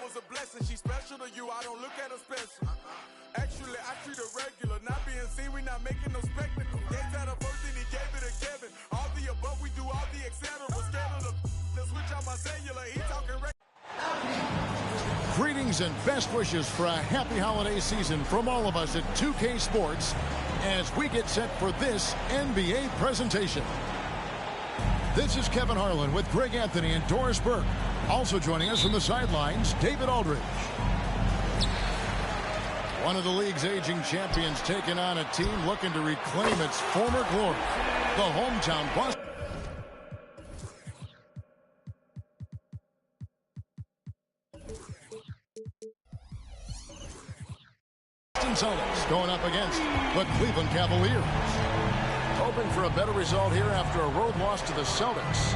was a blessing. She's special to you, I don't look at her special. Actually, I treat her regular. Not being seen, we not making no spectacle. Gates had her first and he gave it to Kevin. All the above, we do all the etc. Scared of the switch out my cellular. He talking regular. Greetings and best wishes for a happy holiday season from all of us at 2K Sports as we get set for this NBA presentation. This is Kevin Harlan with Greg Anthony and Doris Burke. Also joining us from the sidelines, David Aldridge. One of the league's aging champions taking on a team looking to reclaim its former glory. The hometown Boston Celtics going up against the Cleveland Cavaliers. Hoping for a better result here after a road loss to the Celtics.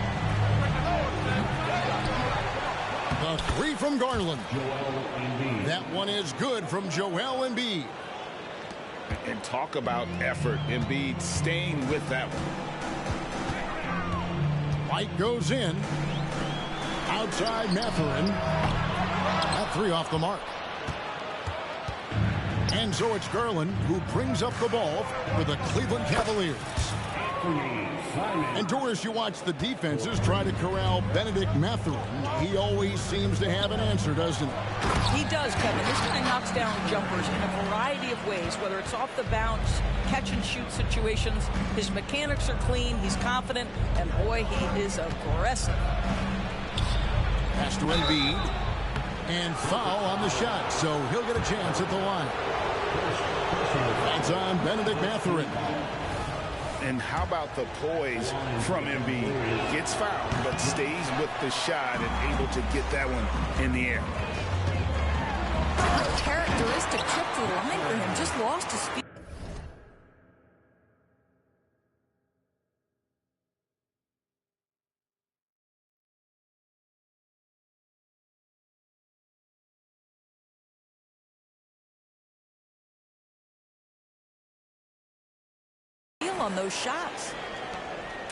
The three from Garland. That one is good from Joel Embiid. And talk about effort. Embiid staying with that one. White goes in. Outside Mathurin. That three off the mark. And so it's Garland who brings up the ball for the Cleveland Cavaliers. And Doris, you watch the defenses try to corral Benedict Mathurin. He always seems to have an answer, doesn't he? He does, Kevin. This guy knocks down jumpers in a variety of ways, whether it's off the bounce, catch and shoot situations. His mechanics are clean, he's confident, and boy, he is aggressive. Pass to Embiid. And foul on the shot, so he'll get a chance at the line. That's on Benedict Mathurin. And how about the poise from Embiid? Gets fouled, but stays with the shot and able to get that one in the air. A characteristic trip to the line for him. Just lost his feet. On those shots.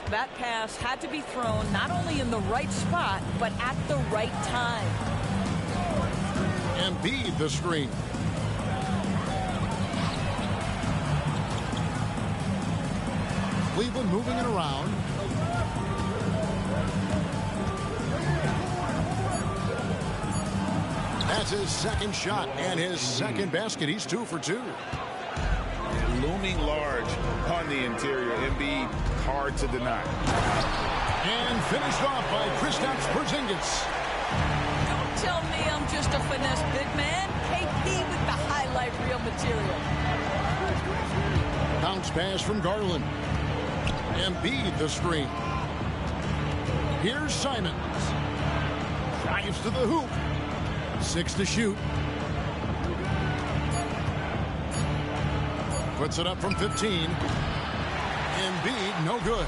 That pass had to be thrown not only in the right spot, but at the right time. Embiid the screen. Cleveland moving it around. That's his second shot and his second basket. He's 2 for 2. Looming large on the interior. Embiid, hard to deny. And finished off by Kristaps Porzingis. Don't tell me I'm just a finesse big man. KP with the highlight reel material. Bounce pass from Garland. Embiid the screen. Here's Simons. Drives to the hoop. 6 to shoot. Puts it up from 15. Embiid, no good.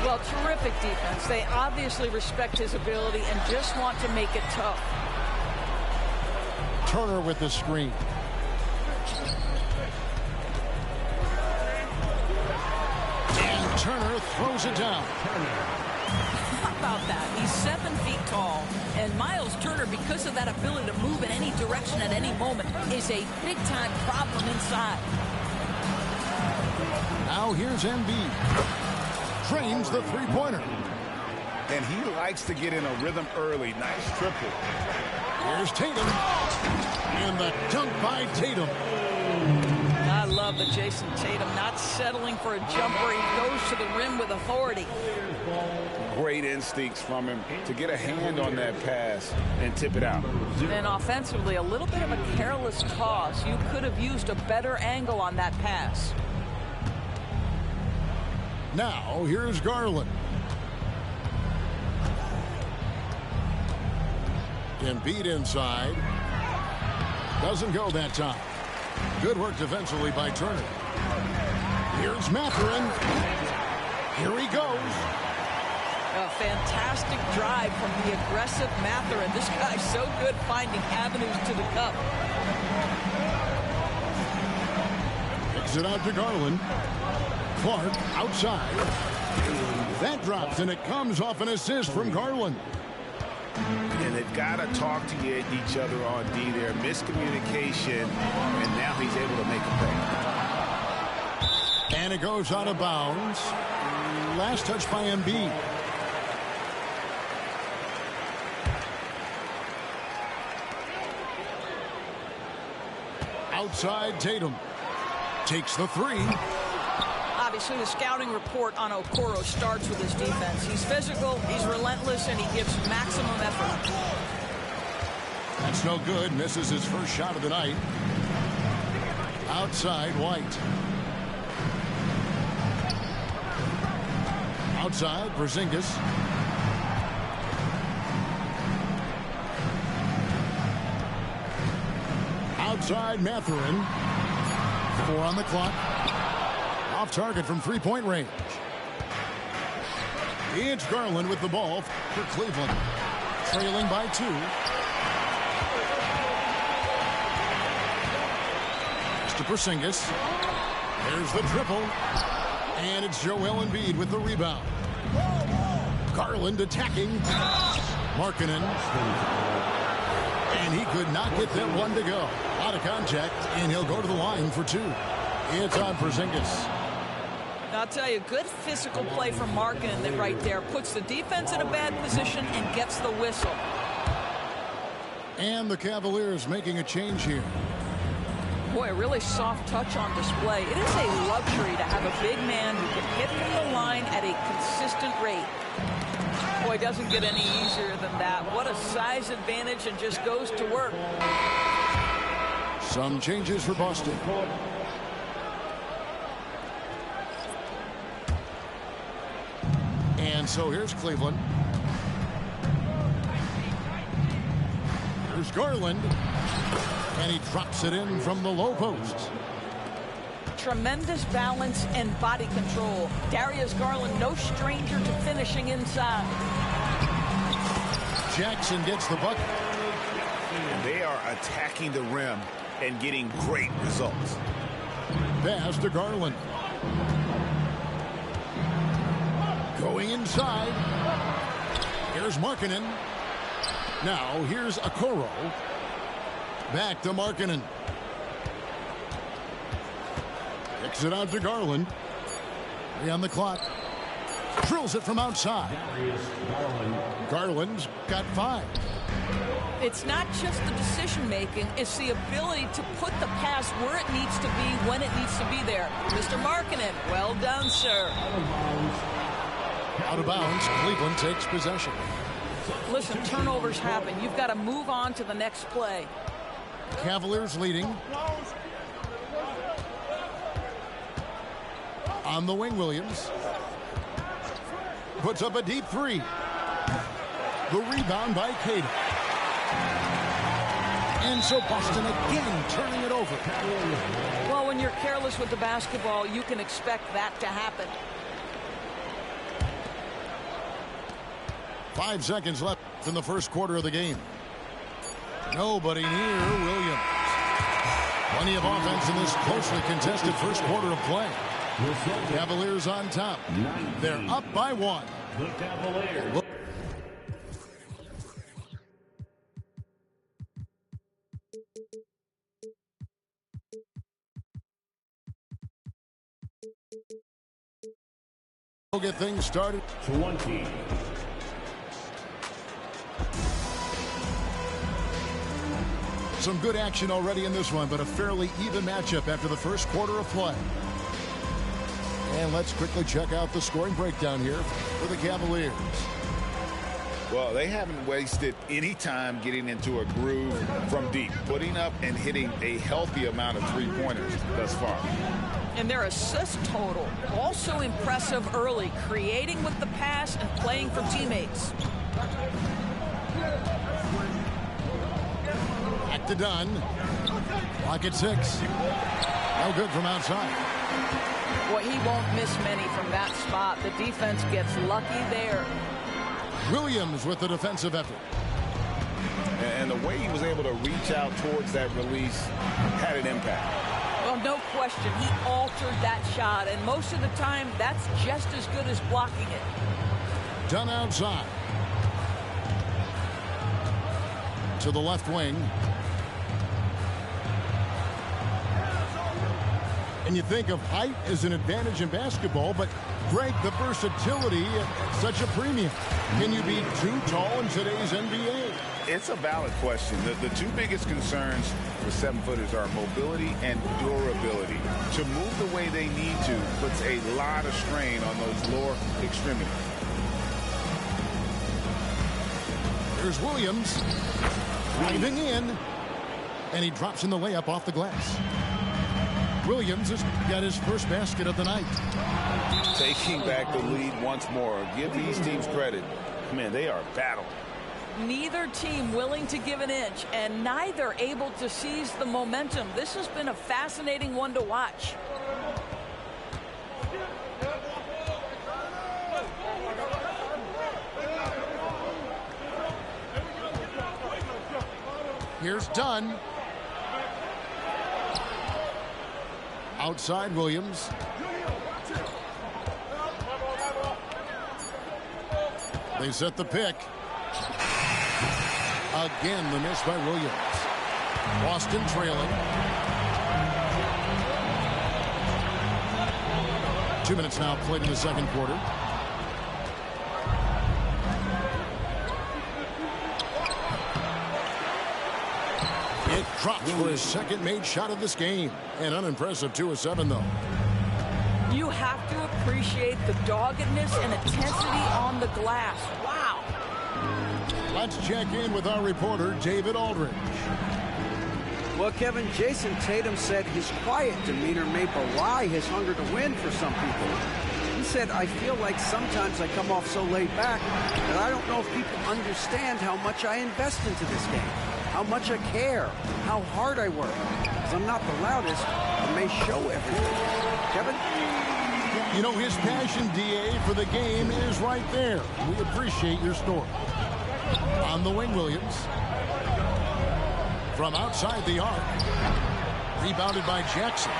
Well, terrific defense. They obviously respect his ability and just want to make it tough. Turner with the screen. And Turner throws it down. How about that? He's 7 feet tall. And Miles Turner, because of that ability to move in any direction at any moment, is a big-time problem inside. Now here's Embiid. Trains the three-pointer. And he likes to get in a rhythm early. Nice triple. Here's Tatum. And the dunk by Tatum. I love the Jason Tatum not settling for a jumper. He goes to the rim with authority. Great instincts from him to get a hand on that pass and tip it out. And offensively, a little bit of a careless toss. You could have used a better angle on that pass. Now, here's Garland. Embiid inside. Doesn't go that time. Good work defensively by Turner. Here's Mathurin. Here he goes. A fantastic drive from the aggressive Mathurin. This guy's so good finding avenues to the cup. Kicks it out to Garland. Clark outside. That drops, and it comes off an assist from Garland. And they've got to talk to each other on D there. Miscommunication, and now he's able to make a play. And it goes out of bounds. Last touch by Embiid. Outside, Tatum takes the three. Obviously, the scouting report on Okoro starts with his defense. He's physical, he's relentless, and he gives maximum effort. That's no good. Misses his first shot of the night. Outside, White. Outside, Porzingis. Outside, Mathurin. 4 on the clock. Off target from three-point range. It's Garland with the ball for Cleveland. Trailing by 2. To Porzingis. There's the triple. And it's Joel Embiid with the rebound. Garland attacking. Markkanen. And he could not get that one to go. Out of contact, and he'll go to the line for 2. It's on Porzingis. I'll tell you, good physical play from Markkanen that right there puts the defense in a bad position and gets the whistle. And the Cavaliers making a change here. Boy, a really soft touch on display. It is a luxury to have a big man who can hit from the line at a consistent rate. Boy, it doesn't get any easier than that. What a size advantage, and just goes to work. Some changes for Boston. And so here's Cleveland. Here's Garland. And he drops it in from the low post. Tremendous balance and body control. Darius Garland, no stranger to finishing inside. Jackson gets the bucket. And they are attacking the rim and getting great results. Pass to Garland. Going inside. Here's Markkanen. Now here's Okoro. Back to Markkanen. Kicks it out to Garland. 3 on the clock. Drills it from outside. Garland's got 5. It's not just the decision-making, it's the ability to put the pass where it needs to be, when it needs to be there. Mr. Markkanen, well done, sir. Out of bounds, Cleveland takes possession. Listen, turnovers happen. You've got to move on to the next play. Cavaliers leading. On the wing, Williams. Puts up a deep 3. The rebound by Caden. And so Boston again turning it over. Well, when you're careless with the basketball, you can expect that to happen. 5 seconds left in the first quarter of the game. Nobody near Williams. Plenty of offense in this closely contested first quarter of play. Cavaliers on top. They're up by 1. The Cavaliers. We'll get things started. 20. Some good action already in this one, but a fairly even matchup after the first quarter of play. And let's quickly check out the scoring breakdown here for the Cavaliers. Well, they haven't wasted any time getting into a groove from deep, putting up and hitting a healthy amount of three-pointers thus far. And their assist total, also impressive early, creating with the pass and playing for teammates. Back to Dunn. Clock at 6. No good from outside. Boy, he won't miss many from that spot. The defense gets lucky there. Williams with the defensive effort. And the way he was able to reach out towards that release had an impact. Well, no question. He altered that shot, and most of the time, that's just as good as blocking it. Dunn outside. to the left wing. And you think of height as an advantage in basketball, but Greg, the versatility at such a premium. Can you be too tall in today's NBA? It's a valid question. The two biggest concerns for 7-footers are mobility and durability. To move the way they need to puts a lot of strain on those lower extremities. Here's Williams driving in, and he drops in the layup off the glass. Williams has got his first basket of the night. Taking back the lead once more. Give these teams credit. Man, they are battling. Neither team willing to give an inch, and neither able to seize the momentum. This has been a fascinating one to watch. Here's Dunn. Outside Williams. They set the pick. Again, the miss by Williams. Boston trailing. 2 minutes now played in the second quarter. It drops for his second made shot of this game. An unimpressive 2 of 7, though. You have to appreciate the doggedness and intensity on the glass. Wow. Let's check in with our reporter, David Aldridge. Well, Kevin, Jason Tatum said his quiet demeanor may belie his hunger to win for some people. He said, I feel like sometimes I come off so laid back that I don't know if people understand how much I invest into this game, how much I care, how hard I work. Because I'm not the loudest, it may show everything. Kevin? You know, his passion, DA, for the game is right there. We appreciate your story. On the wing, Williams. From outside the arc. Rebounded by Jackson.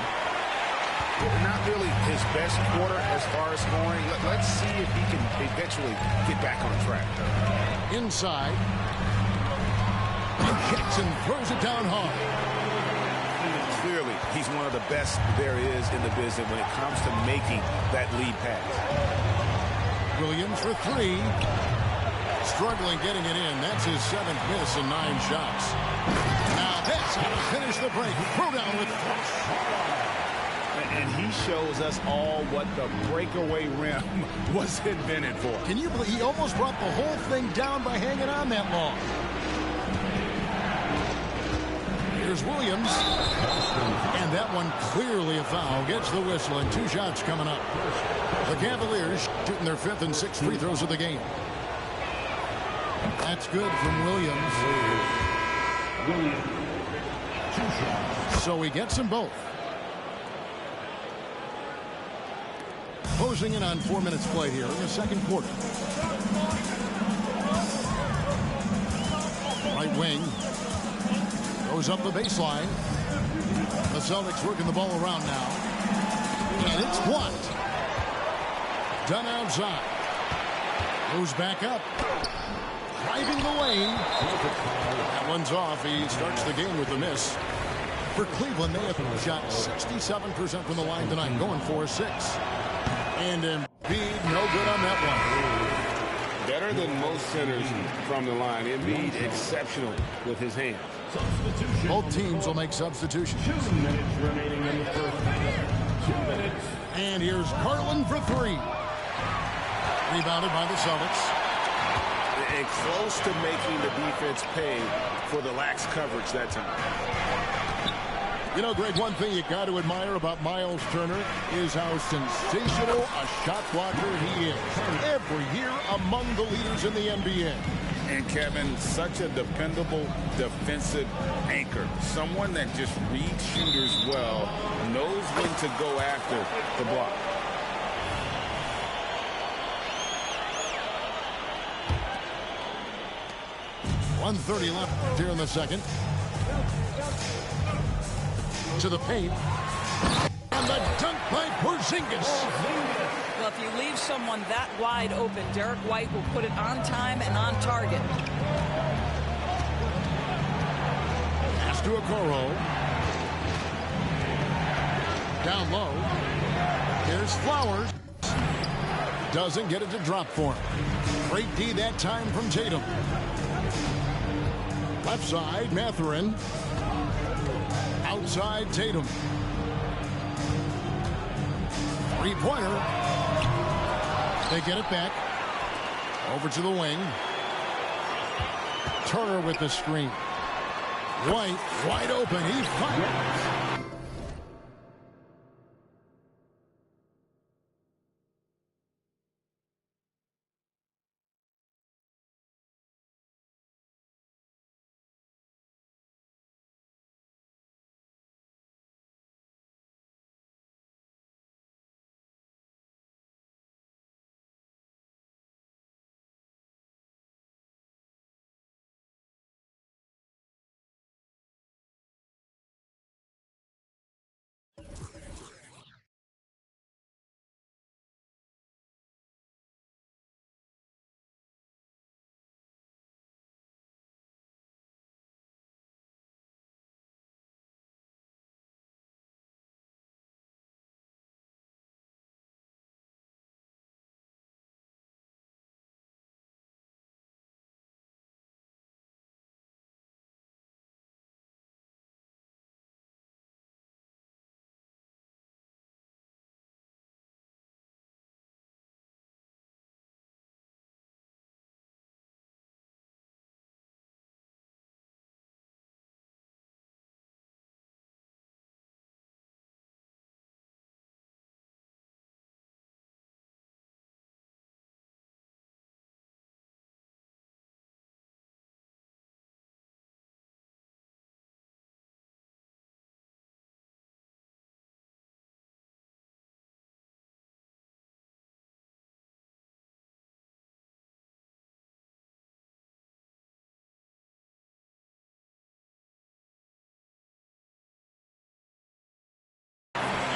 Not really his best quarter as far as scoring. Let's see if he can eventually get back on track. Inside. And Jackson throws it down hard. Clearly, he's one of the best there is in the business when it comes to making that lead pass. Williams for 3. Struggling getting it in. That's his 7th miss in 9 shots. Now that's how to finish the break. Throw down with flush. And he shows us all what the breakaway rim was invented for. Can you believe he almost brought the whole thing down by hanging on that long? Here's Williams. And that one clearly a foul. Gets the whistle and 2 shots coming up. The Cavaliers shooting their 5th and 6th free throws of the game. That's good from Williams. So he gets them both. Closing in on 4 minutes played here in the second quarter. Right wing. Goes up the baseline. The Celtics working the ball around now. And it's blocked. Done outside. Goes back up. Driving the lane. That one's off. He starts the game with a miss. For Cleveland, they have shot 67% from the line tonight, going 4-6. And Embiid, no good on that one. Better than most centers from the line. Embiid exceptional with his hands. Both teams will make substitutions. 2 minutes remaining in the first half. 2 minutes. And here's Garland for 3. Rebounded by the Celtics. And close to making the defense pay for the lax coverage that time. You know, Greg, one thing you got to admire about Miles Turner is how sensational a shot blocker he is. Every year among the leaders in the NBA. And Kevin, such a dependable defensive anchor. Someone that just reads shooters well, knows when to go after the block. .130 left here in the second. To the paint. And the dunk by Porzingis. Well, if you leave someone that wide open, Derek White will put it on time and on target. Pass to Okoro. Down low. Here's Flowers. Doesn't get it to drop for him. Great D that time from Tatum. Left side, Mathurin. Outside, Tatum. Three-pointer. They get it back. Over to the wing. Turner with the screen. White, wide open. He fires.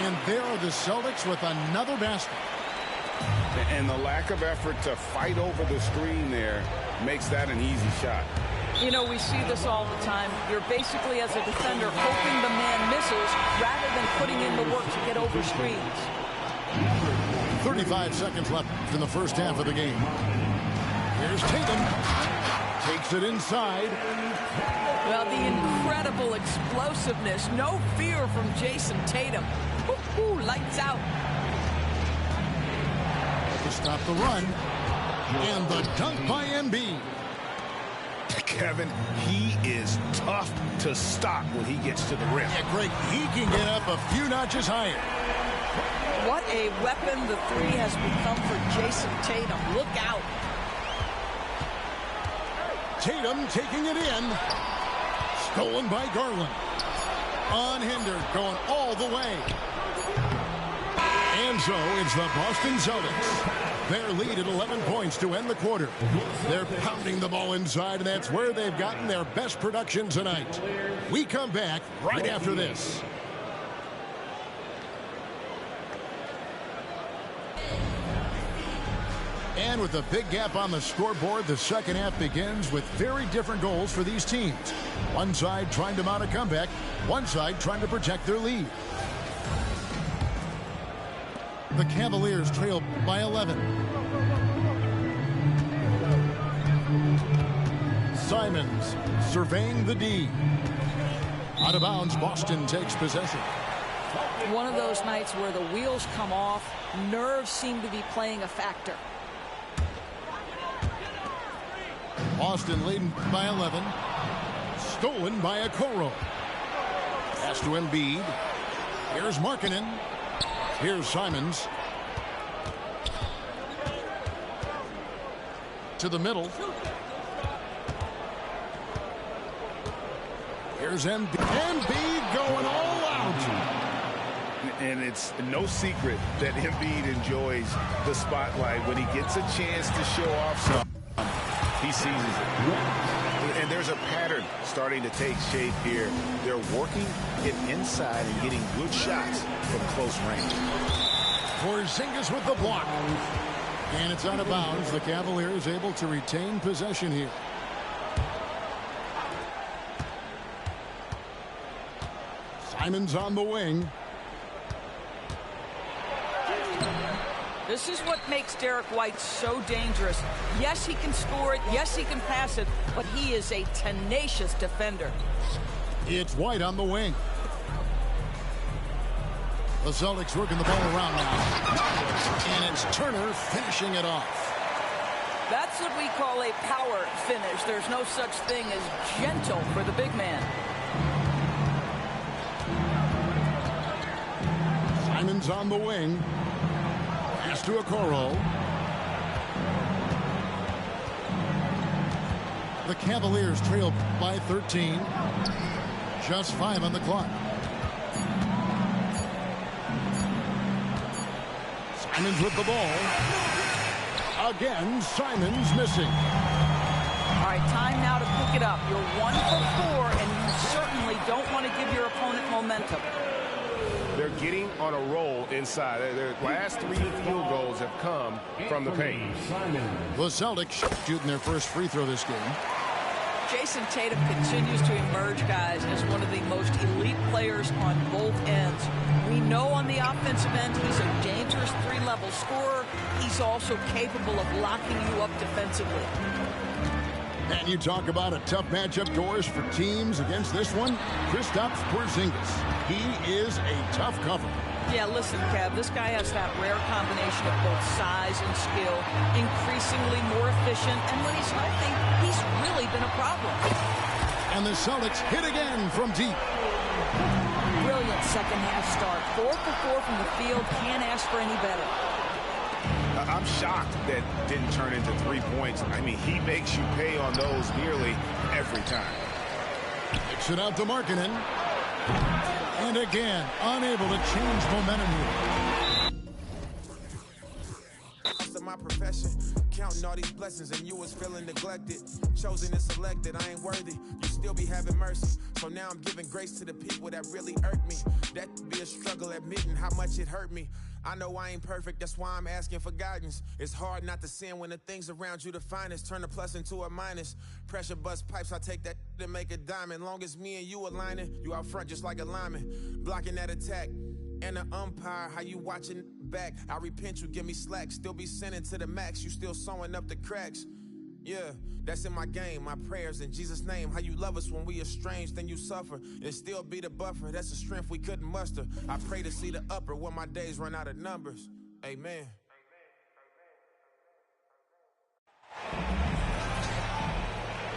And there are the Celtics with another basket. And the lack of effort to fight over the screen there makes that an easy shot. You know, we see this all the time. You're basically, as a defender, hoping the man misses rather than putting in the work to get over screens. 35 seconds left in the first half of the game. Here's Tatum. Takes it inside. Well, the incredible explosiveness. No fear from Jason Tatum. Ooh, lights out. To stop the run. And the dunk by Embiid. Kevin, he is tough to stop when he gets to the rim. Yeah, Greg, he can get up a few notches higher. What a weapon the three has become for Jason Tatum. Look out. Tatum taking it in. Stolen by Garland. Unhindered, going all the way. And so it's the Boston Celtics. Their lead at 11 points to end the quarter. They're pounding the ball inside, and that's where they've gotten their best production tonight. We come back right after this. And with a big gap on the scoreboard, the second half begins with very different goals for these teams. One side trying to mount a comeback, one side trying to protect their lead. The Cavaliers trail by 11. Simons surveying the D. Out of bounds, Boston takes possession. One of those nights where the wheels come off, nerves seem to be playing a factor. Boston leading by 11. Stolen by Okoro. Pass to Embiid. Here's Markkanen. Here's Simons. To the middle. Here's Embiid. Embiid going all out. And it's no secret that Embiid enjoys the spotlight. When he gets a chance to show off something, he seizes it. And there's a pattern starting to take shape here. They're working it inside and getting good shots from close range. Porzingis with the block. And it's out of bounds. The Cavaliers able to retain possession here. Simons on the wing. This is what makes Derek White so dangerous. Yes, he can score it. Yes, he can pass it. But he is a tenacious defender. It's White on the wing. The Celtics working the ball around now. And it's Turner finishing it off. That's what we call a power finish. There's no such thing as gentle for the big man. Simons on the wing. Pass to Okoro. The Cavaliers trail by 13. Just 5 on the clock. Simons with the ball. Again, Simons missing. All right, time now to pick it up. You're 1 for 4, and you certainly don't want to give your opponent momentum. They're getting on a roll inside. Their last 3 field goals have come from the paint. The Celtics shooting their first free throw this game. Jason Tatum continues to emerge, guys, as one of the most elite players on both ends. We know on the offensive end he's a dangerous 3-level scorer. He's also capable of locking you up defensively. And you talk about a tough matchup, Doris, for teams against this one. Kristaps Porzingis. He is a tough cover. Yeah, listen, Kev, this guy has that rare combination of both size and skill, increasingly more efficient, and when he's healthy, he's really been a problem. And the Celtics hit again from deep. Brilliant second-half start. 4 for 4 from the field. Can't ask for any better. I'm shocked that didn't turn into 3 points. I mean, he makes you pay on those nearly every time. Kicks it out to Markkanen. And again, unable to change momentum here. My profession, counting all these blessings, and you was feeling neglected, chosen and selected. I ain't worthy, you still be having mercy. So now I'm giving grace to the people that really irked me. That'd be a struggle admitting how much it hurt me. I know I ain't perfect, that's why I'm asking for guidance. It's hard not to sin when the things around you the finest turn a plus into a minus. Pressure bust pipes, I take that to make a diamond. Long as me and you aligning, you out front just like a lineman, blocking that attack. And the umpire, how you watching back? I repent, you give me slack. Still be sending to the max, you still sewing up the cracks. Yeah, that's in my game, my prayers in Jesus' name. How you love us when we estranged, then you suffer. And still be the buffer, that's the strength we couldn't muster. I pray to see the upper when my days run out of numbers. Amen.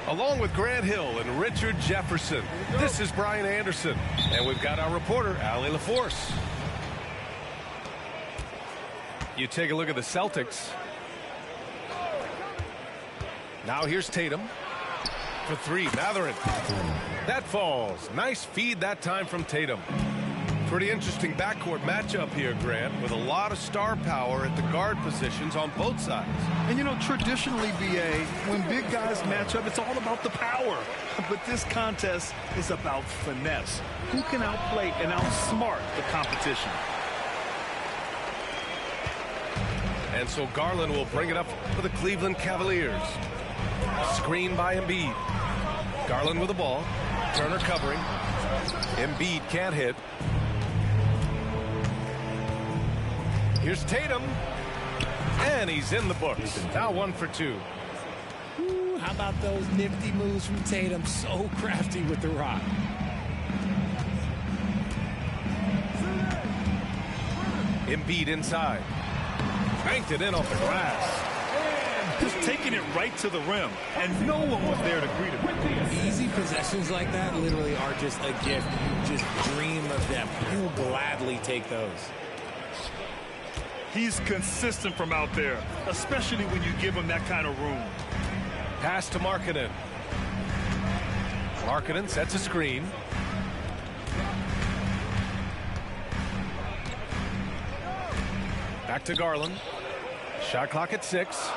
Along with Grant Hill and Richard Jefferson, this is Brian Anderson. And we've got our reporter, Allie LaForce. You take a look at the Celtics. Now here's Tatum for 3. Mathurin. That falls. Nice feed that time from Tatum. Pretty interesting backcourt matchup here, Grant, with a lot of star power at the guard positions on both sides. And, you know, traditionally, B.A., when big guys match up, it's all about the power. But this contest is about finesse. Who can outplay and outsmart the competition? And so Garland will bring it up for the Cleveland Cavaliers. Screen by Embiid. Garland with the ball. Turner covering. Embiid can't hit. Here's Tatum. And he's in the books. Now 1 for 2. Ooh, how about those nifty moves from Tatum? So crafty with the rock. Embiid inside. Banked it in off the glass. Just taking it right to the rim, and no one was there to greet him. Easy possessions like that literally are just a gift. You just dream of them. You will gladly take those. He's consistent from out there, especially when you give him that kind of room. Pass to Markkanen. Markkanen sets a screen. Back to Garland. Shot clock at 6.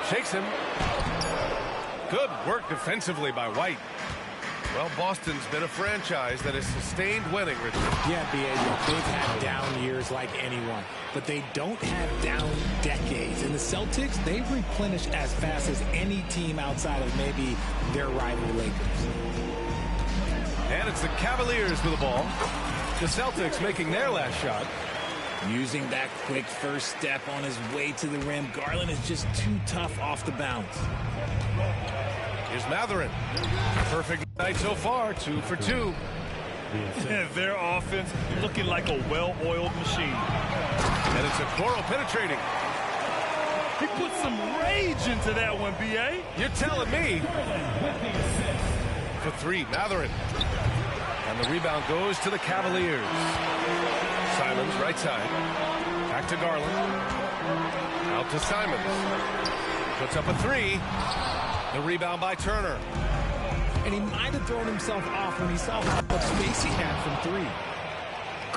Shakes him. Good work defensively by White. Well, Boston's been a franchise that has sustained winning, Richard. Yeah, B.A., they've had down years like anyone, but they don't have down decades. And the Celtics, they replenish as fast as any team outside of maybe their rival Lakers. And And it's the Cavaliers with the ball. The Celtics making their last shot. Using that quick first step on his way to the rim. Garland is just too tough off the bounce. Here's Mathurin. Perfect night so far, 2 for 2. Their offense looking like a well-oiled machine. And it's Okoro penetrating. He put some rage into that one, B.A. You're telling me. For 3, Mathurin. And the rebound goes to the Cavaliers. Simons, right side. Back to Garland. Out to Simons. Puts up a 3. The rebound by Turner. And he might have thrown himself off when he saw how much space he had from 3.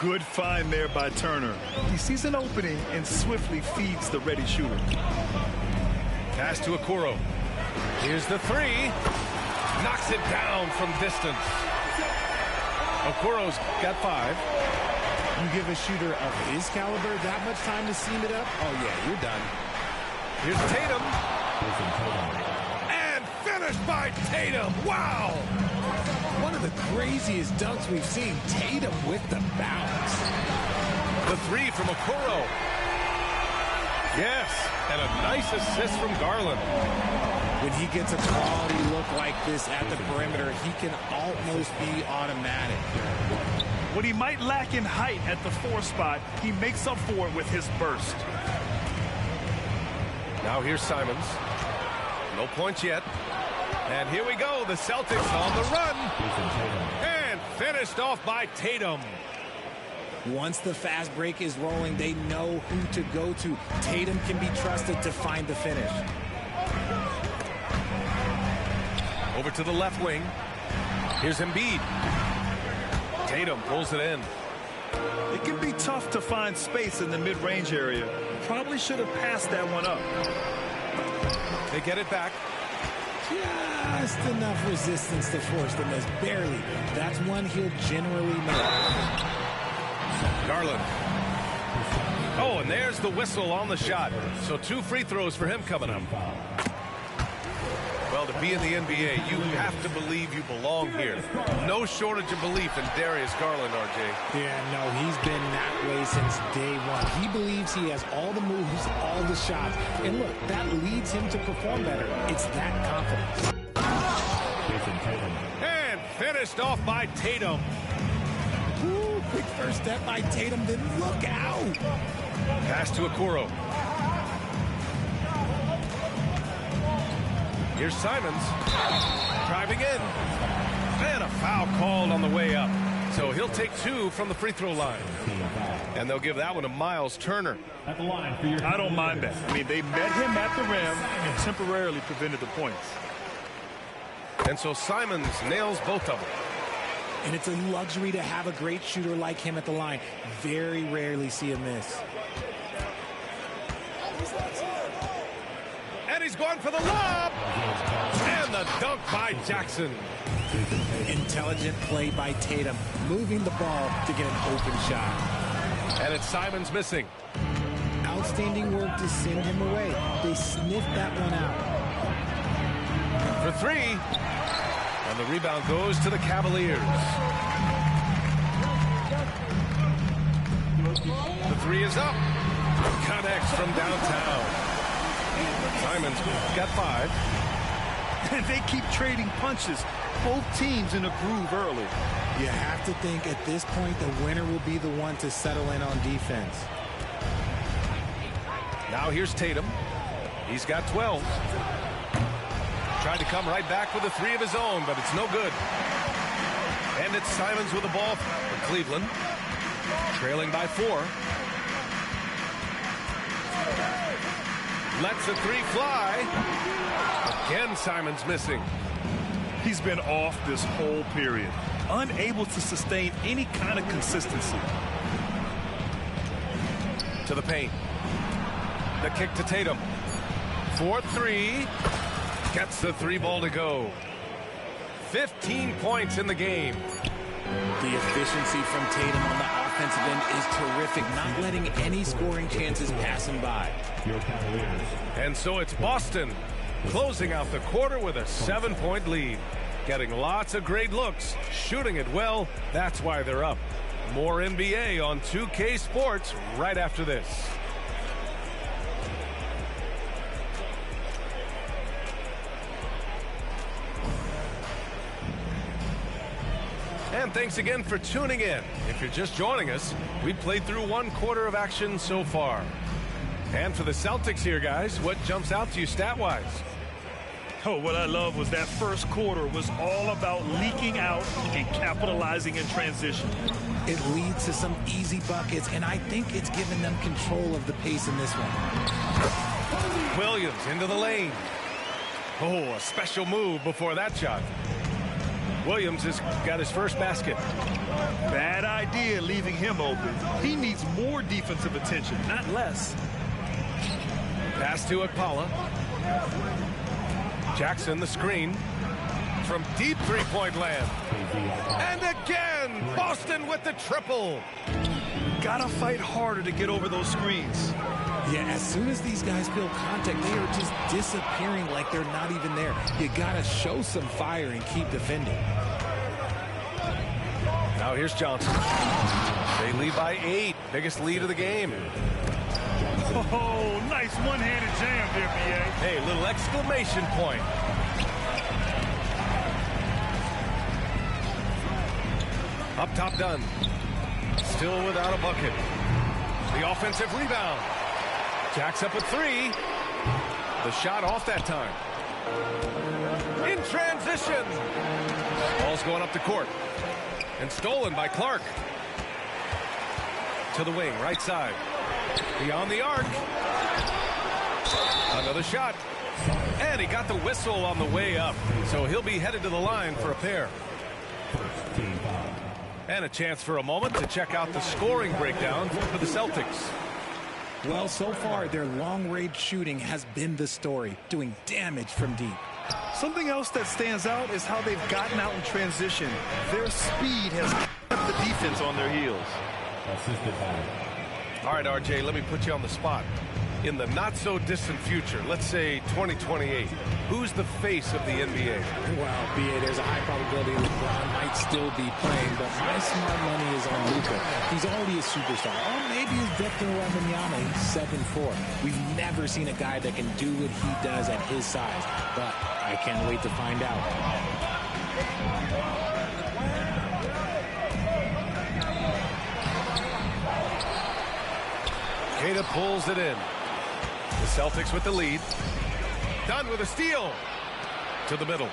Good find there by Turner. He sees an opening and swiftly feeds the ready shooter. Pass to Okoro. Here's the 3. Knocks it down from distance. Okoro's got 5. You give a shooter of his caliber that much time to seam it up? Oh, yeah, you're done. Here's Tatum. And finished by Tatum. Wow! One of the craziest dunks we've seen. Tatum with the bounce. The 3 from Okoro. Yes, and a nice assist from Garland. When he gets a quality look like this at the perimeter, he can almost be automatic. What he might lack in height at the 4 spot, he makes up for it with his burst. Now here's Simons. No points yet. And here we go. The Celtics on the run. And finished off by Tatum. Once the fast break is rolling, they know who to go to. Tatum can be trusted to find the finish. Over to the left wing. Here's Embiid. Tatum pulls it in. It can be tough to find space in the mid-range area. Probably should have passed that one up. They get it back. Just enough resistance to force the miss. Barely. That's one he'll generally make. Garland. Oh, and there's the whistle on the shot. So 2 free throws for him coming up. Well, to be in the NBA, you have to believe you belong here. No shortage of belief in Darius Garland, RJ. Yeah, no, he's been that way since day one. He believes he has all the moves, all the shots. And look, that leads him to perform better. It's that confidence. And finished off by Tatum. Ooh, quick first step by Tatum, then look out. Pass to Okoro. Here's Simons. Driving in. And a foul called on the way up. So he'll take 2 from the free throw line. And they'll give that one to Miles Turner. At the line for your I don't mind that. I mean, they met him at the rim and temporarily prevented the points. And so Simons nails both of them. And it's a luxury to have a great shooter like him at the line. Very rarely see a miss. And he's going for the lob. And the dunk by Jackson. Intelligent play by Tatum, moving the ball to get an open shot. And it's Simons missing. Outstanding work to send him away. They sniffed that one out. For 3. And the rebound goes to the Cavaliers. The 3 is up. Connects from downtown. Simons got 5. And they keep trading punches. Both teams in a groove early. You have to think at this point the winner will be the one to settle in on defense. Now here's Tatum. He's got 12. Tried to come right back with a 3 of his own, but it's no good. And it's Simons with the ball for Cleveland. Trailing by 4. Lets a 3 fly. Again, Simons missing. He's been off this whole period. Unable to sustain any kind of consistency. To the paint. The kick to Tatum. 4-3. Gets the 3 ball to go. 15 points in the game. The efficiency from Tatum on the offensive end is terrific, not letting any scoring chances pass him by. And so it's Boston closing out the quarter with a 7-point lead. Getting lots of great looks, shooting it well. That's why they're up. More NBA on 2K Sports right after this. And thanks again for tuning in. If you're just joining us, we played through 1 quarter of action so far. And for the Celtics here, guys, what jumps out to you stat-wise? Oh, what I love was that first quarter was all about leaking out and capitalizing in transition. It leads to some easy buckets, and I think it's given them control of the pace in this one. Williams into the lane. Oh, a special move before that shot. Williams has got his first basket. Bad idea leaving him open. He needs more defensive attention, not less. Pass to Akpala. Jackson the screen from deep three-point land. And again, Boston with the triple. Gotta fight harder to get over those screens. Yeah, as soon as these guys feel contact, they are just disappearing like they're not even there. You gotta show some fire and keep defending. Now here's Johnson. They lead by 8. Biggest lead of the game. Oh, nice one-handed jam there, B.A. Hey, little exclamation point. Up top done. Still without a bucket. The offensive rebound. Jack's up at 3. The shot off that time. In transition. Ball's going up the court. And stolen by Clark. To the wing, right side. Beyond the arc. Another shot. And he got the whistle on the way up. So he'll be headed to the line for a pair. And a chance for a moment to check out the scoring breakdown for the Celtics. Well, so far, their long-range shooting has been the story, doing damage from deep. Something else that stands out is how they've gotten out in transition. Their speed has kept the defense on their heels. All right, RJ, let me put you on the spot. In the not-so-distant future, let's say 2028, who's the face of the NBA? Well, B.A., there's a high probability LeBron might still be playing, but my smart money is on Luka. He's already a superstar. Or maybe it's Victor Wembanyama. He's 7'4". We've never seen a guy that can do what he does at his size, but I can't wait to find out. Queta pulls it in. The Celtics with the lead. Dunn with a steal. To the middle.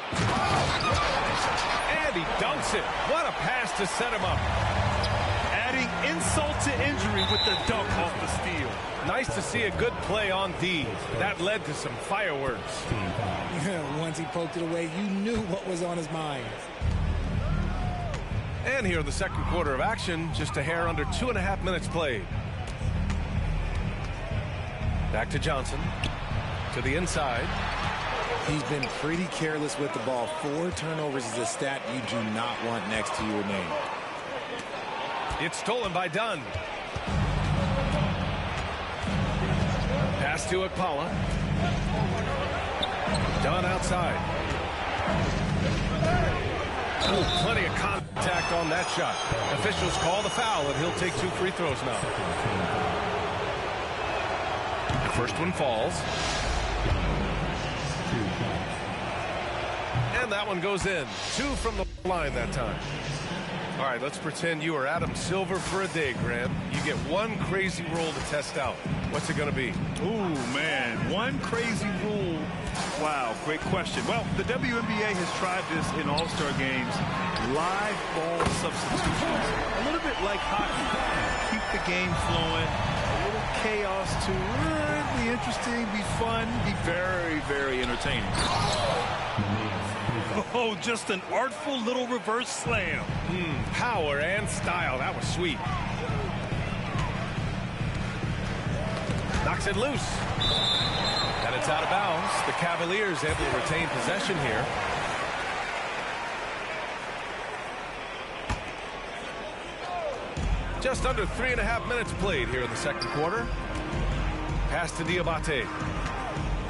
And he dunks it. What a pass to set him up. Adding insult to injury with the dunk off the steal. Nice to see a good play on D. That led to some fireworks. Once he poked it away, you knew what was on his mind. And here in the second quarter of action, just a hair under 2.5 minutes played. Back to Johnson. To the inside. He's been pretty careless with the ball. 4 turnovers is a stat you do not want next to your name. It's stolen by Dunn. Pass to Akpala. Dunn outside. Oh, plenty of contact on that shot. Officials call the foul, and he'll take 2 free throws now. The first one falls. And that one goes in. 2 from the line that time. All right, let's pretend you are Adam Silver for a day, Grant. You get one crazy rule to test out. What's it going to be? Ooh, man, one crazy rule. Wow, great question. Well, the WNBA has tried this in all-star games. Live ball substitutions. A little bit like hockey. Keep the game flowing. A little chaos to be interesting, be fun, be very, very entertaining. Oh, just an artful little reverse slam. Power and style. That was sweet. Knocks it loose. And it's out of bounds. The Cavaliers able to retain possession here. Just under 3.5 minutes played here in the second quarter. Pass to Diabate.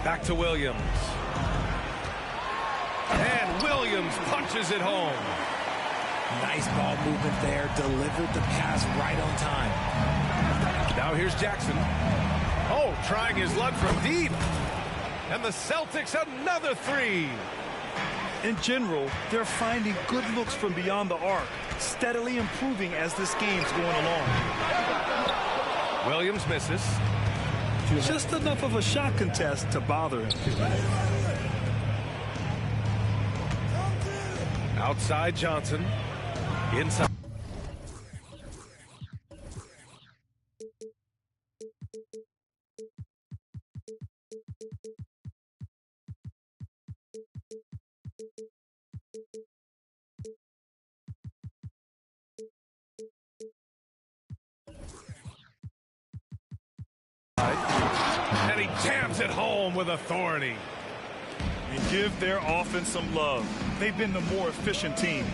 Back to Williams. And Williams punches it home. Nice ball movement there. Delivered the pass right on time. Now here's Jackson. Oh, trying his luck from deep. And the Celtics another three. In general, they're finding good looks from beyond the arc, steadily improving as this game's going along. Williams misses. Just enough of a shot contest to bother him. Outside Johnson. Inside. And he jams it home with authority. And give their offense some love. They've been the more efficient team.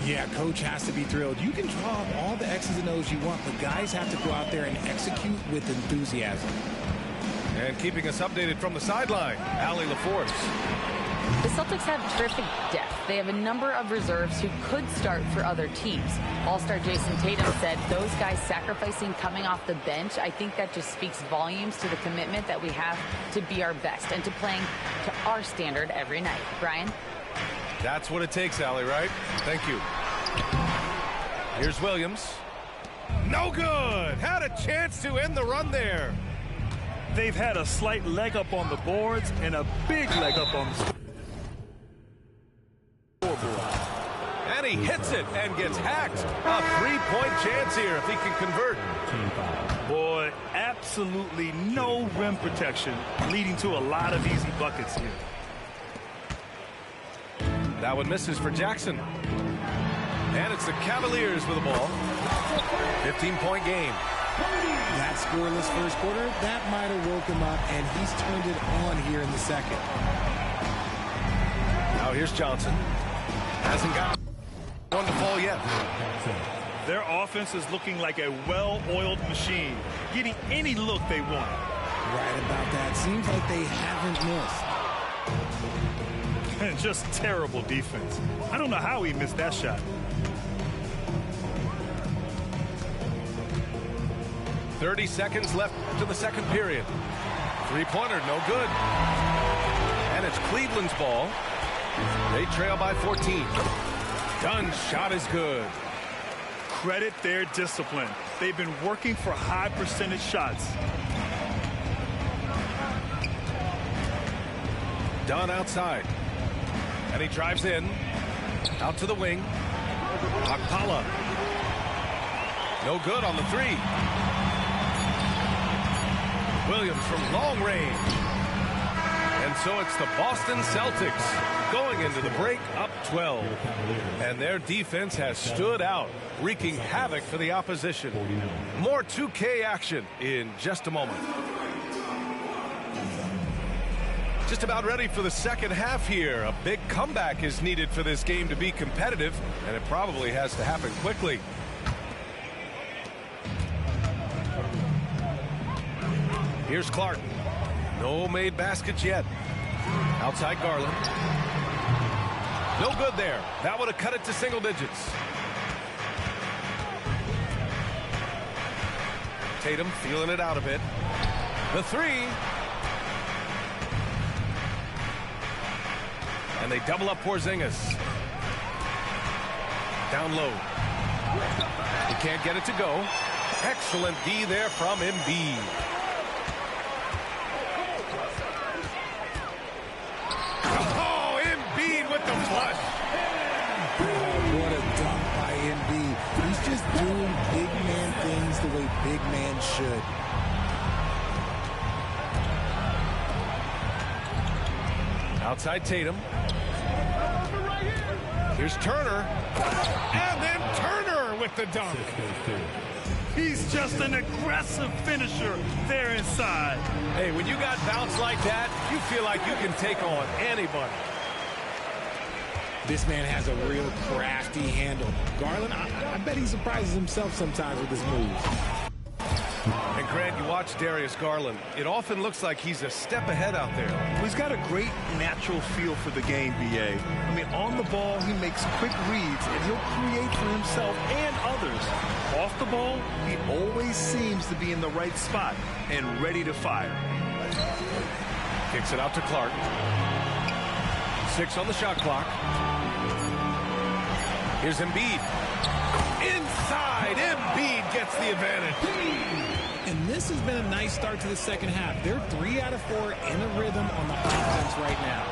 Yeah, coach has to be thrilled. You can draw up all the X's and O's you want, but guys have to go out there and execute with enthusiasm. And keeping us updated from the sideline, Allie LaForce. The Celtics have terrific depth. They have a number of reserves who could start for other teams. All-star Jason Tatum said those guys sacrificing coming off the bench, I think that just speaks volumes to the commitment that we have to be our best and to playing to our standard every night. Brian? That's what it takes, Allie, right? Thank you. Here's Williams. No good. Had a chance to end the run there. They've had a slight leg up on the boards and a big leg up on the scoreboard. And he hits it and gets hacked. A three-point chance here if he can convert. Boy, absolutely no rim protection, leading to a lot of easy buckets here. That one misses for Jackson. And it's the Cavaliers with the ball. 15-point game. That scoreless first quarter, that might have woke him up, and he's turned it on here in the second. Now here's Johnson. Hasn't got one to fall yet. Their offense is looking like a well-oiled machine, getting any look they want. Right about that. Seems like they haven't missed. And just terrible defense. I don't know how he missed that shot. 30 seconds left to the second period. Three-pointer, no good. And it's Cleveland's ball. They trail by 14. Dunn's shot is good. Credit their discipline. They've been working for high percentage shots. Dunn outside. And he drives in. Out to the wing. Akpala. No good on the three. Williams from long range. And so it's the Boston Celtics going into the break up 12. And their defense has stood out, wreaking havoc for the opposition. More 2K action in just a moment. Just about ready for the second half here. A big comeback is needed for this game to be competitive, and it probably has to happen quickly. Here's Clark. No made baskets yet. Outside Garland. No good there. That would have cut it to single digits. Tatum feeling it out a bit. The three. And they double up Porzingis. Down low. He can't get it to go. Excellent D there from Embiid. Oh, Embiid with the flush. What a dunk by Embiid. He's just doing big man things the way big man should. Outside Tatum. Here's Turner. And then Turner with the dunk. He's just an aggressive finisher there inside. Hey, when you got bounce like that, you feel like you can take on anybody. This man has a real crafty handle. Garland, I bet he surprises himself sometimes with his moves. And Grant, you watch Darius Garland. It often looks like he's a step ahead out there. Well, he's got a great natural feel for the game, B.A. I mean, on the ball, he makes quick reads, and he'll create for himself and others. Off the ball, he always seems to be in the right spot and ready to fire. Kicks it out to Clark. 6 on the shot clock. Here's Embiid. Inside, Embiid gets the advantage. And this has been a nice start to the second half. They're 3 out of 4 in a rhythm on the offense right now.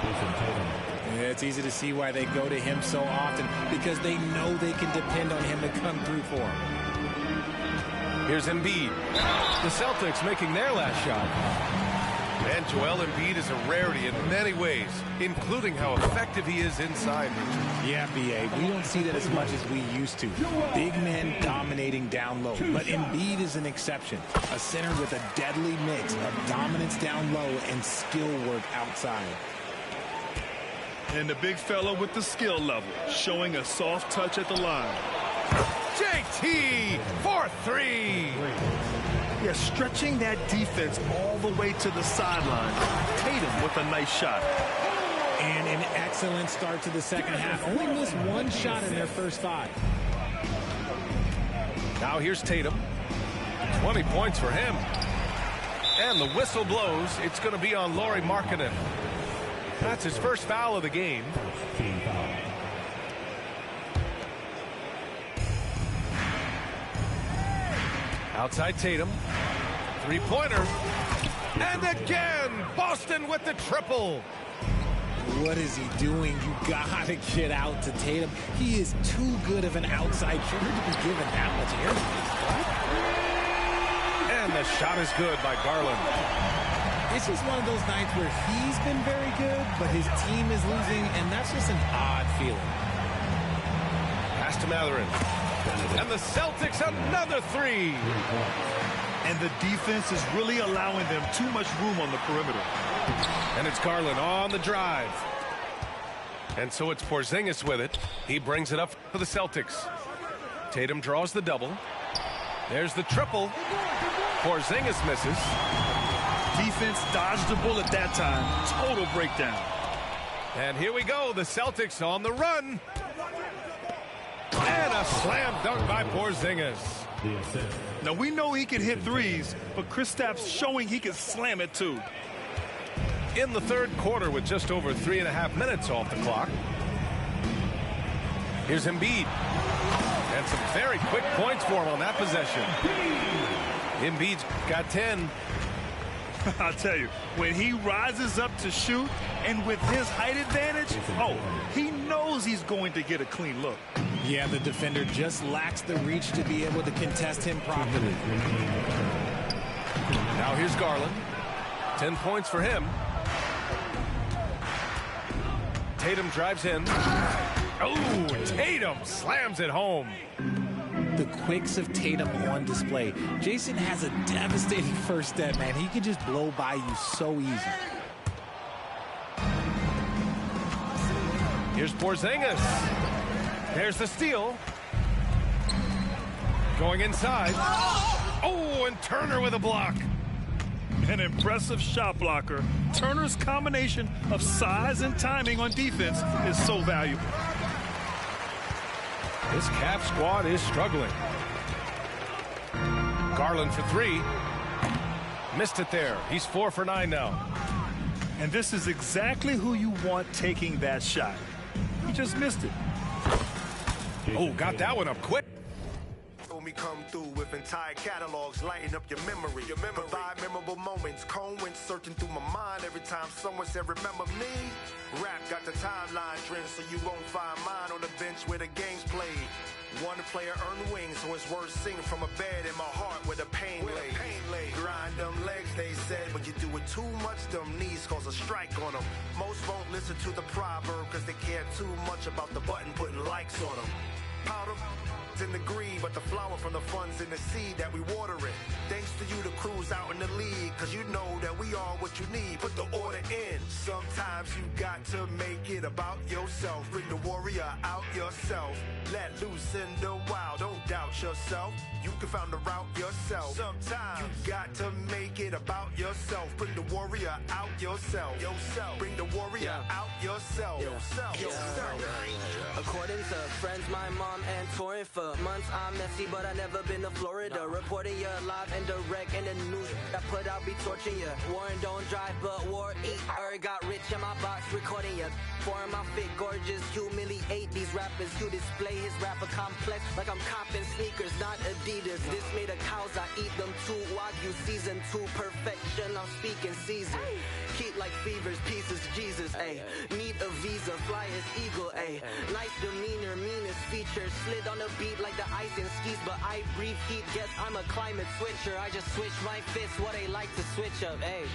Yeah, it's easy to see why they go to him so often, because they know they can depend on him to come through for them. Here's Embiid. The Celtics making their last shot. And Joel Embiid is a rarity in many ways, including how effective he is inside. Yeah, B.A., we don't see that as much as we used to. Big men dominating down low. But Embiid is an exception. A center with a deadly mix of dominance down low and skill work outside. And the big fella with the skill level, showing a soft touch at the line. JT for 3. Yeah, stretching that defense all the way to the sideline. Tatum with a nice shot. And an excellent start to the second half. Only missed 1 shot in their first 5. Now here's Tatum. 20 points for him. And the whistle blows. It's going to be on Lauri Markkanen. That's his first foul of the game. Outside Tatum. 3-pointer. And again, Boston with the triple. What is he doing? You gotta get out to Tatum. He is too good of an outside shooter to be given that much air. And the shot is good by Garland. It's just one of those nights where he's been very good, but his team is losing, and that's just an odd feeling. Pass to Mathurin. And the Celtics another 3. And the defense is really allowing them too much room on the perimeter. And it's Garland on the drive. And so it's Porzingis with it. He brings it up for the Celtics. Tatum draws the double. There's the triple. Porzingis misses. Defense dodged the bullet that time. Total breakdown. And here we go. The Celtics on the run. And a slam dunk by Porzingis. Now, we know he can hit threes, but Kristaps showing he can slam it too. In the third quarter with just over 3.5 minutes off the clock. Here's Embiid. And some very quick points for him on that possession. Embiid's got 10. I'll tell you, when he rises up to shoot and with his height advantage, he knows he's going to get a clean look. Yeah, the defender just lacks the reach to be able to contest him properly. Now here's Garland. 10 points for him. Tatum drives in. Oh, Tatum slams it home. The quicks of Tatum on display. Jason has a devastating first step, man. He can just blow by you so easy. Here's Porzingis. There's the steal. Going inside. Oh, and Turner with a block. An impressive shot blocker. Turner's combination of size and timing on defense is so valuable. This Cavs squad is struggling. Garland for 3. Missed it there. He's 4 for 9 now. And this is exactly who you want taking that shot. He just missed it. Oh, got that one up quick. Me come through with entire catalogs, lighting up your memory. Provide memorable moments, comb went searching through my mind every time someone said remember me. Rap got the timeline trend, so you won't find mine on the bench where the game's played. One player earned wings, so it's worth singing from a bed in my heart where the pain lay. Grind them legs, they said, but you do it too much, them knees cause a strike on them. Most won't listen to the proverb cause they care too much about the button putting likes on them. Powder in the greed, but the flower from the funds in the seed that we water it. Thanks to you, the crew's out in the league, cause you know that we are what you need. Put the order in. Sometimes you got to make it about yourself. Bring the warrior out yourself. Let loose in the wild, don't doubt yourself. You can find the route yourself. Sometimes you got to make it about yourself. Bring the warrior out yourself. Bring the warrior out yourself. According to friends, my mom and touring for months, I'm messy, but I never been to Florida. Reporting you live and direct in the news. That put out be torching you. Warren don't drive, but war eat. Got rich in my box, recording you. Foreign my fit, gorgeous, humiliate these rappers. You display his rapper complex like I'm copping sneakers, not Adidas. This made of cows, I eat them too. Wagyu season 2, perfection. I'm speaking season. Heat like fevers, pieces, Jesus, ayy. Need a visa, fly as eagle, ayy. Nice demeanor, meanest features. Slid on the beat like the ice in skis, but I breathe heat. Guess I'm a climate switcher. I just switch my fists, what they like to switch up, ayy.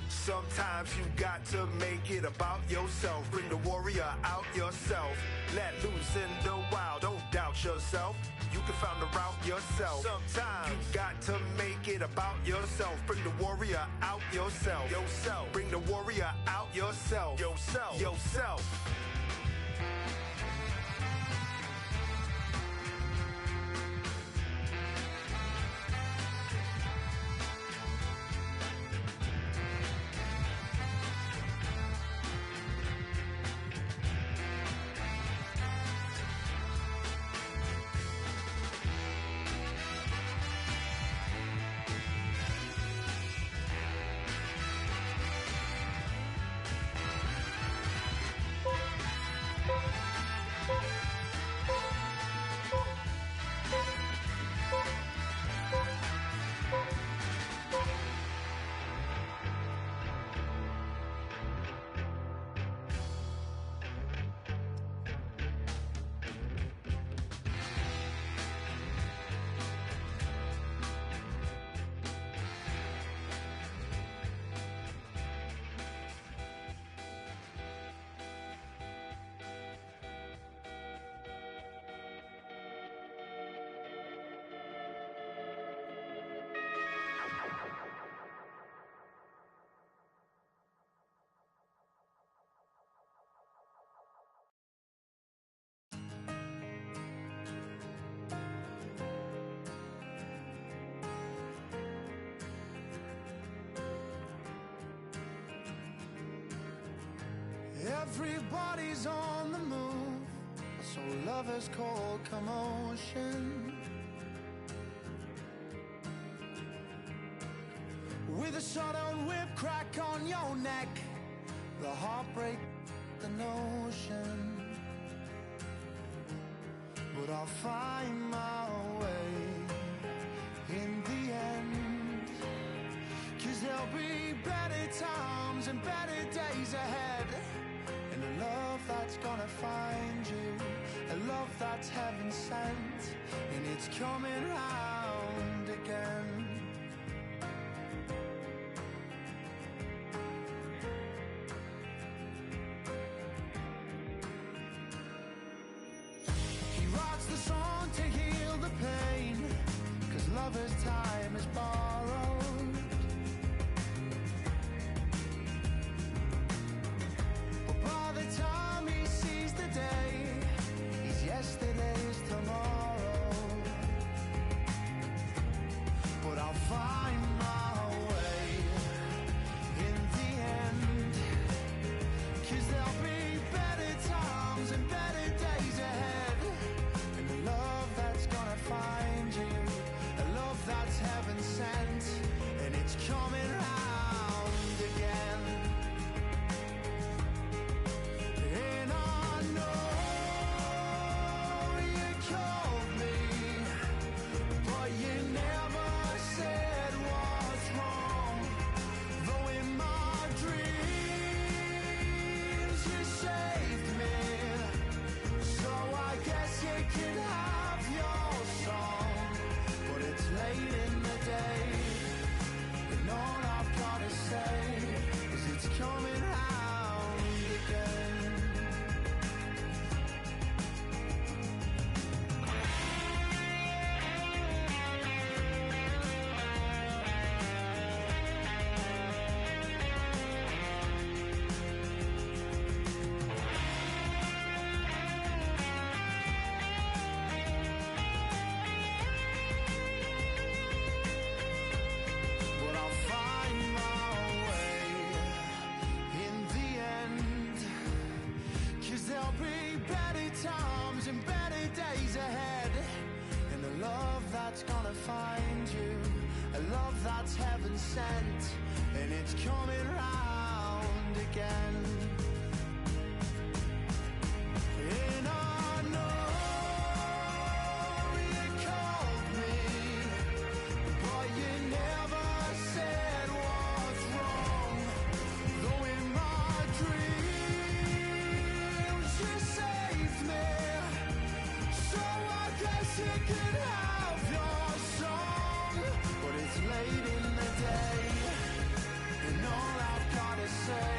Sometimes you got to make it about yourself. Bring the warrior out yourself. Let loose in the wild, don't doubt yourself. You can find the route yourself. Sometimes you got to make it about yourself. Bring the warrior out yourself. Bring the warrior out yourself. Yourself. Everybody's on the move, so lovers call commotion. With a sudden whip crack on your neck, the heartbreak, the notion. But I'll find my way in the end, 'cause there'll be better times and better days ahead. And a love that's gonna find you, a love that's heaven sent, and it's coming round again. He writes the song to heal the pain, 'cause lover's time is borrowed. By the time he sees the day, he's yesterday's tomorrow. But I'll find my way in the end, 'cause there'll be better times and better days ahead. And a love that's gonna find you, a love that's heaven. that's heaven sent, and it's coming round again. And I know you called me, but you never said what's wrong. Though in my dreams you saved me, so I guess you could have your song. But it's late in the day, and all I've gotta say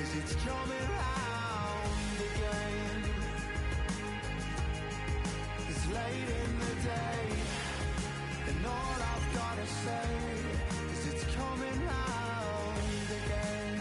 is it's coming round again. It's late in the day, and all I've gotta say is it's coming round again.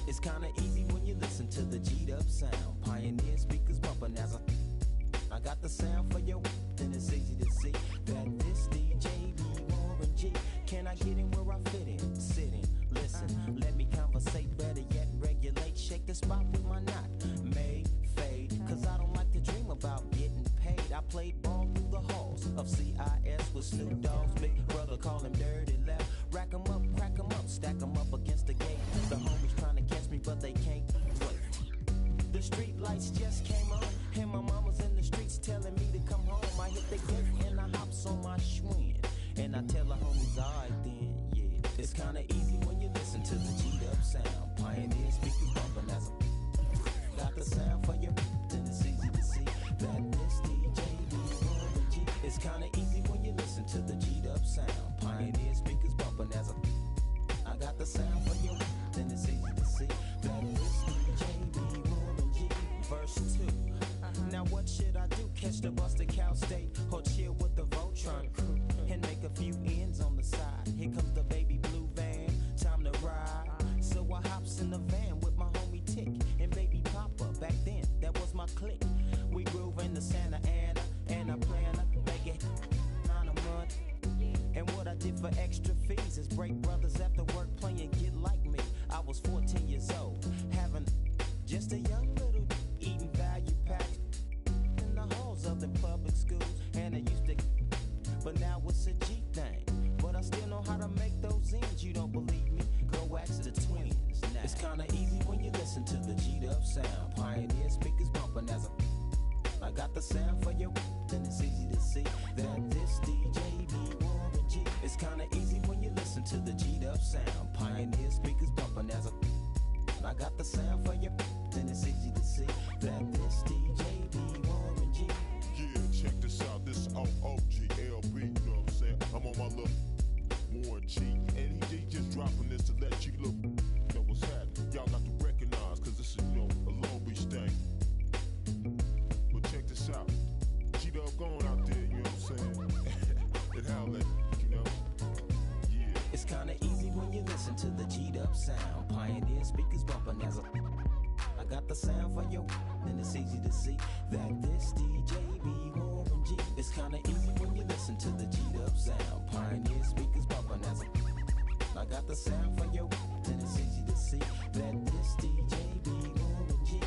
It's kinda easy when you listen to the G'd up sound. Pioneer speakers bumping as I got the sound for your, then it's easy to see that this DJ be Warren G. Can I get in where I fit in? Sit in, listen, let me conversate, better yet regulate. Shake the spot with my knot, may fade, cause I don't like to dream about getting paid. I played ball through the halls of CIS with Snoop Dogg's big brother, call him Dirty Left. Rack 'em up, crack 'em up, stack 'em up against the gate. The homies trying to catch me, but they can't wait. The street lights just came on, and my mama's in the streets telling me to come home. I hit the gate and I hops on my Schwinn, and I tell the homies, alright then, yeah. It's kinda easy when you listen to the G'd up sound. Pioneer speakers bumping as I got the sound for you, then it's easy to see that this DJ be Warren G. It's kinda easy when you listen to the G'd up sound. Pioneer speakers bumping as I got the sound for you, then it's easy to see that this DJ be Warren G. Verse 2. Now what should I do? Catch the bus to Cal State or chill with the Voltron crew and make a few ends on the side? Here comes the baby blue van, time to ride. So I hops in the van with my homie Tick and baby Papa. Back then, that was my clique. We groove in the Santa Ana and I plan to make it on a month. And what I did for extra fees is break brothers after work playing Get Like Me. I was 14 years old, having just a young little eating value packs in the halls of the public schools. And I used to, but now it's a G thing. But I still know how to make those ends. You don't believe me? Go ask the twins. Now, it's kinda easy when you listen to the G'd up sound. Pioneer speakers bumping as I got the sound for you, then it's easy to see that this DJ be Warren G. It's kinda easy when you listen to the G'd up sound. Pioneer speakers bumping as I got the sound for you, then it's easy to see that this DJ be Warren G. Yeah, check this out, this is OGLB, you know what I'm saying? I'm on my little Warren G, and he just dropping this to let you look, know what's happening. Y'all got to recognize, cause this is, you know, a Long Beach thing. But check this out, G-Dub going out there, you know what I'm saying? And how that, you know, yeah. It's kinda easy when you listen to the G'd up sound. Pioneer speakers bumping as I got the sound for you, then it's easy to see that this DJ be Warren G. It's kinda easy when you listen to the G'd up sound. Pioneer speakers bumping as I got the sound for you, then it's easy to see that this DJ be Warren G.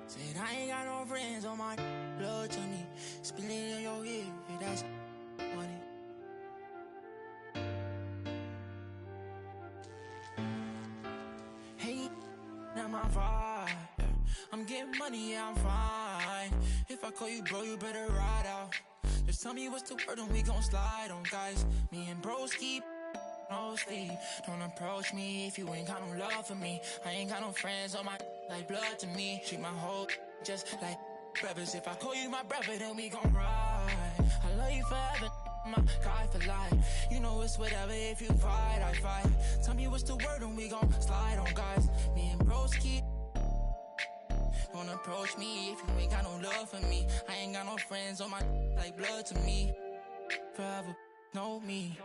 Said I ain't got no friends on my blood to me. Spill it in your ear, if that's money. Hey, not my vibe. I'm getting money. money, yeah, I'm fine. If I call you bro, you better ride out. Just tell me what's the word and we gon' slide on, guys. Me and broski, no sleep. Don't approach me if you ain't got no love for me. I ain't got no friends on my like blood to me. Treat my whole just like brothers. If I call you my brother, then we gon' ride. I love you forever, my guy for life. You know it's whatever, if you fight, I fight. Tell me what's the word and we gon' slide on, guys. Me and broski. Don't approach me if you ain't got no love for me. I ain't got no friends on my like blood to me. Forever, know me.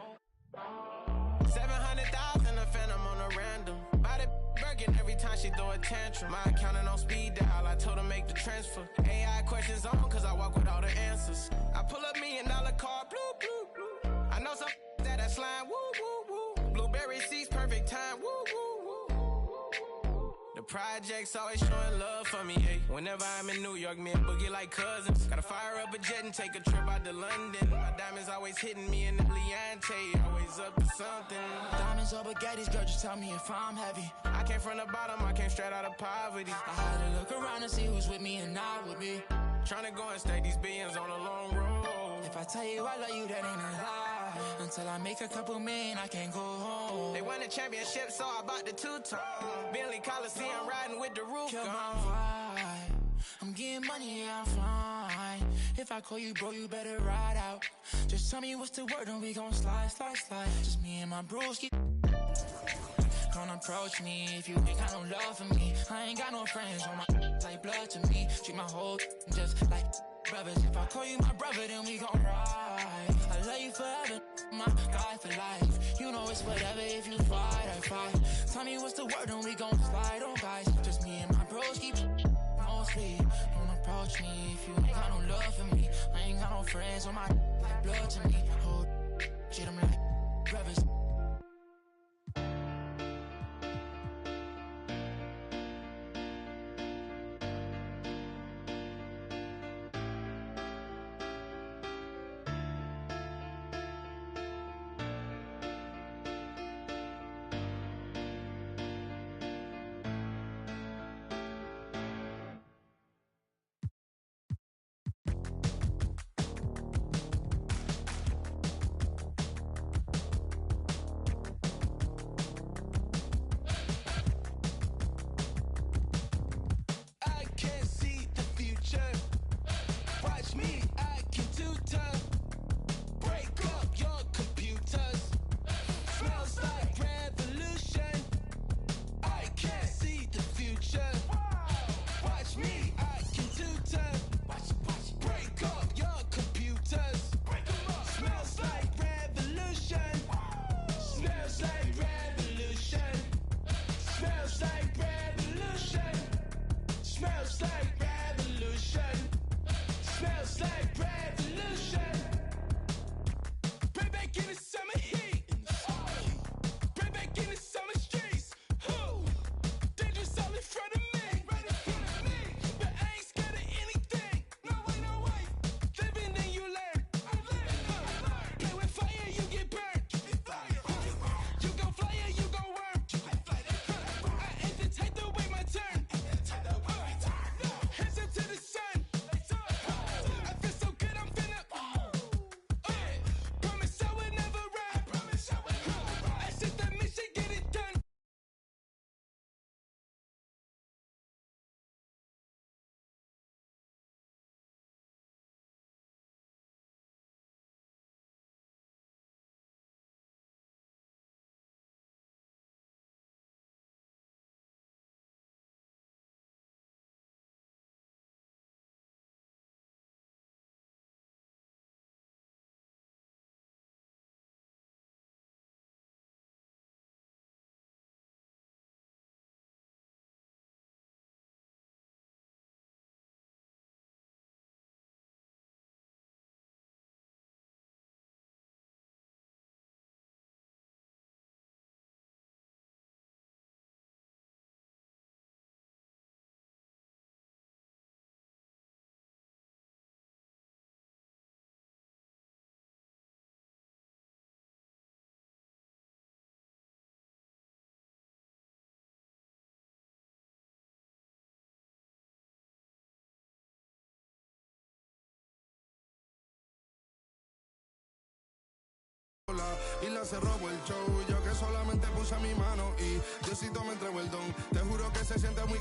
700,000 a phantom on a random. Buy the Birkin every time she throw a tantrum. My accountant on speed dial, I told her make the transfer. AI questions on cause I walk with all the answers. I pull up $1 million car, blue, blue, blue. I know some that I slime, woo, woo, woo. Blueberry seats, perfect time, woo, woo, woo. The projects always showing love for me, hey. Whenever I'm in New York, me and Boogie like cousins. Gotta fire up a jet and take a trip out to London. My diamonds always hitting me in the Leante, always up to something. Diamonds or baguettes, girl, just tell me if I'm heavy. I came from the bottom, I came straight out of poverty. I had to look around and see who's with me and not with me. Tryna go and stake these billions on a long road. If I tell you I love you, that ain't a lie. Until I make a couple million, I can't go home. They won the championship, so I bought the two-tone. Bentley Coliseum riding with the roof Kill gone. my vibe. I'm getting money, yeah, I'm fine. If I call you bro, you better ride out. Just tell me what's the word and we gon' slide, slide, slide. Just me and my broski. Don't approach me if you ain't got no love for me. I ain't got no friends on my like blood to me. Treat my whole just like brothers. If I call you my brother, then we gon' ride. I love you forever, my guy for life. You know it's whatever, if you fight, I fight. Tell me what's the word and we gon' slide on, guys. Just me and my bros keep no sleep. Don't approach me if you ain't got no love for me. I ain't got no friends on my like blood to me. Hold shit, I'm like brothers. y la se robó el show. Yo que solamente puse mi mano y Diosito me entregó el don. Te juro que se siente muy...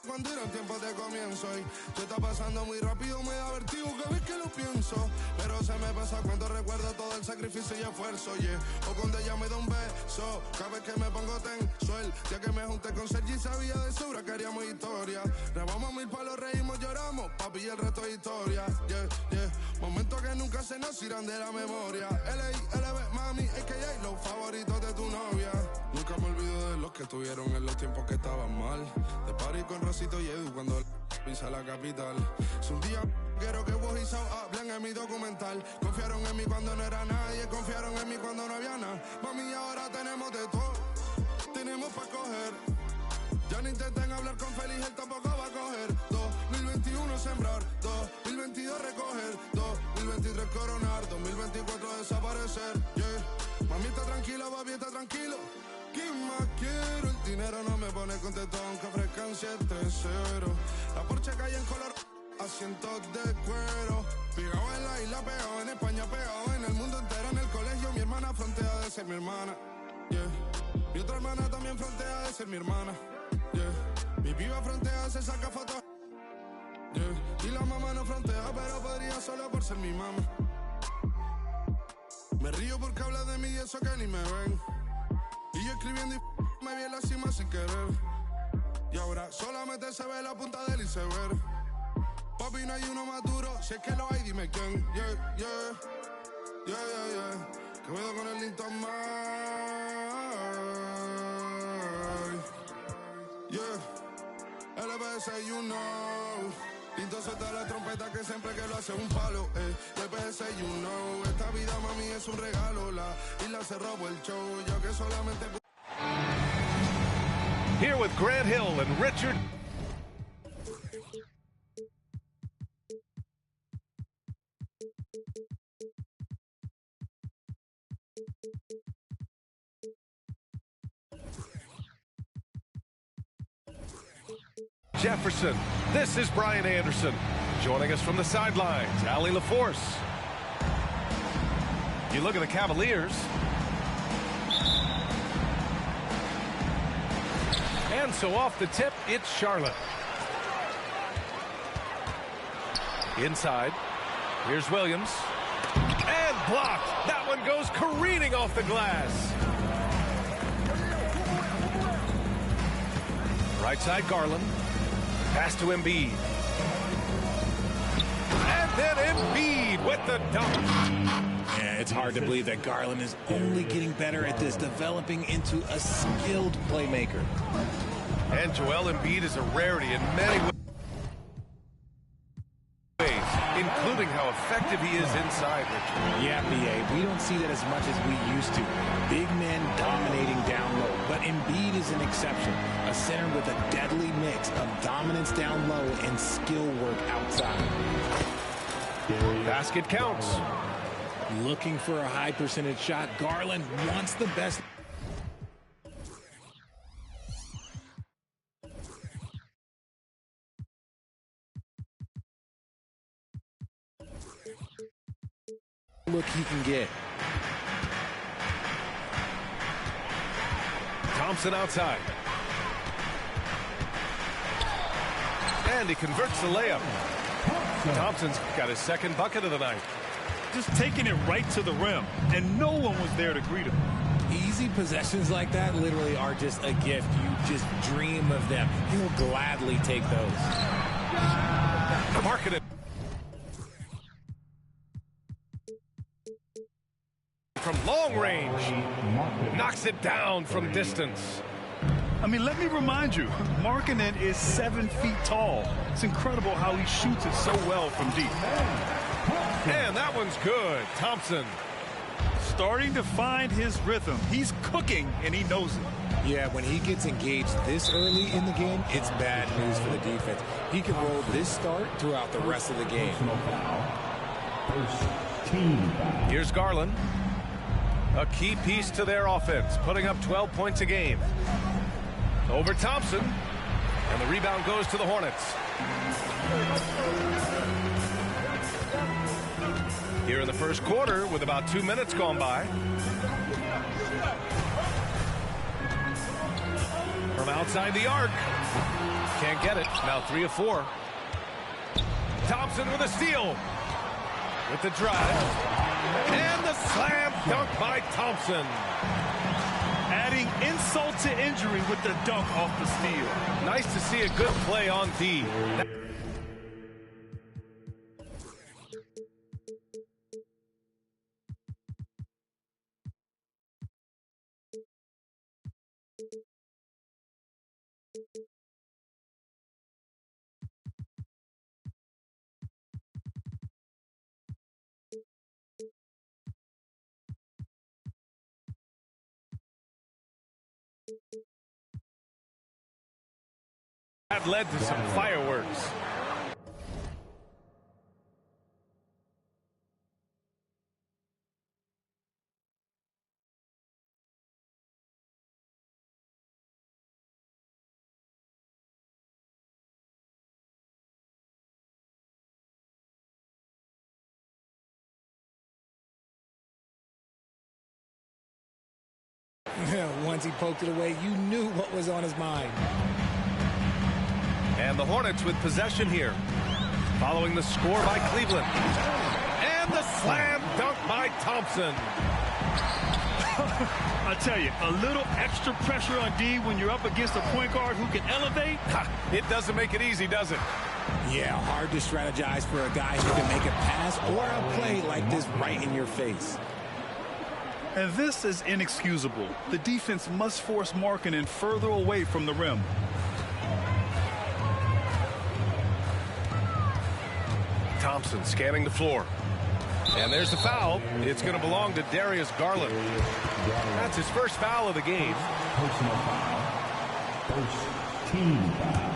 Cuando era el tiempo de comienzo y se está pasando muy rápido, me da vertigo cada vez que lo pienso. Pero se me pasa cuando recuerdo todo el sacrificio y esfuerzo, o cuando ella me da un beso, cada vez que me pongo tenso. El día que me junté con Sergi sabía de sobra que haríamos historia. Grabamos 1000 palos, reímos, lloramos, papi, y el resto es historia. Momentos que nunca se nos irán de la memoria. L.I.L.B. mami, a.k.a. los favoritos de tu novia. Nunca me olvido de los que estuvieron en los tiempos que estaban mal. De party con Rosito y Edu cuando pisa la capital. Es un día quiero que vos y Sao hablen en mi documental. Confiaron en mí cuando no era nadie, confiaron en mí cuando no había nada. Mami, ahora tenemos de todo, tenemos para coger. Ya no intenten hablar con Feliz, él tampoco va a coger. 2021 sembrar, 2022 recoger, 2023 coronar, 2024 desaparecer. Mami está tranquila, papi está tranquilo. ¿Qué más quiero? El dinero no me pone contento aunque ofrezcan 7-0. La Porsche cae en color, asientos de cuero. Pegado en la isla, pegado en España, pegado en el mundo entero. En el colegio mi hermana frontea de ser mi hermana. Mi otra hermana también frontea de ser mi hermana. Mi piba frontea, se saca fotos. Y la mamá no frontea, pero podría solo por ser mi mamá. Me río porque habla de mí y eso que ni me ven. Y yo escribiendo y me vi en la cima sin querer. Y ahora solamente se ve la punta del iceberg. Papi, no hay uno más duro, si es que lo hay, dime quién. Que puedo con el Linton Mike. LPS, you know. Linton suelta la trompeta que siempre que lo hace un palo. LPS, you know. Esta vida, mami, es un regalo. La isla se robó el show. Yo que solamente... Here with Grant Hill and Richard. Jefferson. This is Brian Anderson. Joining us from the sidelines, Allie LaForce. You look at the Cavaliers. And so off the tip, it's Charlotte. Inside. Here's Williams. And blocked. That one goes careening off the glass. Right side, Garland. Pass to Embiid. And then Embiid with the dunk. Yeah, it's hard to believe that Garland is only getting better at this, developing into a skilled playmaker. And Joel Embiid is a rarity in many ways, including how effective he is inside, Richard. Yeah, B.A., we don't see that as much as we used to. Big men dominating down low, but Embiid is an exception. A center with a deadly mix of dominance down low and skill work outside. Basket counts. Looking for a high percentage shot. Garland wants the best. Look he can get. Thompson outside. And he converts the layup. Thompson's got his second bucket of the night. Just taking it right to the rim, and no one was there to greet him. Easy possessions like that literally are just a gift. You just dream of them. He'll gladly take those. Marketed. From long range. Knocks it down from distance. I mean, let me remind you, Markkanen is 7 feet tall. It's incredible how he shoots it so well from deep. And that one's good. Thompson. Starting to find his rhythm. He's cooking, and he knows it. Yeah, when he gets engaged this early in the game, it's bad news for the defense. He can roll this start throughout the rest of the game. Here's Garland. A key piece to their offense, putting up 12 points a game. Over Thompson, and the rebound goes to the Hornets. here in the first quarter with about 2 minutes gone by. From outside the arc. Can't get it. Now 3 of 4. Thompson with a steal. With the drive. And the slam dunk by Thompson. Adding insult to injury with the dunk off the steal. Nice to see a good play on D. That led to some fireworks. Once he poked it away, you knew what was on his mind. And the Hornets with possession here. Following the score by Cleveland. And the slam dunk by Thompson. I tell you, a little extra pressure on D when you're up against a point guard who can elevate. It doesn't make it easy, does it? Yeah, hard to strategize for a guy who can make a pass or a play like this right in your face. And this is inexcusable. The defense must force Markkanen further away from the rim. Thompson scanning the floor. And there's the foul. It's going to belong to Darius Garland. That's his first foul of the game. Personal foul. First team foul.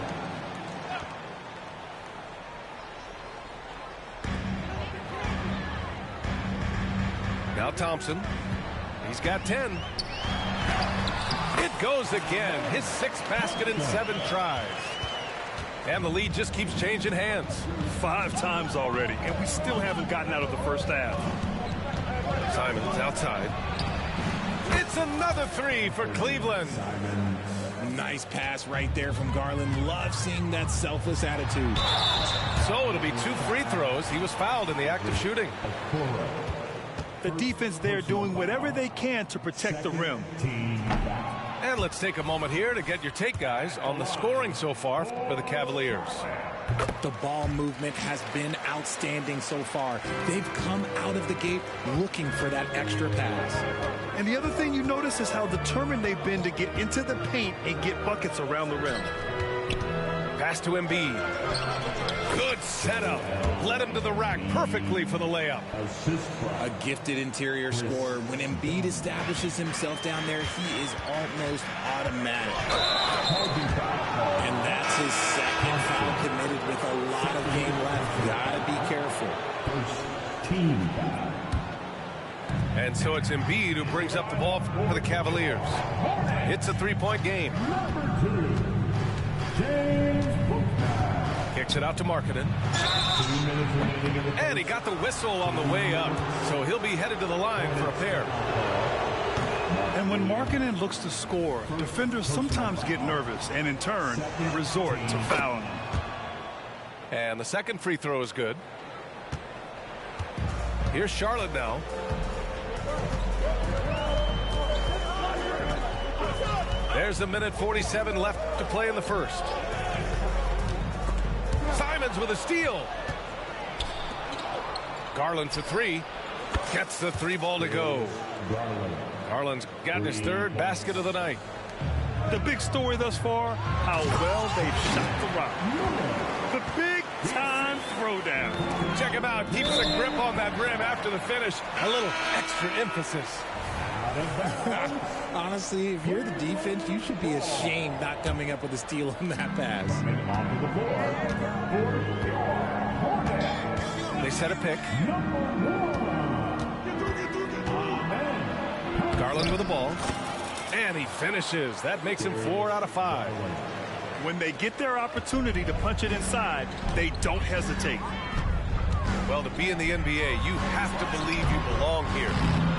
Now Thompson. He's got 10. It goes again. His 6th basket in 7 tries. And the lead just keeps changing hands. 5 times already, and we still haven't gotten out of the first half. Simons outside. It's another 3 for Cleveland. Nice pass right there from Garland. Love seeing that selfless attitude. So it'll be 2 free throws. He was fouled in the act of shooting. The defense there doing whatever they can to protect the rim. And let's take a moment here to get your take, guys, on the scoring so far for the Cavaliers. The ball movement has been outstanding so far. They've come out of the gate looking for that extra pass. And the other thing you notice is how determined they've been to get into the paint and get buckets around the rim. Pass to Embiid. Good setup. Led him to the rack perfectly for the layup. A gifted interior scorer. When Embiid establishes himself down there, he is almost automatic. And that's his 2nd foul committed with a lot of game left. Gotta be careful. First team foul. And so it's Embiid who brings up the ball for the Cavaliers. It's a 3-point game. Kicks it out to Markkanen. And he got the whistle on the way up. So he'll be headed to the line for a pair. And when Markkanen looks to score, defenders sometimes get nervous and in turn resort to fouling him. And the 2nd free throw is good. Here's Charlotte now. There's a minute 47 left to play in the first. Simons with a steal. Garland for 3. Gets the 3 ball to go. Garland's gotten his 3rd basket of the night. The big story thus far, how well they've shot the rock. The big time throwdown. Check him out. Keeps a grip on that rim after the finish. A little extra emphasis. Honestly, if you're the defense, you should be ashamed not coming up with a steal on that pass. They set a pick. Garland with the ball. And he finishes. That makes him 4 out of 5. When they get their opportunity to punch it inside, they don't hesitate. Well, to be in the NBA, you have to believe you belong here.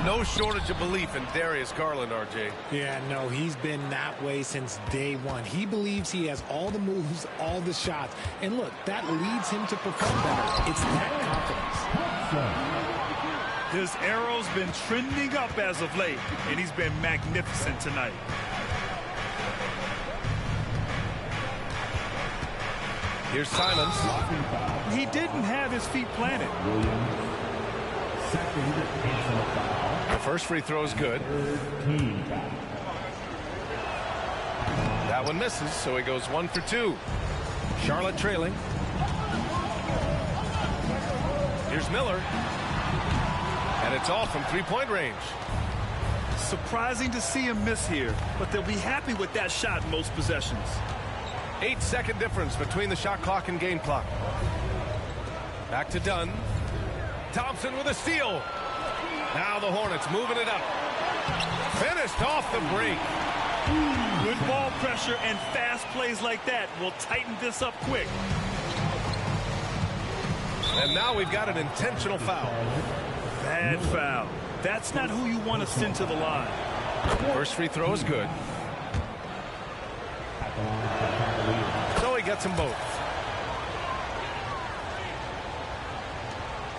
No shortage of belief in Darius Garland, RJ. Yeah, no, he's been that way since day one. He believes he has all the moves, all the shots. And look, that leads him to perform better. It's that confidence. His arrow's been trending up as of late, and he's been magnificent tonight. Here's Simons. He didn't have his feet planted. The first free throw is good. That one misses, so he goes 1 for 2. Charlotte trailing. Here's Miller. And it's off from three-point range. Surprising to see him miss here, but they'll be happy with that shot in most possessions. 8-second difference between the shot clock and game clock. Back to Dunn. Thompson with a steal. Now the Hornets moving it up. Finished off the break. Good ball pressure and fast plays like that will tighten this up quick. And now we've got an intentional foul. Bad foul. That's not who you want to send to the line. First free throw is good. So he gets them both.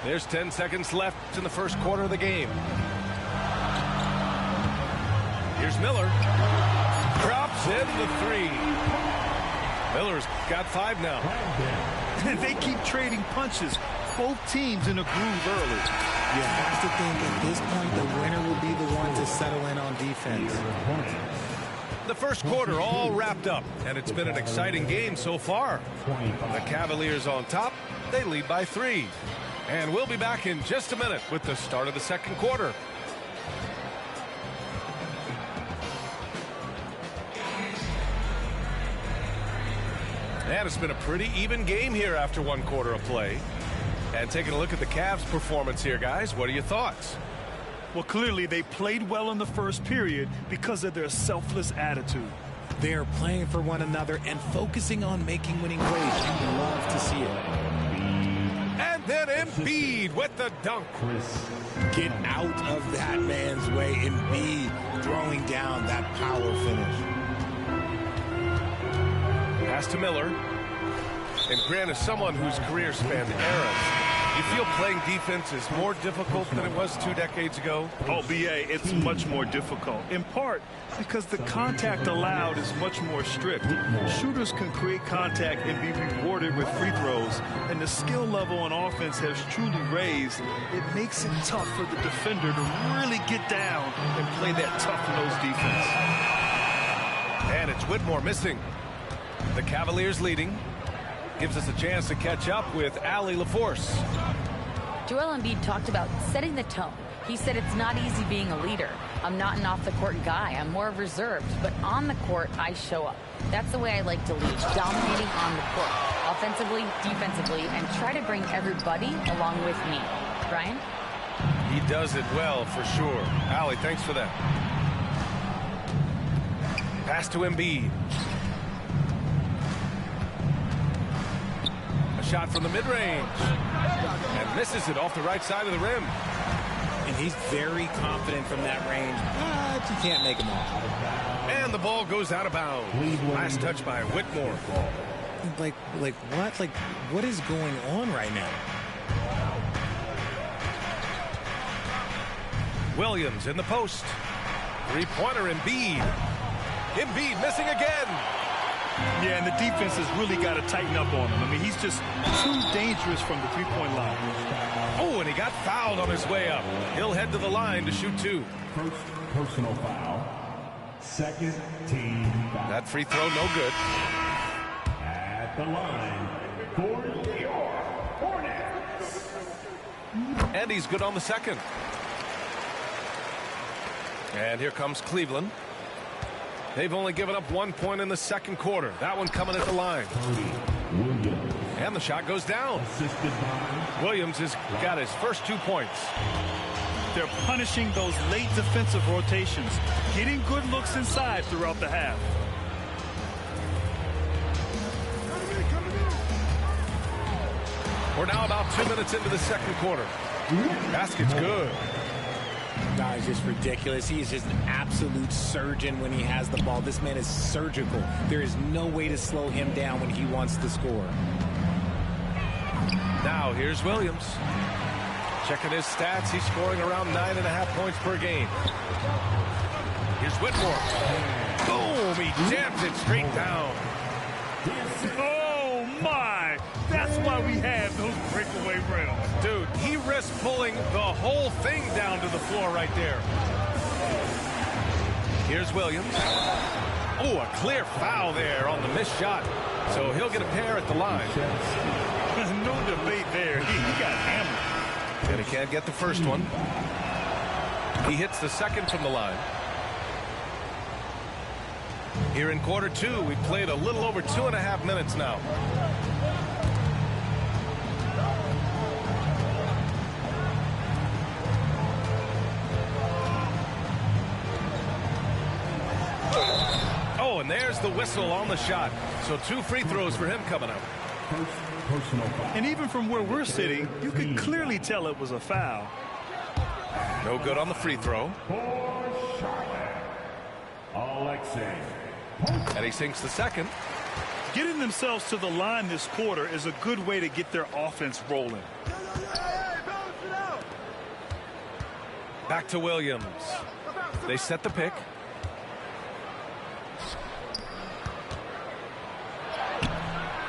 There's 10 seconds left in the first quarter of the game. Here's Miller. Drops in the three. Miller's got 5 now. They keep trading punches. Both teams in a groove early. You have to think at this point the winner will be the one to settle in on defense. The first quarter all wrapped up, and it's been an exciting game so far. The Cavaliers on top. They lead by 3. And we'll be back in just a minute with the start of the second quarter. And it's been a pretty even game here after 1 quarter of play. And taking a look at the Cavs' performance here, guys, what are your thoughts? Well, clearly they played well in the first period because of their selfless attitude. They are playing for one another and focusing on making winning plays. You love to see it. And then Embiid with the dunk. Get out of that man's way. Embiid throwing down that power finish. Pass to Miller. And Grant is someone whose career spanned eras. You feel playing defense is more difficult than it was 2 decades ago? Oh, BA, it's much more difficult. In part because the contact allowed is much more strict. Shooters can create contact and be rewarded with free throws. And the skill level on offense has truly raised. It makes it tough for the defender to really get down and play that tough-nosed defense. And it's Whitmore missing. The Cavaliers leading. Gives us a chance to catch up with Allie LaForce. Joel Embiid talked about setting the tone. He said it's not easy being a leader. I'm not an off-the-court guy. I'm more reserved. But on the court, I show up. That's the way I like to lead, dominating on the court, offensively, defensively, and try to bring everybody along with me. Brian? He does it well, for sure. Allie, thanks for that. Pass to Embiid. Shot from the mid-range and misses it off the right side of the rim. And he's very confident from that range, but you can't make him off. And the ball goes out of bounds. Last touch by Whitmore. Like what? Like, what is going on right now? Williams in the post. Three-pointer Embiid. Embiid missing again. Yeah, and the defense has really got to tighten up on him. I mean, he's just too dangerous from the three-point line. Oh, and he got fouled on his way up. He'll head to the line to shoot 2. First personal foul. Second team foul. That free throw no good. At the line for your Hornets. And he's good on the second. And here comes Cleveland. They've only given up 1 point in the second quarter. That one coming at the line. And the shot goes down. Williams has got his first 2 points. They're punishing those late defensive rotations, getting good looks inside throughout the half. We're now about 2 minutes into the second quarter. Basket's good. Nah, it's just ridiculous. He is just an absolute surgeon when he has the ball. This man is surgical. There is no way to slow him down when he wants to score. Now here's Williams. Checking his stats, he's scoring around 9.5 points per game. Here's Whitmore. Boom! He jams it straight down. Oh, my! That's why we have those breakaway rims. Dude, he risked pulling the whole thing down to the floor right there. Here's Williams. Oh, a clear foul there on the missed shot. So he'll get a pair at the line. No debate there. He got hammered. And he can't get the first one. He hits the second from the line. Here in quarter two, we played a little over 2.5 minutes now. Oh, and there's the whistle on the shot. So 2 free throws for him coming up. And even from where we're sitting, you could clearly tell it was a foul. No good on the free throw. Alexei. And he sinks the second. Getting themselves to the line this quarter is a good way to get their offense rolling. Back to Williams. They set the pick.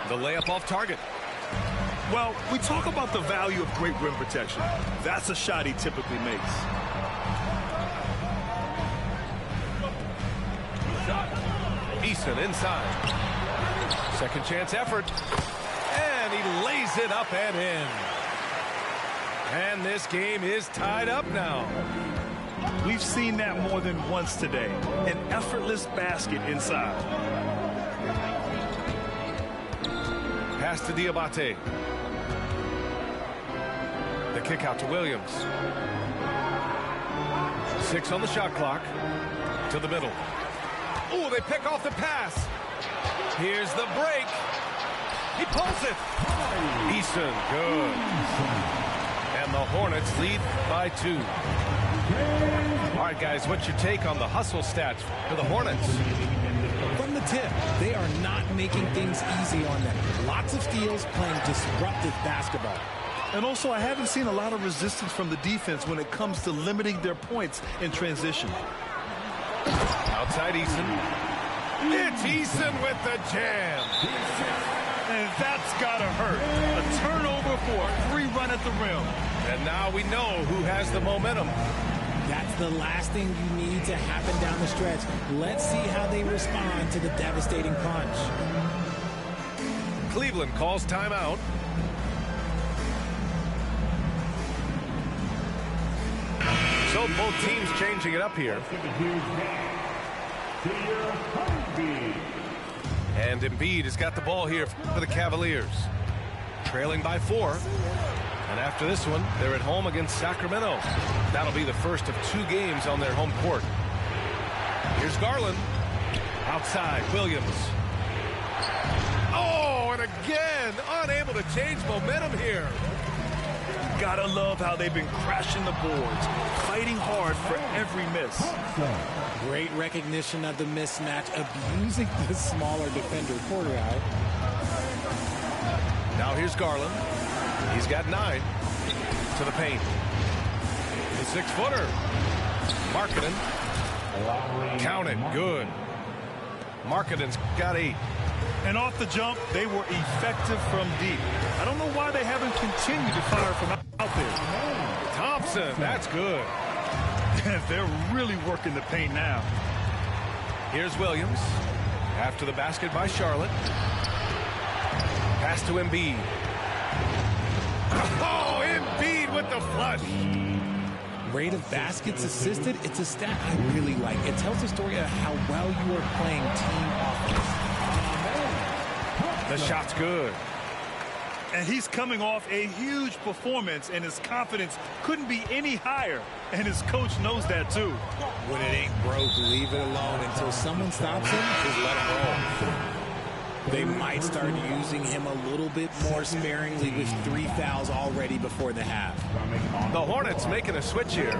The layup off target. Well, we talk about the value of great rim protection. That's a shot he typically makes. Eason inside. Second chance effort. And he lays it up and in. And this game is tied up now. We've seen that more than once today. An effortless basket inside. Pass to Diabate. The kick out to Williams. 6 on the shot clock. To the middle. Oh, they pick off the pass. Here's the break. He pulls it. Eason, good. And the Hornets lead by 2. All right, guys, what's your take on the hustle stats for the Hornets? From the tip, they are not making things easy on them. Lots of steals, playing disruptive basketball. And also, I haven't seen a lot of resistance from the defense when it comes to limiting their points in transition. Outside Eason. It's Eason with the jam. And that's got to hurt. A turnover for a free run at the rim. And now we know who has the momentum. That's the last thing you need to happen down the stretch. Let's see how they respond to the devastating punch. Cleveland calls timeout. So both teams changing it up here. And Embiid has got the ball here for the Cavaliers. Trailing by 4. And after this one, they're at home against Sacramento. That'll be the first of 2 games on their home court. Here's Garland. Outside, Williams. Oh, and again, unable to change momentum here. Gotta love how they've been crashing the boards, fighting hard for every miss. Great recognition of the mismatch, abusing the smaller defender quarter out. Now here's Garland. He's got 9 to the paint. The 6-footer. Markkanen. Count it. Good. Markkanen's got 8. And off the jump, they were effective from deep. I don't know why they haven't continued to fire from out there. Thompson, that's good. They're really working the paint now. Here's Williams. After the basket by Charlotte. Pass to Embiid. Oh, Embiid with the flush. Rate of baskets assisted, it's a stat I really like. It tells the story of how well you are playing team offense. The shot's good. And he's coming off a huge performance, and his confidence couldn't be any higher. And his coach knows that, too. When it ain't broke, leave it alone. Until someone stops him, just let him roll. They might start using him a little bit more sparingly with 3 fouls already before the half. The Hornets making a switch here.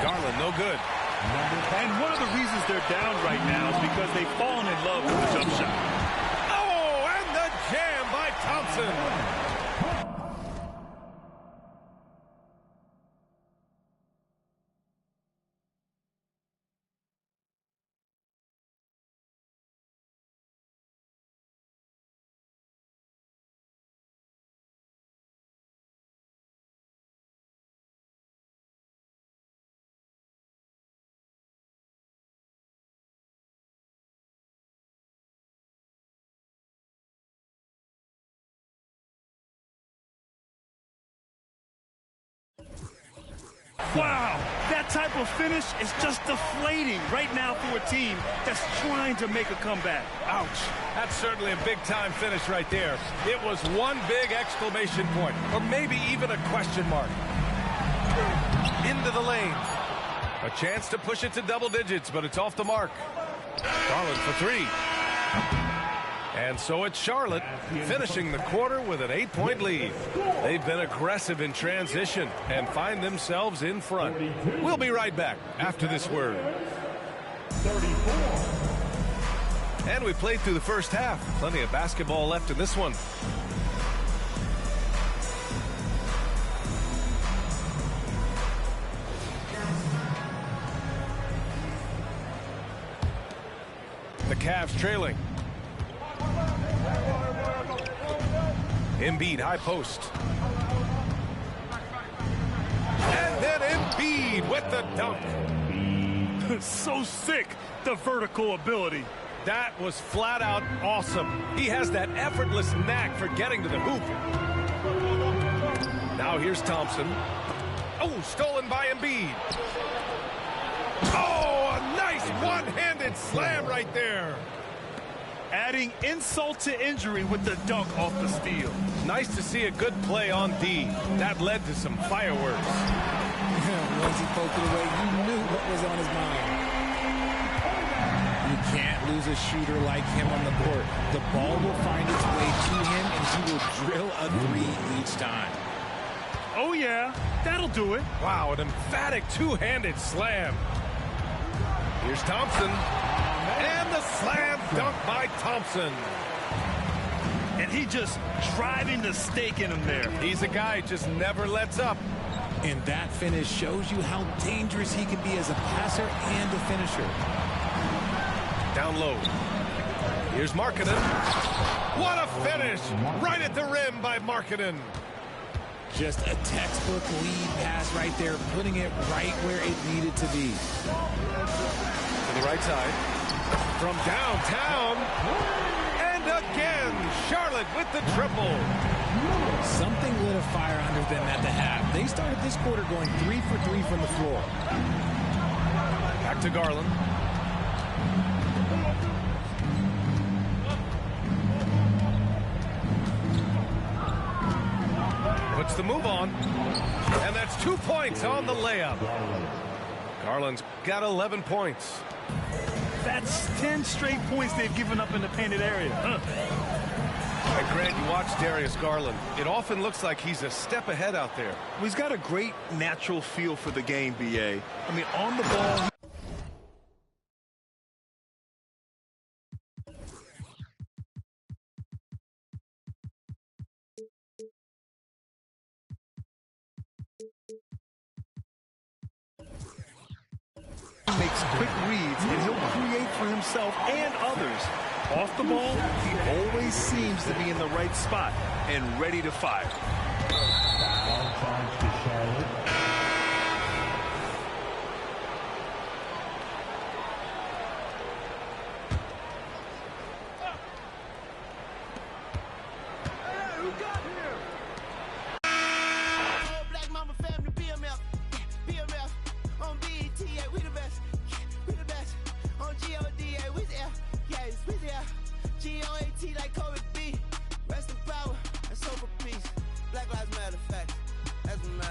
Garland, no good. And one of the reasons they're down right now is because they've fallen in love with the jump shot. Oh, and the jam by Thompson. Wow, that type of finish is just deflating right now for a team that's trying to make a comeback. Ouch. That's certainly a big-time finish right there. It was one big exclamation point, or maybe even a question mark. Into the lane. A chance to push it to double digits, but it's off the mark. Garland for 3. And so it's Charlotte finishing the quarter with an 8-point lead. They've been aggressive in transition and find themselves in front. We'll be right back after this word. 34. And we played through the first half. Plenty of basketball left in this one. The Cavs trailing. Embiid, high post. And then Embiid with the dunk. So sick, the vertical ability. That was flat out awesome. He has that effortless knack for getting to the hoop. Now here's Thompson. Oh, stolen by Embiid. Oh, a nice one-handed slam right there. Adding insult to injury with the dunk off the steal. Nice to see a good play on D. That led to some fireworks. Once he poked it away, you knew what was on his mind. You can't lose a shooter like him on the court. The ball will find its way to him, and he will drill a 3 each time. Oh, yeah, that'll do it. Wow, an emphatic two-handed slam. Here's Thompson. And the slam dunk by Thompson. And he just driving the stake in him there. He's a guy who just never lets up. And that finish shows you how dangerous he can be as a passer and a finisher. Down low. Here's Markkanen. What a finish! Right at the rim by Markkanen. Just a textbook lead pass right there, putting it right where it needed to be. To the right side. From downtown. And again, Charlotte with the triple. Something lit a fire under them at the half. They started this quarter going 3 for 3 from the floor. Back to Garland. Puts the move on. And that's 2 points on the layup. Garland's got 11 points. That's 10 straight points they've given up in the painted area. And Grant, you watch Darius Garland. It often looks like he's a step ahead out there. Well, he's got a great natural feel for the game, B.A. I mean, on the ball. Makes quick reads, and he'll create for himself and others. Off the ball, he always seems to be in the right spot and ready to fire. Foul charge to Charlotte. Like Kobe B, rest in power, and so for peace. Black Lives Matter, facts. That's what matters.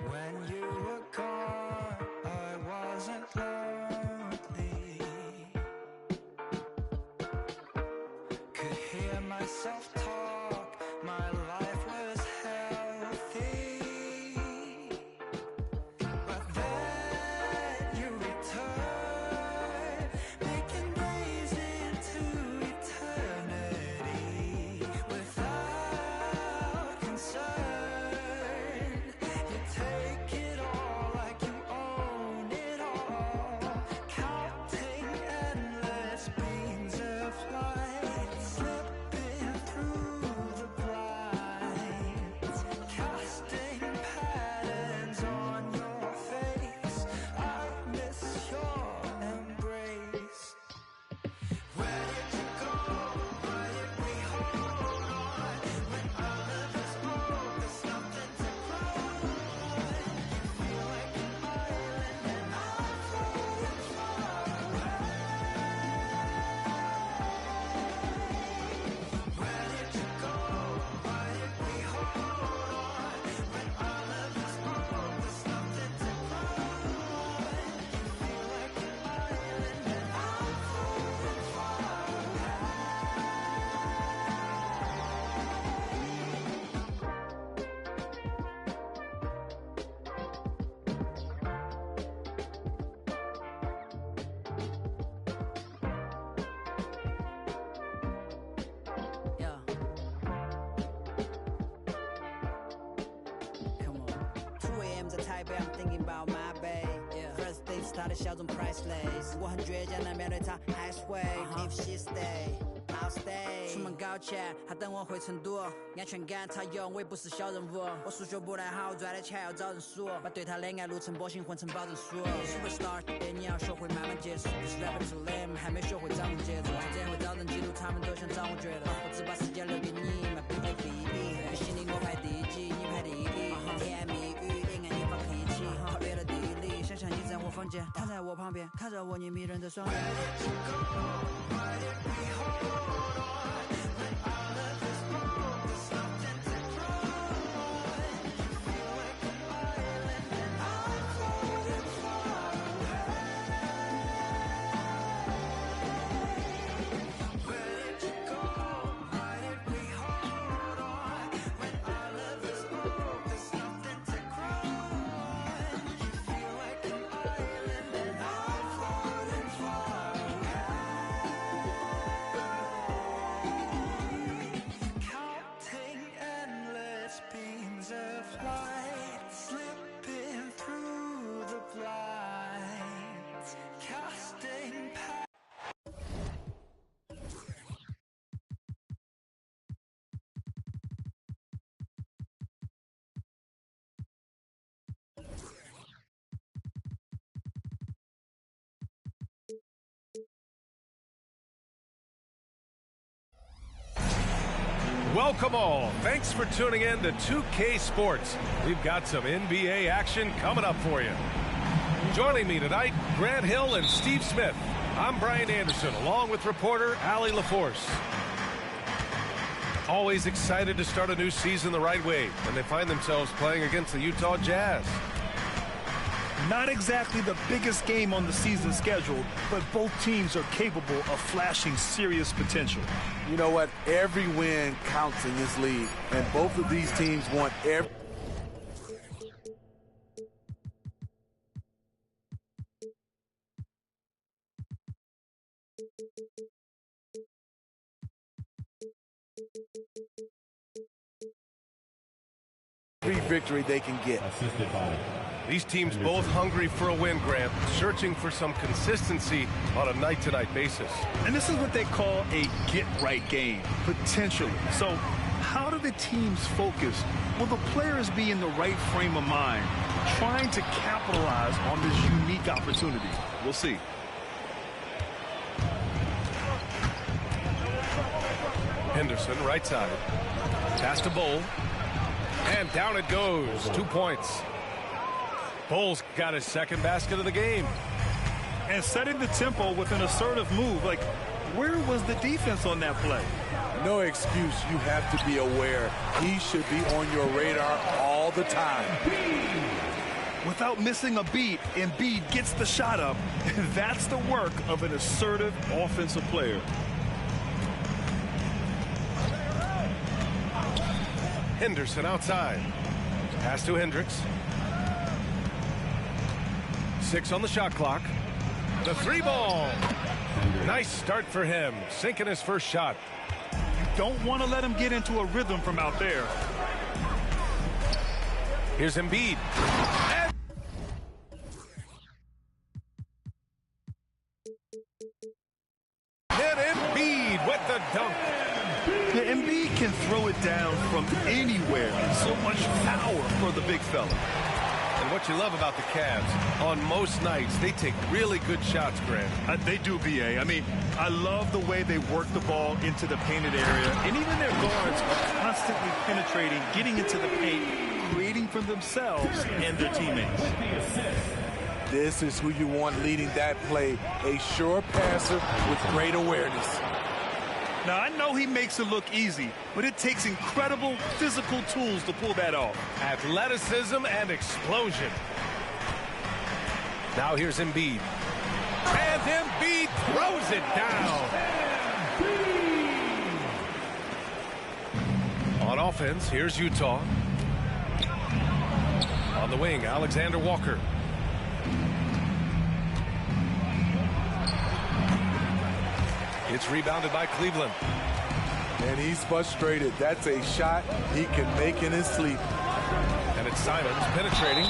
When you were gone, I wasn't lonely. Could hear myself talk, my life was healthy. But then you returned, making days into eternity. Without concern, you take it all like you own it all. Counting endless beams of light, slipping through the blinds, casting patterns on your face. I miss your embrace. Where did you go? Why did we hold on? When all of us broke, there's nothing to grow on. You feel like an island and I'm floating far away. Where did you go? Why did we hold on? When all of us broke, there's nothing to grow on. You feel like an island and I'm floating far away. Yeah. Come on. 2 a.m. 在台北 I'm thinking about my babe. First thing 是她的笑容 priceless. 我很倔强地面对她还是会 If she stay I'll stay. 出门高前，她等我回成都，安全感她有，我也不是小人物。我数学不太好，赚的钱要找人数，把对她的爱路程薄幸混成保证书。Superstar， 你要学会慢慢结束，不是 rapper too lame， 还没学会掌握节奏，这样会造成嫉妒，他们都想掌握觉得，我只把时间留给你，买不费费力。游戏里我排第几，你排第一，甜言蜜语也爱你发脾气，逃避了地理，想象你在我房间，躺在我旁边，看着我你迷人的双眼。Counting endless beams of light, slipping through the blinds, casting Welcome all. Thanks for tuning in to 2K Sports. We've got some NBA action coming up for you. Joining me tonight, Grant Hill and Steve Smith. I'm Brian Anderson, along with reporter Allie LaForce. Always excited to start a new season the right way when they find themselves playing against the Utah Jazz. Not exactly the biggest game on the season schedule, but both teams are capable of flashing serious potential. You know what? Every win counts in this league, and both of these teams want every... victory they can get. These teams both hungry for a win, Grant, searching for some consistency on a night-to-night basis. And this is what they call a get-right game, potentially. So how do the teams focus? Will the players be in the right frame of mind, trying to capitalize on this unique opportunity? We'll see. Henderson, right side. Pass to Bull. And down it goes. 2 points. Bull's got his second basket of the game. And setting the tempo with an assertive move. Like, where was the defense on that play? No excuse. You have to be aware. He should be on your radar all the time. Without missing a beat, Embiid gets the shot up. That's the work of an assertive offensive player. Henderson outside. Pass to Hendricks. 6 on the shot clock. The 3 ball. Nice start for him. Sinking his first shot. Don't want to let him get into a rhythm from out there. Here's Embiid. And Embiid with the dunk. The Embiid can throw it down from anywhere. So much power for the big fella. And what you love about the Cavs, on most nights, they take really good shots, Grant. They do, B.A. I mean, I love the way they work the ball into the painted area. And even their guards are constantly penetrating, getting into the paint, creating for themselves and their teammates. This is who you want leading that play. A sure passer with great awareness. Now, I know he makes it look easy, but it takes incredible physical tools to pull that off. Athleticism and explosion. Now here's Embiid. And Embiid throws it down. On offense, here's Utah. On the wing, Alexander Walker. It's rebounded by Cleveland. And he's frustrated. That's a shot he can make in his sleep. And it's Simons penetrating.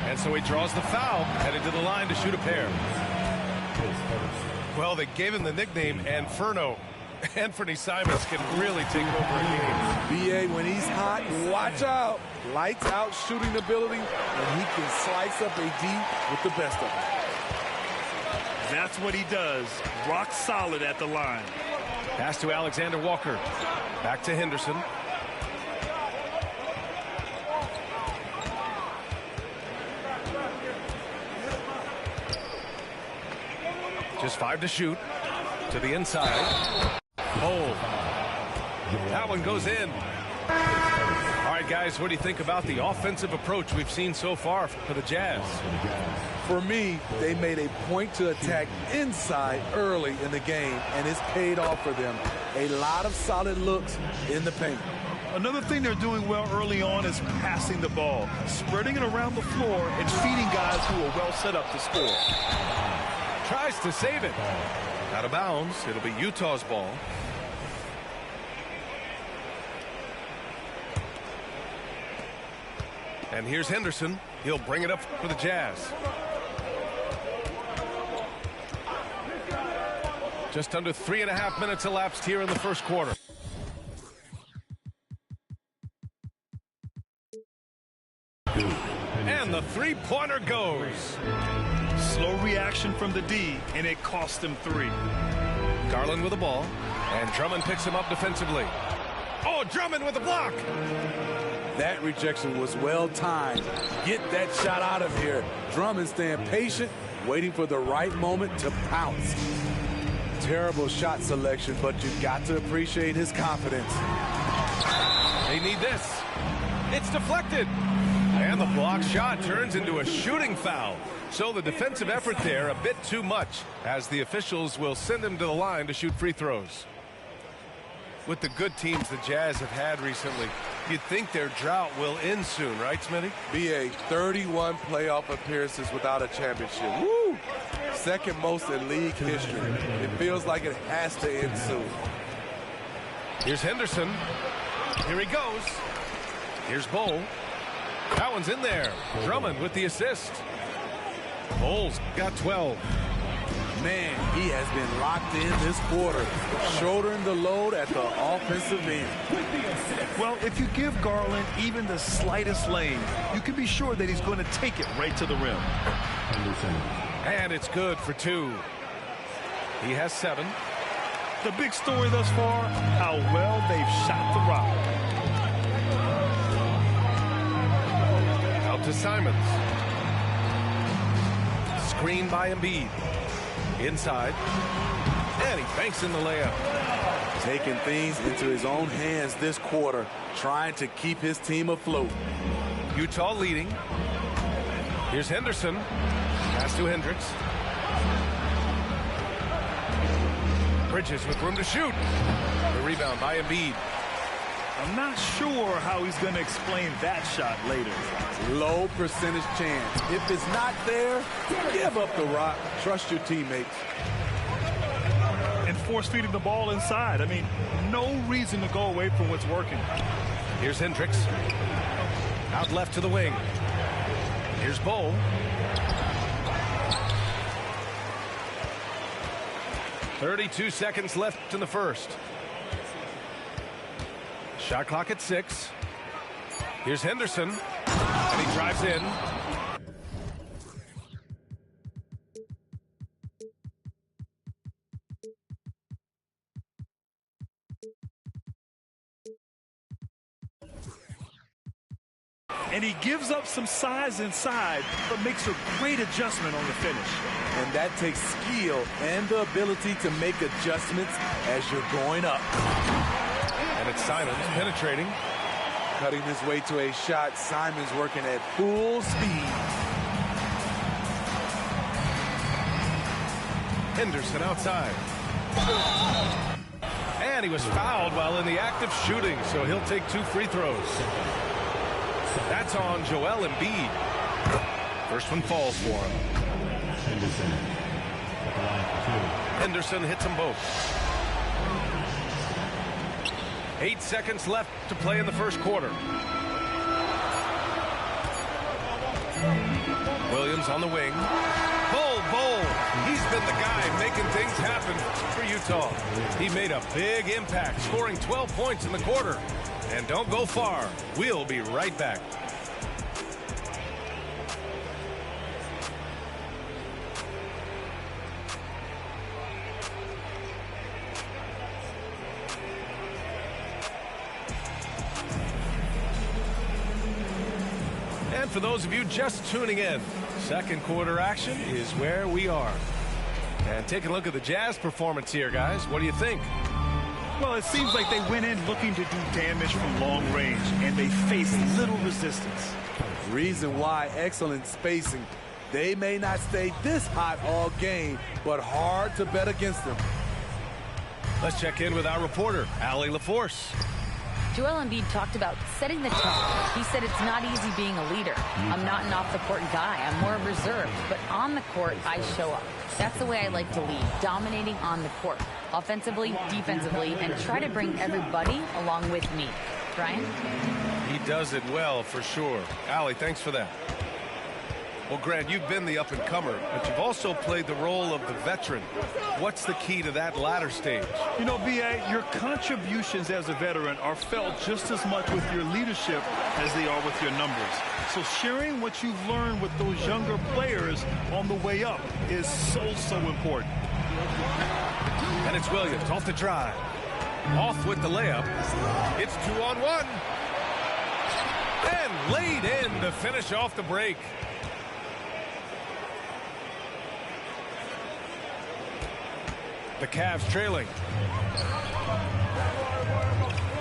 And so he draws the foul, headed to the line to shoot a pair. Well, they gave him the nickname Inferno. Anthony Simons can really take over a game. B.A., when he's hot, watch out. Lights out shooting ability, and he can slice up a D with the best of them. That's what he does. Rock solid at the line. Pass to Alexander Walker. Back to Henderson. Just 5 to shoot. To the inside. Oh. That one goes in. All right, guys, what do you think about the offensive approach we've seen so far for the Jazz? For me, they made a point to attack inside early in the game, and it's paid off for them. A lot of solid looks in the paint. Another thing they're doing well early on is passing the ball, spreading it around the floor and feeding guys who are well set up to score. Tries to save it. Out of bounds. It'll be Utah's ball. And here's Henderson. He'll bring it up for the Jazz. Just under 3.5 minutes elapsed here in the first quarter. And the three-pointer goes. Slow reaction from the D, and it cost him 3. Garland with the ball, and Drummond picks him up defensively. Oh, Drummond with the block. That rejection was well timed. Get that shot out of here. Drummond staying patient, waiting for the right moment to pounce. Terrible shot selection, but you've got to appreciate his confidence. They need this. It's deflected. And the block shot turns into a shooting foul. So the defensive effort there a bit too much, as the officials will send him to the line to shoot free throws. With the good teams the Jazz have had recently, you'd think their drought will end soon, right, Smitty? B.A., 31 playoff appearances without a championship. Woo! Second most in league history. It feels like it has to end soon. Here's Henderson. Here he goes. Here's Bol. That one's in there. Drummond with the assist. Bol's got 12. Man, he has been locked in this quarter, shouldering the load at the offensive end. Well, if you give Garland even the slightest lane, you can be sure that he's going to take it right to the rim. And it's good for 2. He has 7. The big story thus far, how well they've shot the rock. Out to Simons. Screen by Embiid. Inside. And he banks in the layup. Taking things into his own hands this quarter, trying to keep his team afloat. Utah leading. Here's Henderson. Pass to Hendricks. Bridges with room to shoot. The rebound by Embiid. I'm not sure how he's going to explain that shot later. Low percentage chance. If it's not there, give up the rock. Trust your teammates. And force feeding the ball inside. I mean, no reason to go away from what's working. Here's Hendricks. Out left to the wing. Here's Bol. .32 seconds left in the first. Shot clock at 6. Here's Henderson. And he drives in. And he gives up some size inside, but makes a great adjustment on the finish. And that takes skill and the ability to make adjustments as you're going up. And it's Simons penetrating. Cutting his way to a shot. Simons working at full speed. Henderson outside. And he was fouled while in the act of shooting, so he'll take 2 free throws. That's on Joel Embiid. First one falls for him. Henderson hits them both. 8 seconds left to play in the first quarter. Williams on the wing. Bol. He's been the guy making things happen for Utah. He made a big impact, scoring 12 points in the quarter. And don't go far. We'll be right back. And for those of you just tuning in, second quarter action is where we are. And take a look at the Jazz performance here, guys. What do you think? Well, it seems like they went in looking to do damage from long range, and they faced little resistance. Reason why: excellent spacing. They may not stay this hot all game, but hard to bet against them. Let's check in with our reporter, Allie LaForce. Joel Embiid talked about setting the tone. He said it's not easy being a leader. I'm not an off-the-court guy. I'm more reserved. But on the court, I show up. That's the way I like to lead, dominating on the court, offensively, defensively, and try to bring everybody along with me. Brian? He does it well, for sure. Allie, thanks for that. Well, Grant, you've been the up-and-comer, but you've also played the role of the veteran. What's the key to that latter stage? You know, B.A., your contributions as a veteran are felt just as much with your leadership as they are with your numbers. So sharing what you've learned with those younger players on the way up is so important. And it's Williams off the drive. Off with the layup. It's 2-on-1. And laid in to finish off the break. The Cavs trailing.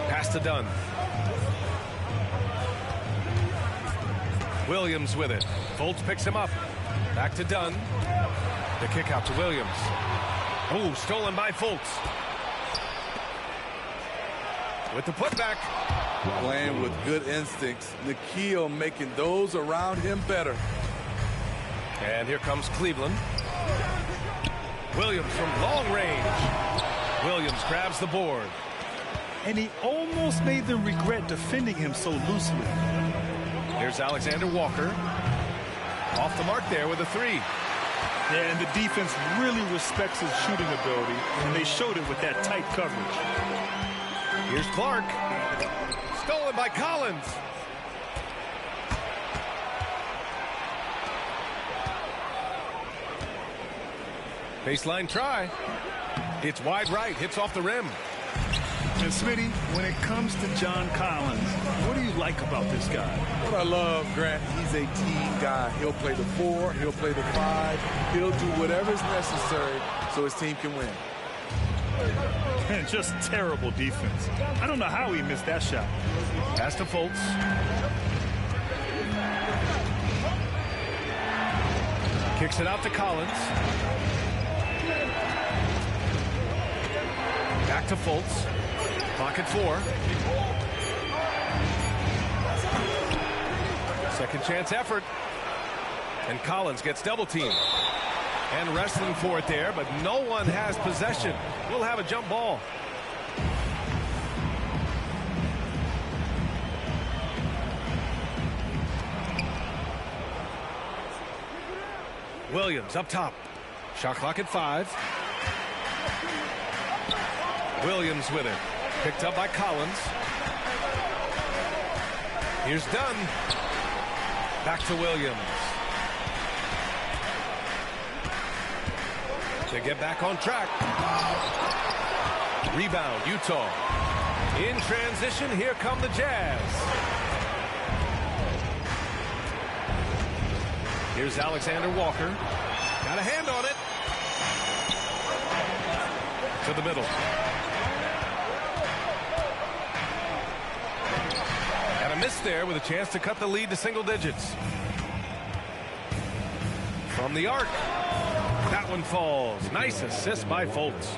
Pass to Dunn. Williams with it. Fultz picks him up. Back to Dunn. The kick out to Williams. Oh, stolen by Fultz. With the putback. Playing with good instincts. Nikhil making those around him better. And here comes Cleveland. Williams from long range. Williams grabs the board. And he almost made them regret defending him so loosely. Here's Alexander Walker. Off the mark there with a 3. Yeah, and the defense really respects his shooting ability, and they showed it with that tight coverage. Here's Clark. Stolen by Collins. Baseline try. It's wide right. Hits off the rim. And Smitty, when it comes to John Collins, what do you like about this guy? What I love, Grant, he's a team guy. He'll play the 4, he'll play the 5, he'll do whatever's necessary so his team can win. And just terrible defense. I don't know how he missed that shot. Pass to Fultz. Kicks it out to Collins. Back to Fultz. Clock at 4. Second chance effort. And Collins gets double teamed. And wrestling for it there, but no one has possession. We'll have a jump ball. Williams up top. Shot clock at 5. Williams with it. Picked up by Collins. Here's Dunn. Back to Williams. To get back on track. Rebound, Utah. In transition, here come the Jazz. Here's Alexander Walker. Got a hand on it. To the middle. And a miss there with a chance to cut the lead to single digits. From the arc. That one falls. Nice assist by Fultz.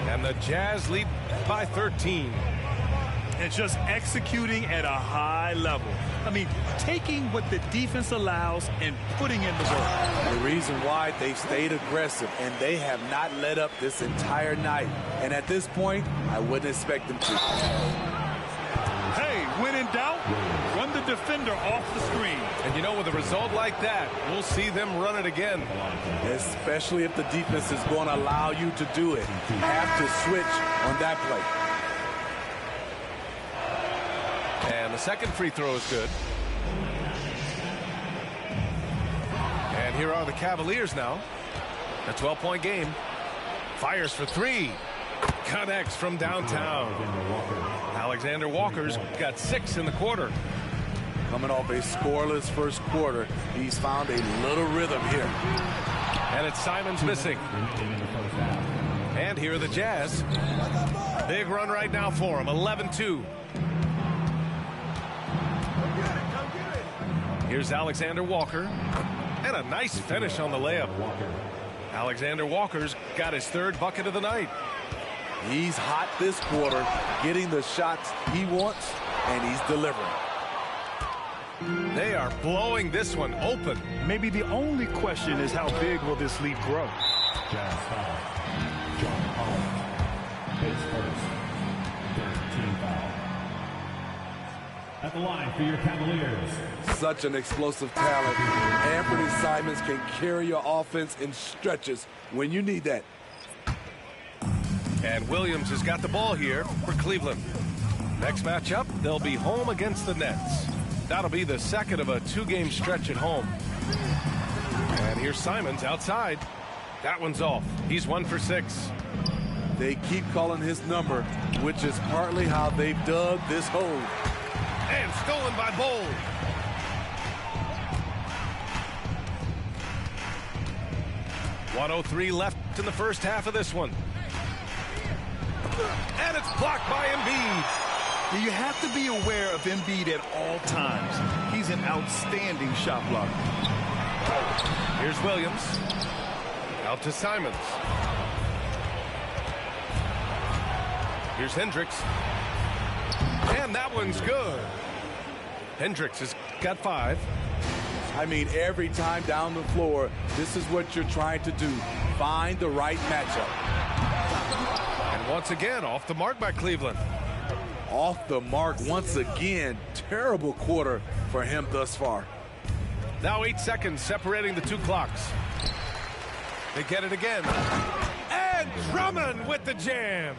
And the Jazz lead by 13. And just executing at a high level. I mean, taking what the defense allows and putting in the work. The reason why they've stayed aggressive and they have not let up this entire night. And at this point, I wouldn't expect them to. Hey, when in doubt, run the defender off the screen. And you know, with a result like that, we'll see them run it again. Especially if the defense is going to allow you to do it. You have to switch on that play. And the second free throw is good. And here are the Cavaliers now. A 12-point game. Fires for 3. Connects from downtown. Alexander Walker's got 6 in the quarter. Coming off a scoreless first quarter, he's found a little rhythm here. And it's Simons missing. And here are the Jazz. Big run right now for him, 11-2. Here's Alexander Walker. And a nice finish on the layup. Alexander Walker's got his 3rd bucket of the night. He's hot this quarter, getting the shots he wants, and he's delivering. They are blowing this one open. Maybe the only question is how big will this lead grow? Jazz foul. John Collins. His first. 13 foul. At the line for your Cavaliers. Such an explosive talent. Anthony Simons can carry your offense in stretches when you need that. And Williams has got the ball here for Cleveland. Next matchup, they'll be home against the Nets. That'll be the second of a 2-game stretch at home. And here's Simons outside. That one's off. He's 1 for 6. They keep calling his number, which is partly how they've dug this hole. And stolen by Bowl. .103 left in the first half of this one. And it's blocked by Embiid. You have to be aware of Embiid at all times. He's an outstanding shot blocker. Here's Williams. Out to Simons. Here's Hendricks. And that one's good. Hendricks has got 5. I mean, every time down the floor, this is what you're trying to do. Find the right matchup. And once again, off the mark by Cleveland. Off the mark once again. Terrible quarter for him thus far. Now 8 seconds separating the 2 clocks. They get it again. And Drummond with the jam.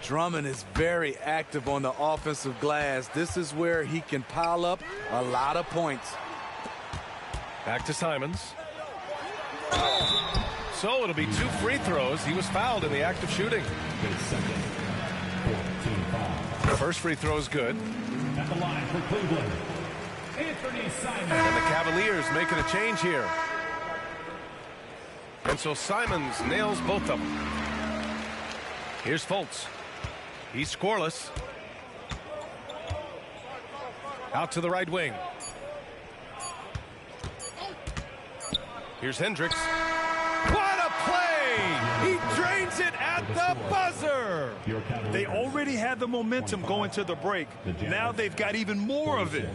Drummond is very active on the offensive glass. This is where he can pile up a lot of points. Back to Simons. So it'll be 2 free throws. He was fouled in the act of shooting. The first free throw is good. At the line for Cleveland, Anthony Simons. And the Cavaliers making a change here. And so Simons nails both of them. Here's Fultz. He's scoreless. Out to the right wing. Here's Hendricks. What a play! He drains it at the buzzer! They already had the momentum going to the break. Now they've got even more of it.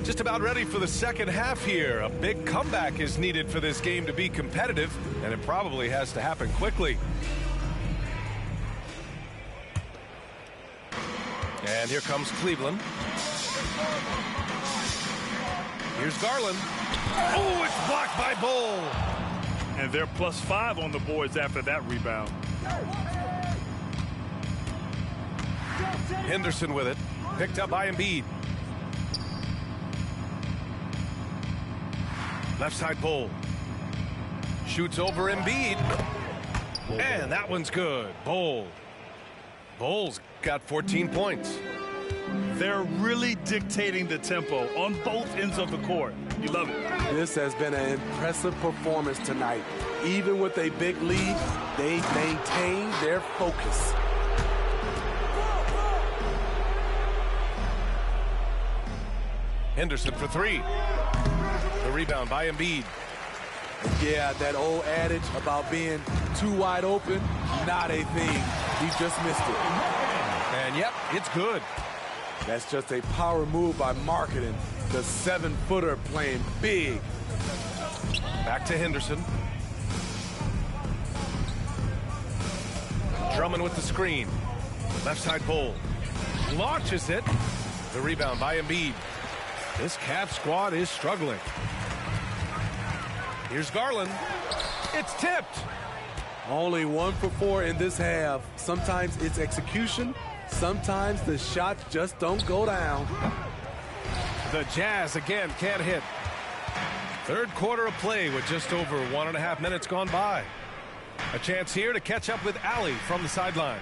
Just about ready for the second half here. A big comeback is needed for this game to be competitive, and it probably has to happen quickly. And here comes Cleveland. Here's Garland. Oh, it's blocked by Bull. And they're +5 on the boards after that rebound. Henderson with it. Picked up by Embiid. Left side Bull. Shoots over Embiid. And that one's good. Bull's got 14 points. They're really dictating the tempo on both ends of the court. You love it. This has been an impressive performance tonight. Even with a big lead, they maintain their focus. Henderson for three. The rebound by Embiid. Yeah, that old adage about being too wide open, not a thing. He just missed it. And yep, it's good. That's just a power move by Markkanen. The 7-footer playing big. Back to Henderson. Drummond with the screen. Left side Bull. Launches it. The rebound by Embiid. This Cavs squad is struggling. Here's Garland. It's tipped. Only 1 for 4 in this half. Sometimes it's execution. Sometimes the shots just don't go down. The Jazz again can't hit. Third quarter of play with just over 1.5 minutes gone by. A chance here to catch up with Allie from the sideline.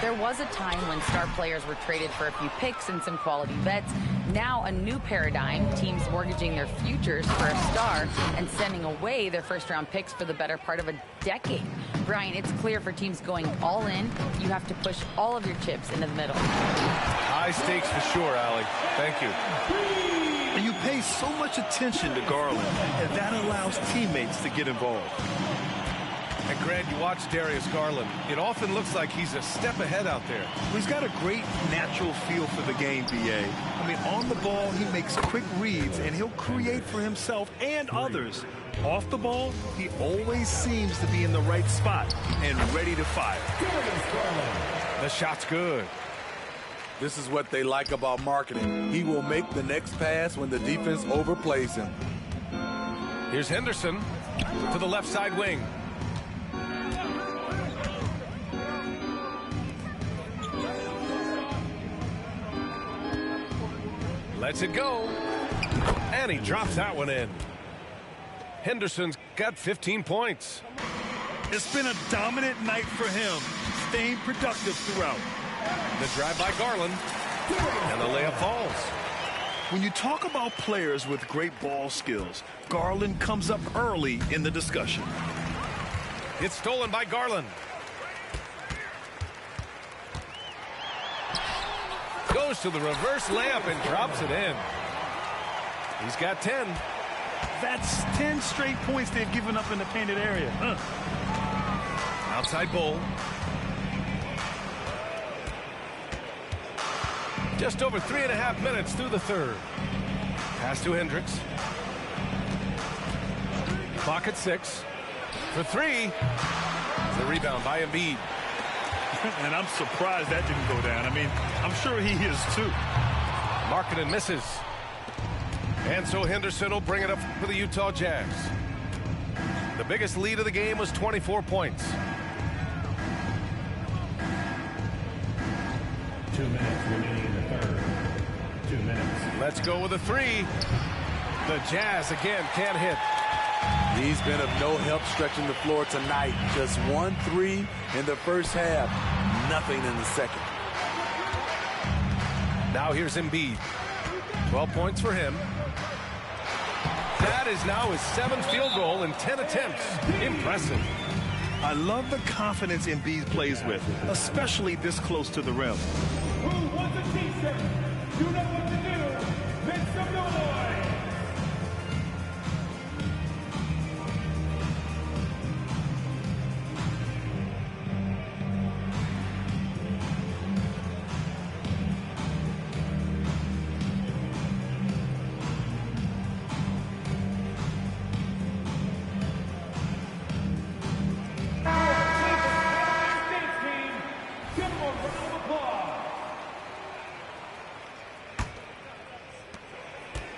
There was a time when star players were traded for a few picks and some quality vets. Now a new paradigm, teams mortgaging their futures for a star and sending away their first-round picks for the better part of a decade. Brian, it's clear for teams going all in, you have to push all of your chips into the middle. High stakes for sure, Allie. Thank you. And you pay so much attention to Garland, and that allows teammates to get involved. And Grant, you watch Darius Garland. It often looks like he's a step ahead out there. He's got a great natural feel for the game, B.A. I mean, on the ball, he makes quick reads, and he'll create for himself and others. Off the ball, he always seems to be in the right spot and ready to fire. The shot's good. This is what they like about Markkanen. He will make the next pass when the defense overplays him. Here's Henderson to the left side wing. Lets it go. And he drops that one in. Henderson's got 15 points. It's been a dominant night for him, staying productive throughout. The drive by Garland, and the layup falls. When you talk about players with great ball skills, Garland comes up early in the discussion. It's stolen by Garland. Goes to the reverse layup and drops it in. He's got 10. That's 10 straight points they've given up in the painted area. Outside Bull. Just over 3.5 minutes through the third. Pass to Hendricks. Clock at 6. For 3. The rebound by Embiid. And I'm surprised that didn't go down. I mean, I'm sure he is too. Markkanen misses. And so Henderson will bring it up for the Utah Jazz. The biggest lead of the game was 24 points. 2 minutes remaining in the third. 2 minutes. Let's go with a 3. The Jazz again can't hit. He's been of no help stretching the floor tonight. Just 1 3 in the first half. Nothing in the second. Now here's Embiid. 12 points for him. That is now his 7th field goal in 10 attempts. Impressive. I love the confidence Embiid plays with, especially this close to the rim. Who wants a t-shirt? You know what to do. Make some noise.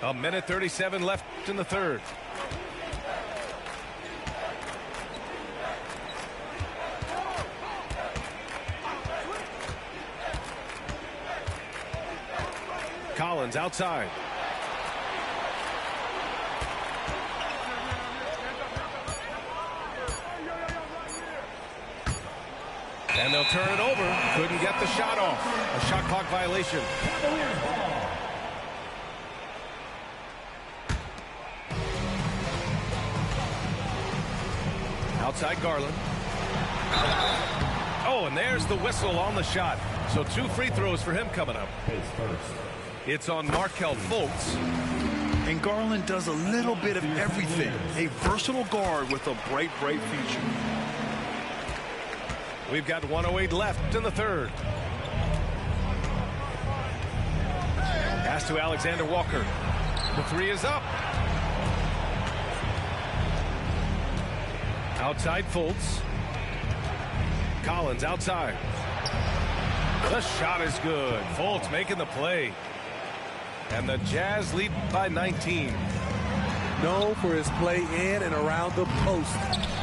A minute 37 left in the third. Collins outside. And they'll turn it over. Couldn't get the shot off. A shot clock violation. Outside Garland. Oh, and there's the whistle on the shot. So 2 free throws for him coming up. It's on Markelle Fultz. And Garland does a little bit of everything. A versatile guard with a bright, bright future. We've got 1:08 left in the third. Pass to Alexander Walker. The three is up. Outside Fultz. Collins outside. The shot is good. Fultz making the play. And the Jazz lead by 19. Known for his play in and around the post,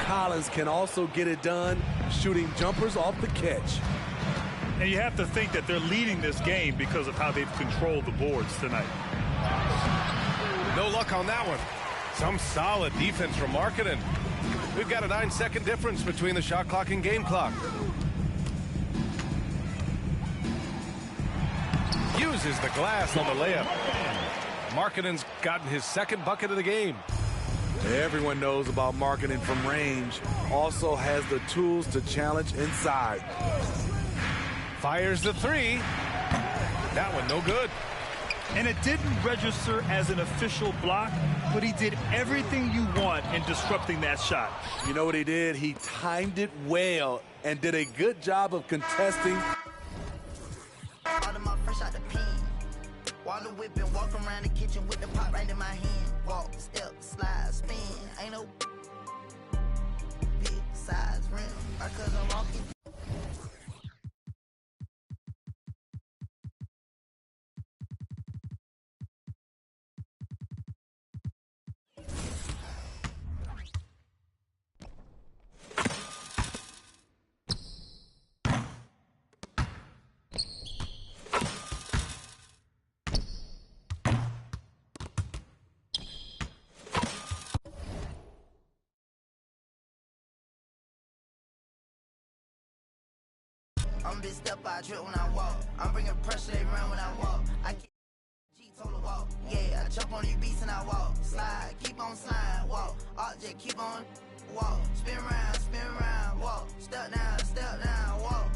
Collins can also get it done shooting jumpers off the catch. And you have to think that they're leading this game because of how they've controlled the boards tonight. No luck on that one. Some solid defense from Markkanen. We've got a 9-second difference between the shot clock and game clock. Uses the glass on the layup. Markkanen's gotten his second bucket of the game. Everyone knows about Markkanen from range. Also has the tools to challenge inside. Fires the three. That one no good. And it didn't register as an official block, but he did everything you want in disrupting that shot. You know what he did? He timed it well and did a good job of contesting. Fresh out the pen. While the whip and walk around the kitchen with the pot right in my hand. Walk, step, slide, spin. Ain't no big size rim. Because I'm walking. I'm a big step, I trip when I walk. I'm bringing pressure, they run when I walk. I keep G told to walk. Yeah, I jump on these beats and I walk. Slide, keep on slide, walk. Object, keep on walk. Spin around, walk. Step down, walk.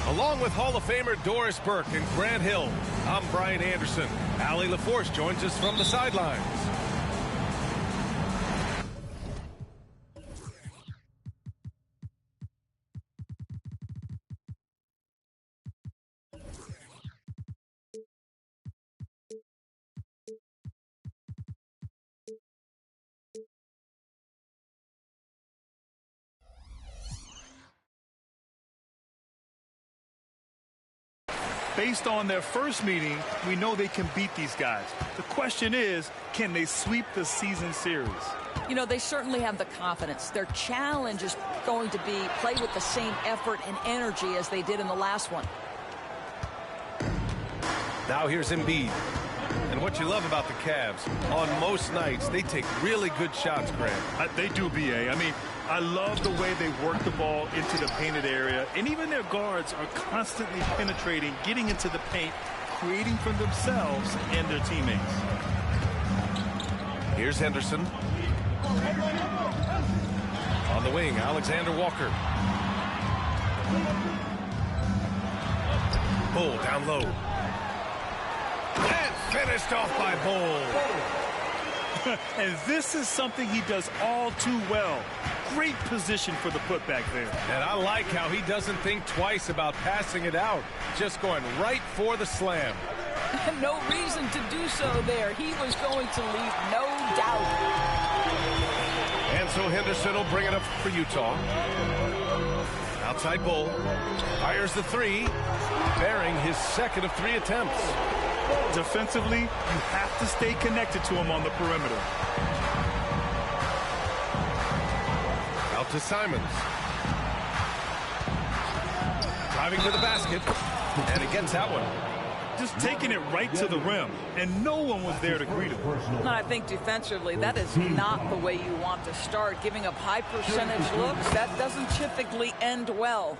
Along with Hall of Famer Doris Burke and Grant Hill, I'm Brian Anderson. Allie LaForce joins us from the sidelines. based on their first meeting, we know they can beat these guys. The question is, can they sweep the season series? You know, they certainly have the confidence. Their challenge is going to be play with the same effort and energy as they did in the last one. Now here's Embiid. And what you love about the Cavs, on most nights, they take really good shots, Grant. They do, B.A. I mean, I love the way they work the ball into the painted area, and even their guards are constantly penetrating, getting into the paint, creating for themselves and their teammates. Here's Henderson. On the wing, Alexander Walker. Bull down low. And finished off by Bull. And this is something he does all too well. Great position for the putback there. And I like how he doesn't think twice about passing it out. Just going right for the slam. No reason to do so there. He was going to leave no doubt. And so Henderson will bring it up for Utah. Outside Bull. Fires the three. Bearing his second of 3 attempts. Defensively, you have to stay connected to him on the perimeter. Out to Simons. Driving to the basket. And he gets that one. Just taking it right to the rim, and no one was there to greet him. And I think defensively, that is not the way you want to start. Giving up high percentage looks, that doesn't typically end well.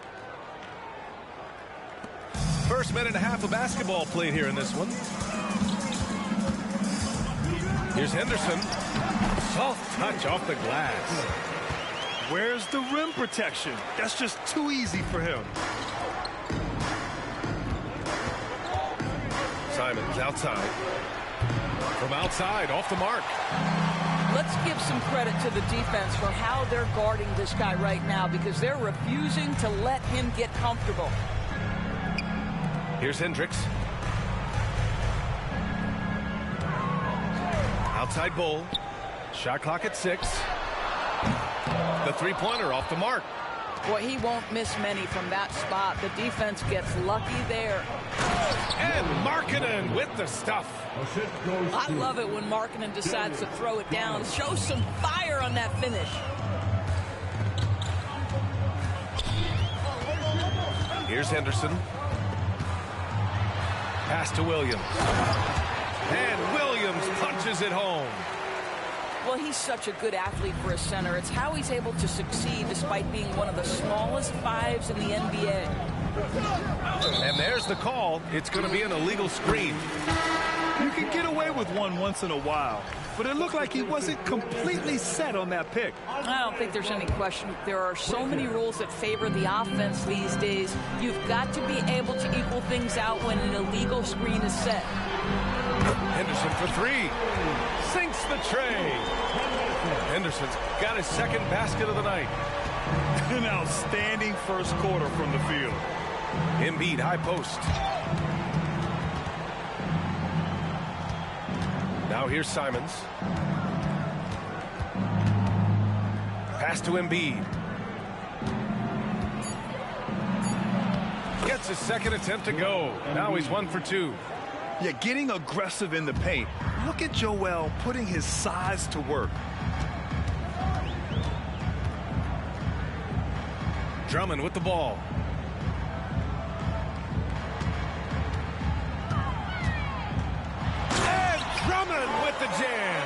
First minute and a half of basketball played here in this one. Here's Henderson. Soft touch off the glass. Where's the rim protection? That's just too easy for him. Simons outside. From outside, off the mark. Let's give some credit to the defense for how they're guarding this guy right now, because they're refusing to let him get comfortable. Here's Hendricks. Outside Bull. Shot clock at 6. The three-pointer off the mark. Boy, he won't miss many from that spot. The defense gets lucky there. And Markkanen with the stuff. I love it when Markkanen decides to throw it down. Show some fire on that finish. Here's Henderson. Pass to Williams. And Williams punches it home. Well, he's such a good athlete for a center. It's how he's able to succeed despite being one of the smallest fives in the NBA. And there's the call. It's going to be an illegal screen. You can get away with one once in a while, but it looked like he wasn't completely set on that pick. I don't think there's any question. There are so many rules that favor the offense these days. You've got to be able to equal things out when an illegal screen is set. Henderson for 3. Sinks the tray. Henderson's got his second basket of the night. An outstanding first quarter from the field. Embiid high post. Now here's Simons. Pass to Embiid. Gets his second attempt to go. Now he's 1 for 2. Yeah, getting aggressive in the paint. Look at Joel putting his size to work. Drummond with the ball. And Drummond with the jam.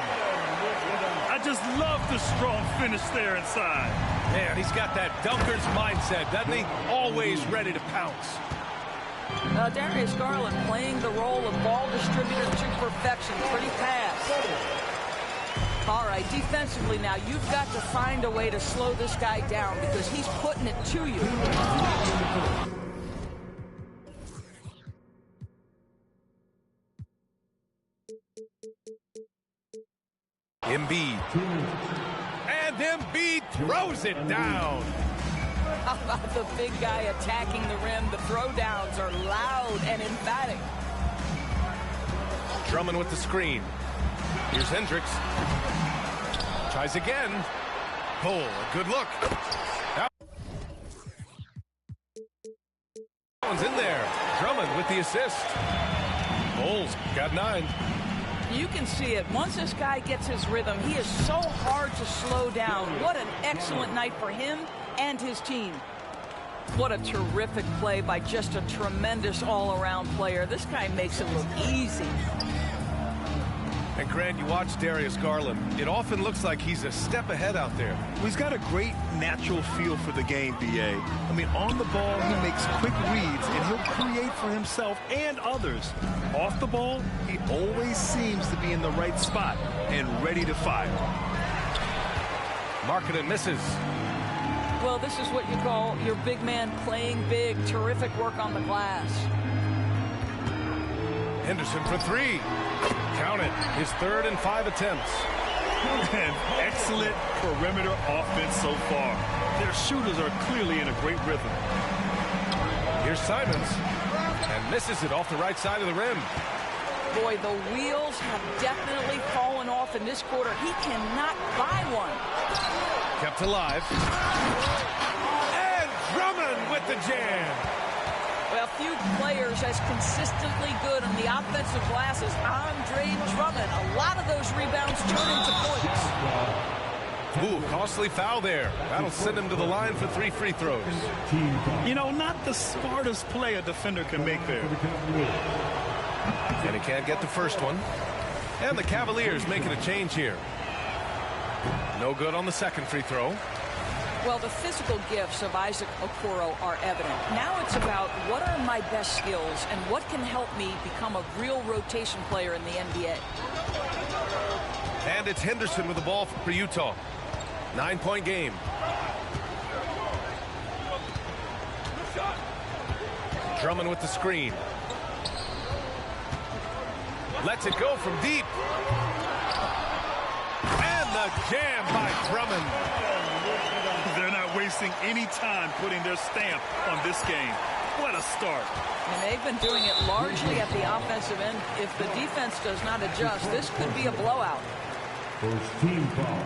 I just love the strong finish there inside. Man, he's got that dunker's mindset, doesn't he? Always ready to pounce. Darius Garland playing the role of ball distributor to perfection. Pretty pass. All right, defensively now, you've got to find a way to slow this guy down because he's putting it to you. Embiid. And Embiid throws it down. How about the big guy attacking the rim? The throwdowns are loud and emphatic. Drummond with the screen. Here's Hendricks. Tries again. Bull, a good look. That one's in there. Drummond with with the assist. Bulls got 9. You can see it. Once this guy gets his rhythm, he is so hard to slow down. What an excellent night for him and his team. What a terrific play by just a tremendous all-around player. This guy makes it look easy. And Grant, you watch Darius Garland. It often looks like he's a step ahead out there. Well, he's got a great natural feel for the game, B.A. I mean, on the ball, he makes quick reads, and he'll create for himself and others. Off the ball, he always seems to be in the right spot and ready to fire. Markkanen misses. Well, this is what you call your big man playing big. Terrific work on the glass. Henderson for 3. Count it. His 3rd and 5 attempts. And excellent perimeter offense so far. Their shooters are clearly in a great rhythm. Here's Simons. And misses it off the right side of the rim. Boy, the wheels have definitely fallen off in this quarter. He cannot buy one. Kept alive. And Drummond with the jam. Well, few players as consistently good on the offensive glass as Andre Drummond. A lot of those rebounds turn into points. Ooh, costly foul there. That'll send him to the line for 3 free throws. You know, not the smartest play a defender can make there. And he can't get the first one. And the Cavaliers making a change here. No good on the second free throw. Well, the physical gifts of Isaac Okoro are evident. Now it's about what are my best skills and what can help me become a real rotation player in the NBA. And it's Henderson with the ball for Utah. 9-point game. Drummond with the screen. Lets it go from deep. And the jam by Drummond. They're not wasting any time putting their stamp on this game. What a start. And they've been doing it largely at the offensive end. If the defense does not adjust, this could be a blowout. First team foul.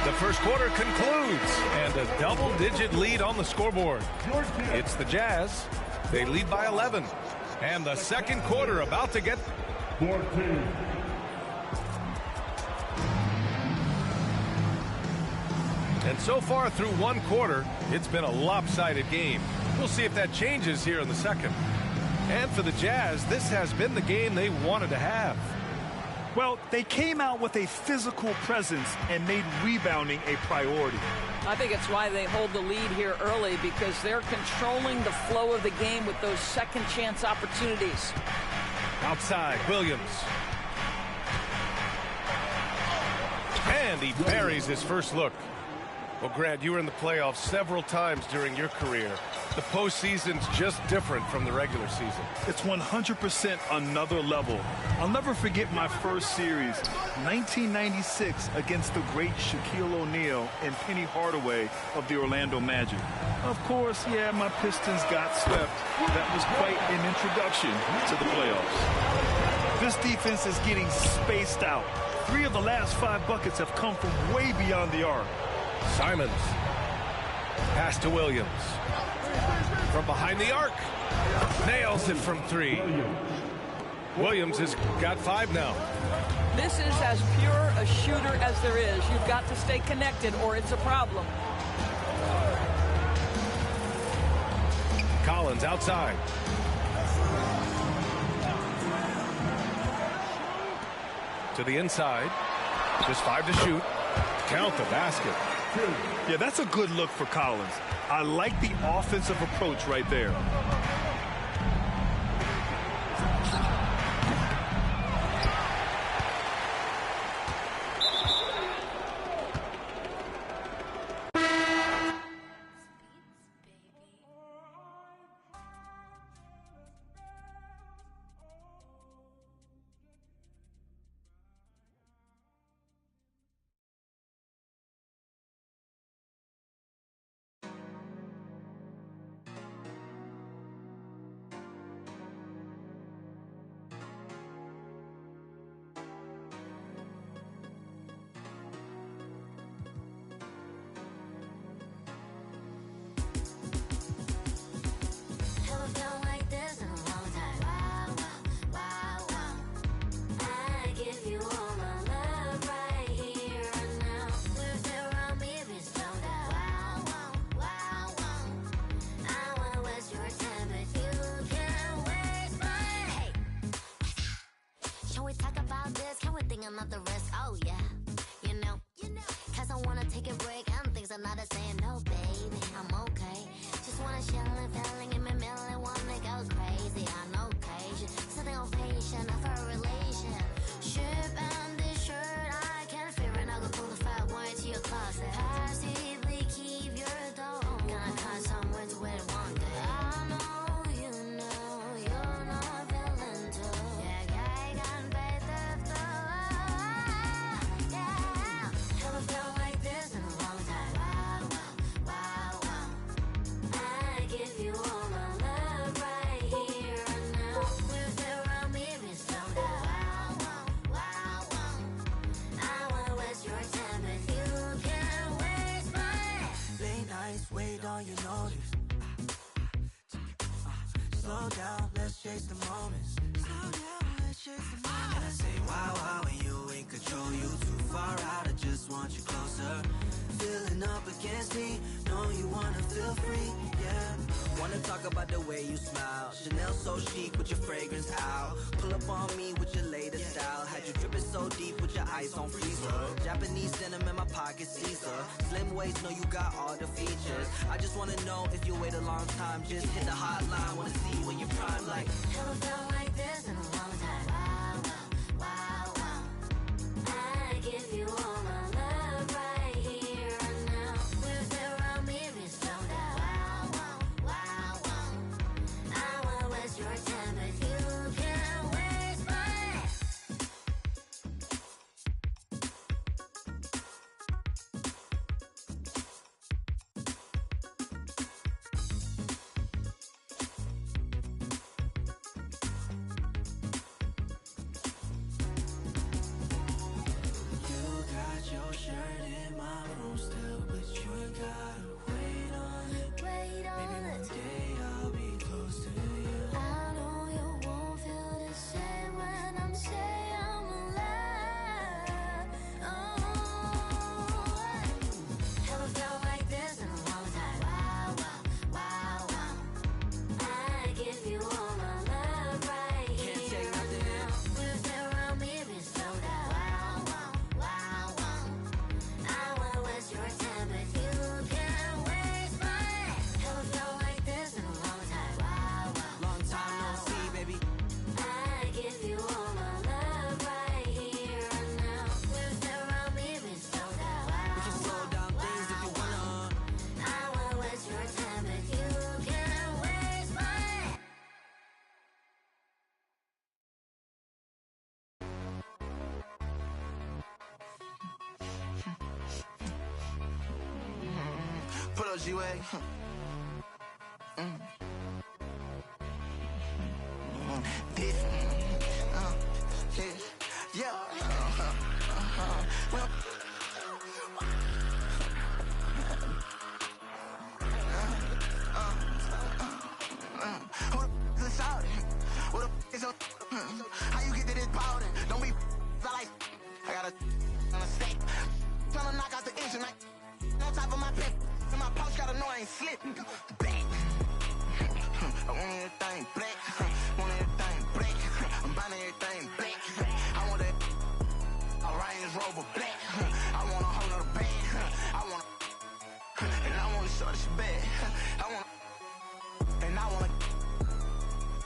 The first quarter concludes, and a double-digit lead on the scoreboard. It's the Jazz. They lead by 11. And the second quarter about to get 14. And so far through one quarter, it's been a lopsided game. We'll see if that changes here in the second. And for the Jazz, this has been the game they wanted to have. Well, they came out with a physical presence and made rebounding a priority. I think it's why they hold the lead here early, because they're controlling the flow of the game with those second chance opportunities. Outside, Williams. And he buries his first look. Well, Grant, you were in the playoffs several times during your career. The postseason's just different from the regular season. It's 100% another level. I'll never forget my first series, 1996, against the great Shaquille O'Neal and Penny Hardaway of the Orlando Magic. Of course, yeah, my Pistons got swept. That was quite an introduction to the playoffs. This defense is getting spaced out. 3 of the last 5 buckets have come from way beyond the arc. Simons. Pass to Williams. From behind the arc. Nails it from 3. Williams has got 5 now. This is as pure a shooter as there is. You've got to stay connected or it's a problem. Collins outside. To the inside. Just 5 to shoot. Count the basket. Yeah, that's a good look for Collins. I like the offensive approach right there. wait on you notice. Slow down, let's chase the moments. Slow down, let's chase the moments. And I say, wow, wow, when you in control, you too far out, I just want you closer. Feeling up against me, know you wanna feel free, yeah. Wanna talk about the way you smile. Chanel so chic with your fragrance out. Pull up on me with your latest style. Had you dripping so deep with your eyes on freezer. Japanese denim in my pocket, Caesar. Slim waist, know you got all the features. I just wanna know if you wait a long time. Just hit the hotline, wanna see when you're prime. Like, never felt like this in a long time. Wow, wow, wow, wow. I give you all my love right here and now. With around me, be slow down. Wow, wow, wow, wow. I wanna waste your time, but you can't waste mine. You got your shirt in my room still, but you ain't gotta wait on it. Wait on Maybe one it. day I'll be close to you. I know you won't feel the same when I'm saying I'm alive. Oh, never felt like this in a long time. Wow, wow, wow, wow. I give you all my love right here. Can't take nothing in. With around me, be slow down. Wow, wow, wow, wow. I wanna waste your time, but you can't waste mine. Never felt like this in a long time. Wow, wow. long time no see, baby. I give you all my love right here and now. With around me, be slow down. We can slow down things if you wanna. I wanna waste your time, but you can't waste mine. Pull up G-Way. This, yeah. Well, who the is shouting? Who the is your? How you get to this powder? Don't be like I got a on a stick. Tryna knock out the engine like on top of my pip. And my pouch gotta know I ain't slipping. Bang. I want everything black. Want everything black. I'm buying everything black. I want that a Range Rover black. I want a whole nother bag. I want and I want to show this bad. I want and I want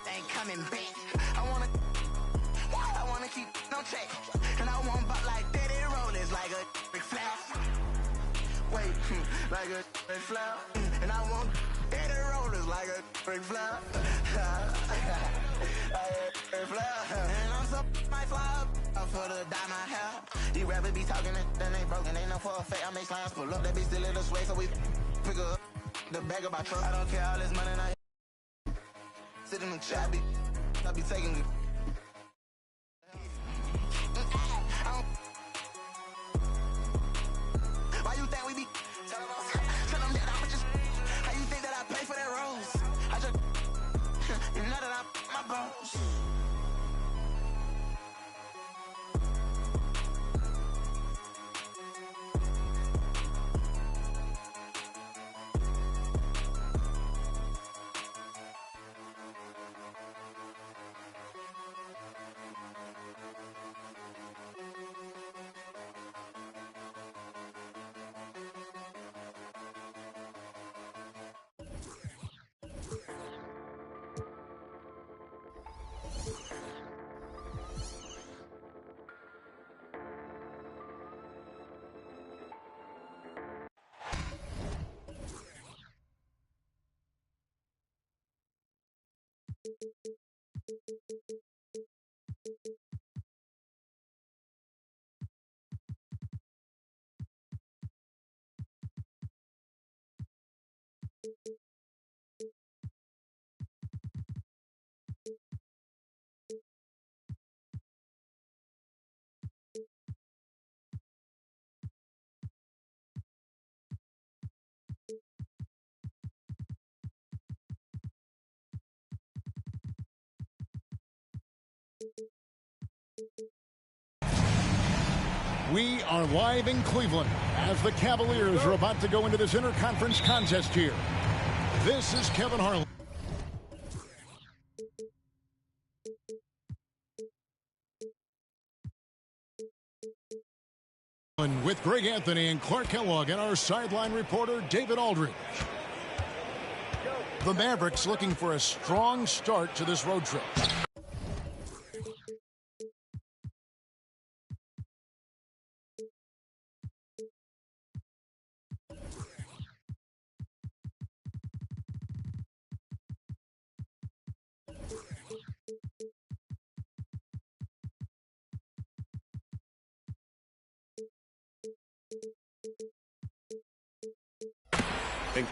ain't coming back. I wanna keep no check. And I want butt like Daddy Rollins like a big flap. Wait, like a big flap. And I want Daddy Rollers like a big flap. And I'm so my fly up for the dye my hair. These rappers be talking and then they broken. Ain't no for a fake. I make slimes pull up. That bitch still in the sway, so we pick up the bag of my truck. I don't care all this money now. Sit in the chat, I be taking it. Why you think we be tell them that I'ma just how you think that I pay for that rose? I just you know that I'm my boss. We are live in Cleveland as the Cavaliers are about to go into this interconference contest here. This is Kevin Harlan. With Greg Anthony and Clark Kellogg and our sideline reporter David Aldridge. The Mavericks looking for a strong start to this road trip.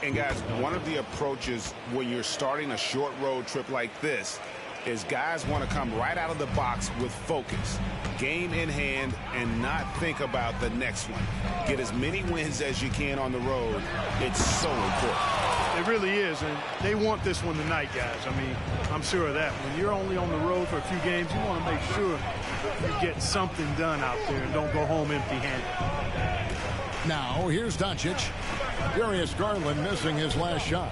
And guys, one of the approaches when you're starting a short road trip like this is guys want to come right out of the box with focus, game in hand, and not think about the next one. Get as many wins as you can on the road. It's so important. It really is, and they want this one tonight, guys. I mean, I'm sure of that. When you're only on the road for a few games, you want to make sure you get something done out there and don't go home empty-handed. Now, here's Doncic. Darius Garland missing his last shot.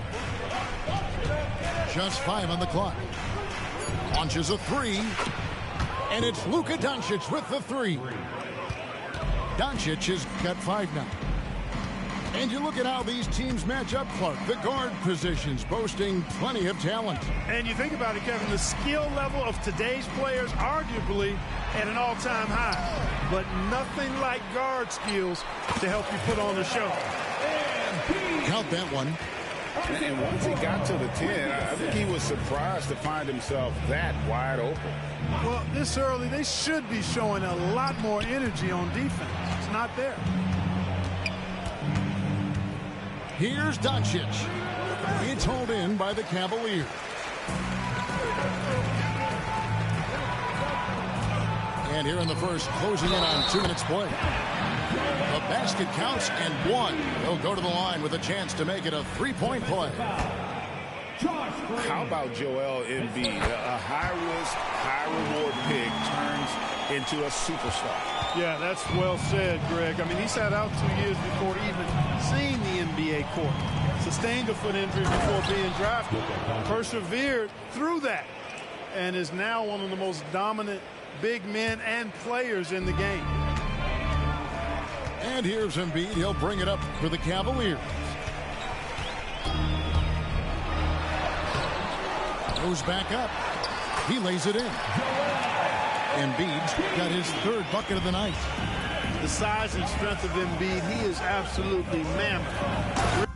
Just 5 on the clock. Launches a 3. And it's Luka Doncic with the 3. Doncic has got 5 now. And you look at how these teams match up, Clark. The guard positions boasting plenty of talent. And you think about it, Kevin, the skill level of today's players arguably at an all-time high. But nothing like guard skills to help you put on the show. Count that one. And once he got to the 10, I think he was surprised to find himself that wide open. Well, this early, they should be showing a lot more energy on defense. It's not there. Here's Doncic. It's hauled in by the Cavaliers. And here in the first, closing in on 2 minutes play. The basket counts and 1. He'll go to the line with a chance to make it a 3-point play. How about Joel Embiid? A high-risk, high-reward pick turns into a superstar. Yeah, that's well said, Greg. I mean, he sat out 2 years before even seeing the NBA court. Sustained a foot injury before being drafted. Persevered through that and is now one of the most dominant big men and players in the game. And here's Embiid. He'll bring it up for the Cavaliers. Goes back up. He lays it in. Embiid's got his 3rd bucket of the night. The size and strength of Embiid, he is absolutely mammoth.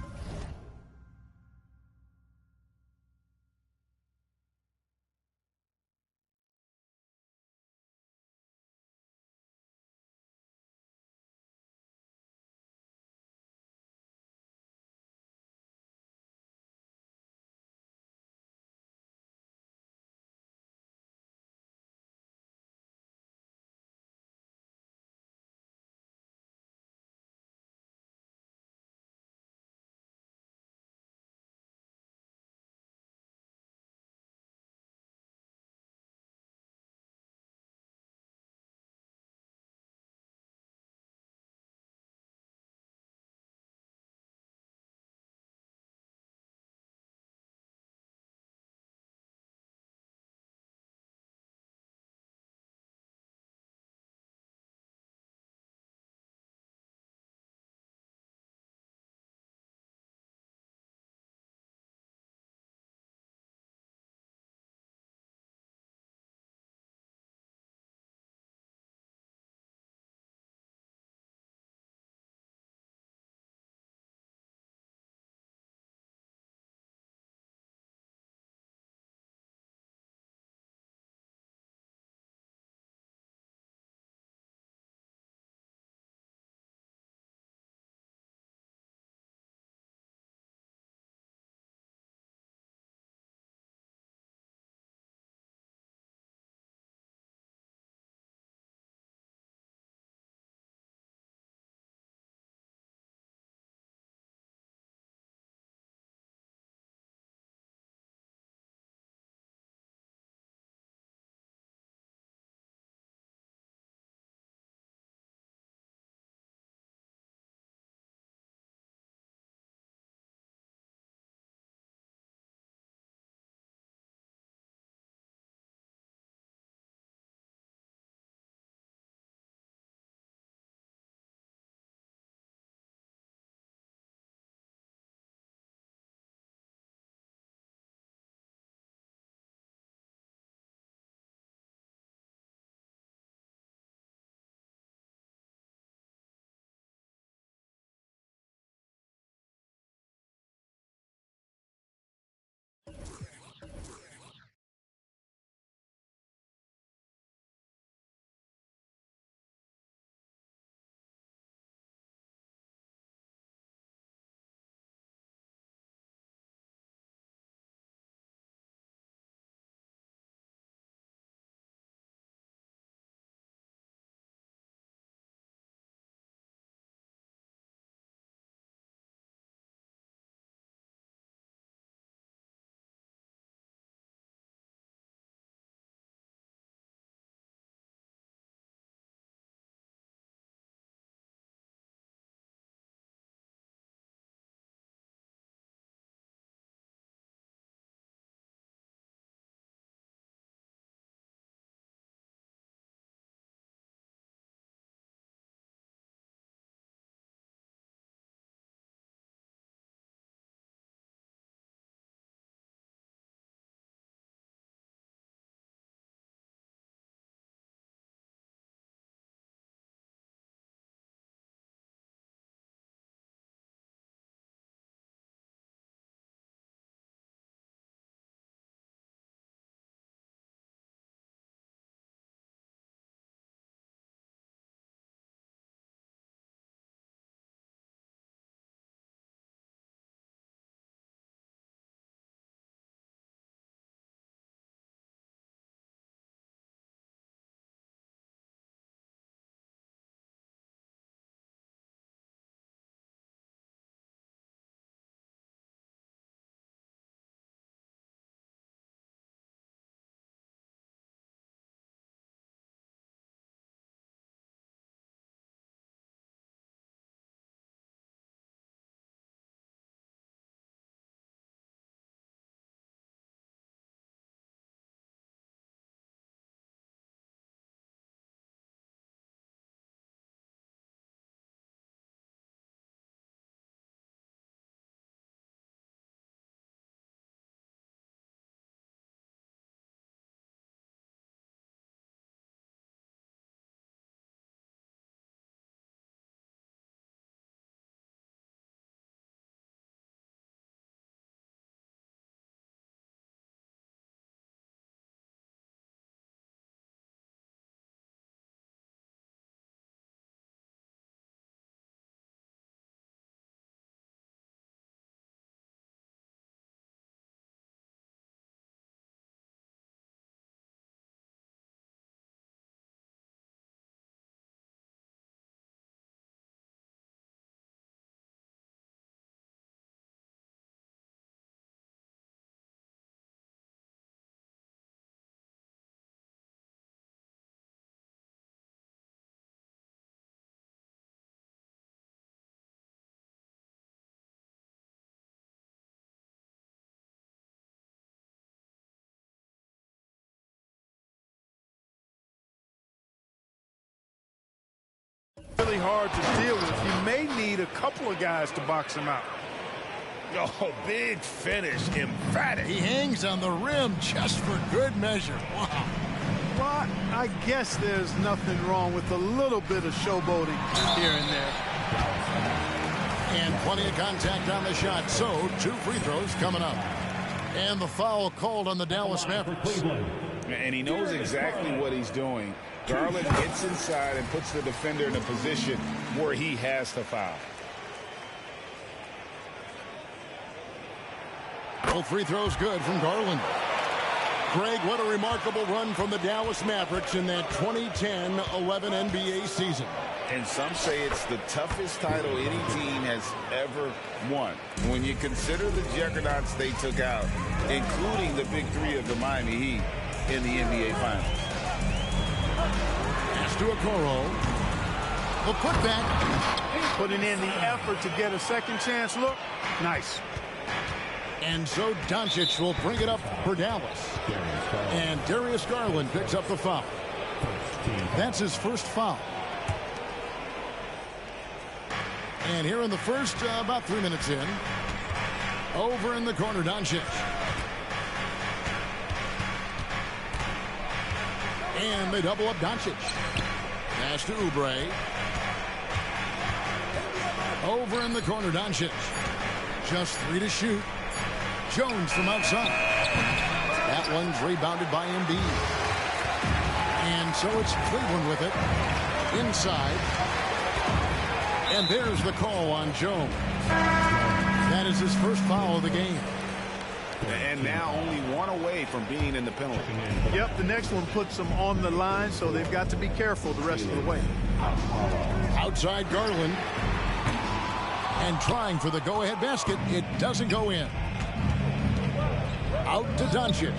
hard to deal with. You may need a couple of guys to box him out. Oh, big finish, emphatic. He hangs on the rim just for good measure. Wow. Well, I guess there's nothing wrong with a little bit of showboating here and there. And plenty of contact on the shot. So 2 free throws coming up. And the foul called on the Dallas Mavericks. And he knows exactly what he's doing. Garland gets inside and puts the defender in a position where he has to foul. Both free throws good from Garland. Greg, what a remarkable run from the Dallas Mavericks in that 2010-11 NBA season. And some say it's the toughest title any team has ever won. When you consider the juggernauts they took out, including the big 3 of the Miami Heat in the NBA Finals. Pass to Okoro. The putback. Putting in the effort to get a second chance look. Nice. And so Doncic will bring it up for Dallas. And Darius Garland picks up the foul. That's his first foul. And here in the first, about 3 minutes in, over in the corner, Doncic. And they double up Doncic. Pass to Oubre. Over in the corner, Doncic. Just 3 to shoot. Jones from outside. That one's rebounded by Embiid. And so it's Cleveland with it. Inside. And there's the call on Jones. That is his first foul of the game. And now only 1 away from being in the penalty. Yep, the next one puts them on the line, so they've got to be careful the rest of the way. Outside Garland. And trying for the go-ahead basket. It doesn't go in. Out to Doncic.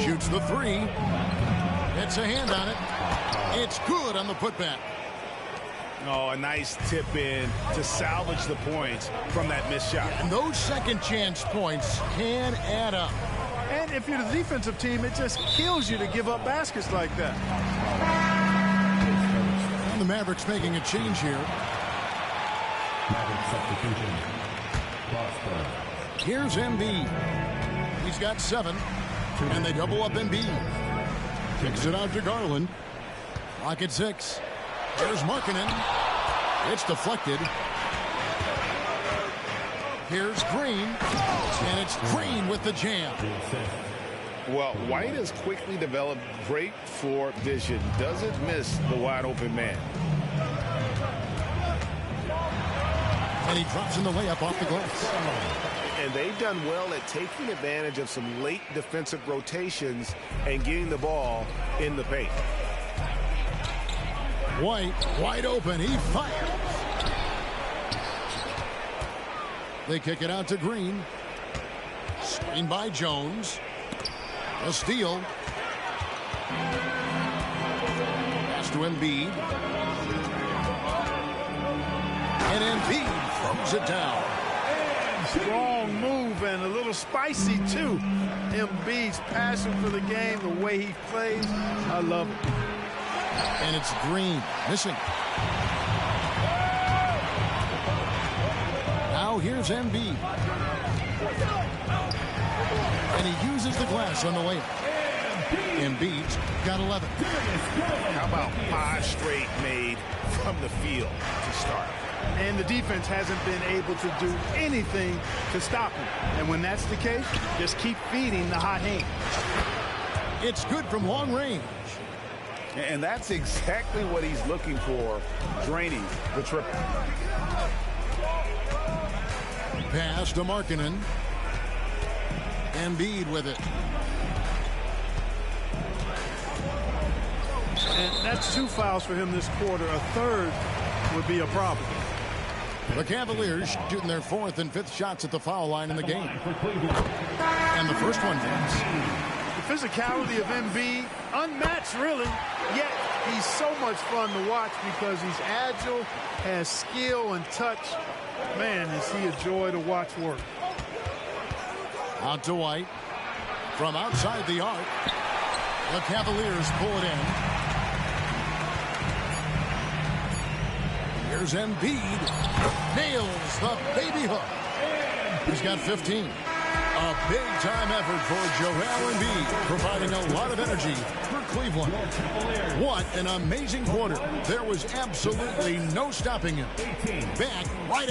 Shoots the 3. Gets a hand on it. It's good on the putback. Oh, a nice tip in to salvage the points from that missed shot. And those second chance points can add up. And if you're the defensive team, it just kills you to give up baskets like that. And the Mavericks making a change here. Maverick substitution. Here's Embiid. He's got 7. And they double up Embiid. Kicks it out to Garland. Clock at 6. There's Markkanen. It's deflected. Here's Green. And it's Green with the jam. Well, White has quickly developed great floor vision. Doesn't miss the wide open man. And he drops in the layup off the glass. And they've done well at taking advantage of some late defensive rotations and getting the ball in the paint. White wide open. He fires. They kick it out to Green. Screen by Jones. A steal. Pass to Embiid. And Embiid throws it down. Strong move and a little spicy too. Embiid's passion for the game, the way he plays, I love it. And it's Green missing. Now here's Embiid. And he uses the glass on the layup. Embiid's got 11. How about 5 straight made from the field to start? And the defense hasn't been able to do anything to stop him. And when that's the case, just keep feeding the hot hand. It's good from long range. And that's exactly what he's looking for, draining the triple. Pass to Markkanen. Embiid with it. And that's 2 fouls for him this quarter. A third would be a problem. The Cavaliers shooting their 4th and 5th shots at the foul line in the game. And the first one hits. The physicality of Embiid, unmatched really, yet he's so much fun to watch because he's agile, has skill and touch. Man, is he a joy to watch work. Out to White. From outside the arc, the Cavaliers pull it in. Here's Embiid. Nails the baby hook. He's got 15. A big-time effort for Joel Embiid, providing a lot of energy for Cleveland. What an amazing quarter. There was absolutely no stopping him. Back right.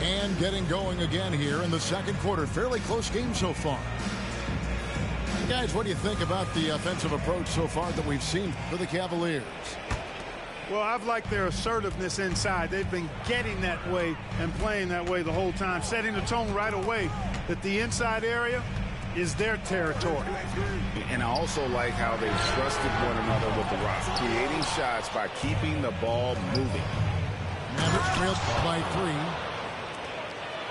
And getting going again here in the second quarter. Fairly close game so far. Guys, what do you think about the offensive approach so far that we've seen for the Cavaliers? Well, I've liked their assertiveness inside. They've been getting that way and playing that way the whole time, setting the tone right away that the inside area is their territory. And I also like how they've trusted one another with the rock, creating shots by keeping the ball moving. Mavericks trailed by 3.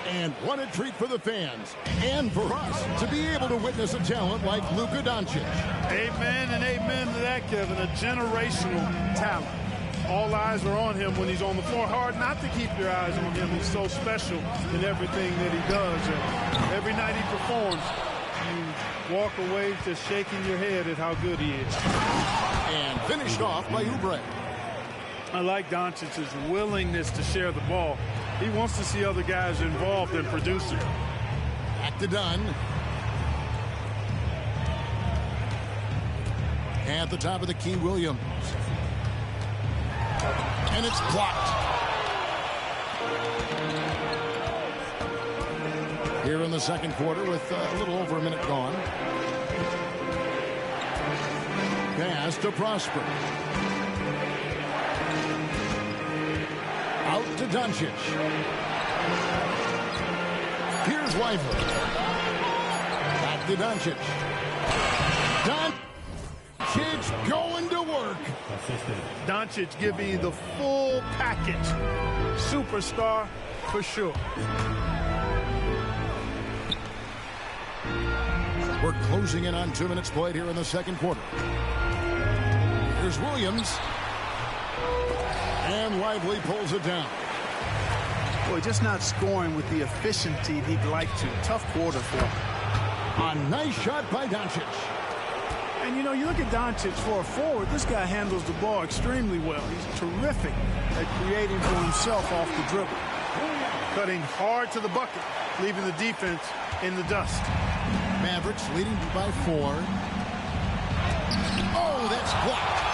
And what a treat for the fans and for us to be able to witness a talent like Luka Doncic. Amen and amen to that, Kevin. A generational talent. All eyes are on him when he's on the floor. Hard not to keep your eyes on him. He's so special in everything that he does. And every night he performs, you walk away just shaking your head at how good he is. And finished off by Oubre. I like Doncic's willingness to share the ball. He wants to see other guys involved in producing. Back to Dunn. At the top of the key, Williams. And it's blocked. Here in the second quarter with a little over a minute gone. Pass to Prosper. Out to Doncic. Here's Lively. Back to Doncic. Doncic going to work. Doncic giving you the full package. Superstar for sure. We're closing in on 2 minutes played here in the second quarter. Here's Williams. And Lively pulls it down. Boy, just not scoring with the efficiency he'd like to. Tough quarter for him. A nice shot by Doncic. And, you know, you look at Doncic for a forward, this guy handles the ball extremely well. He's terrific at creating for himself off the dribble. Cutting hard to the bucket, leaving the defense in the dust. Mavericks leading by 4. Oh, that's blocked.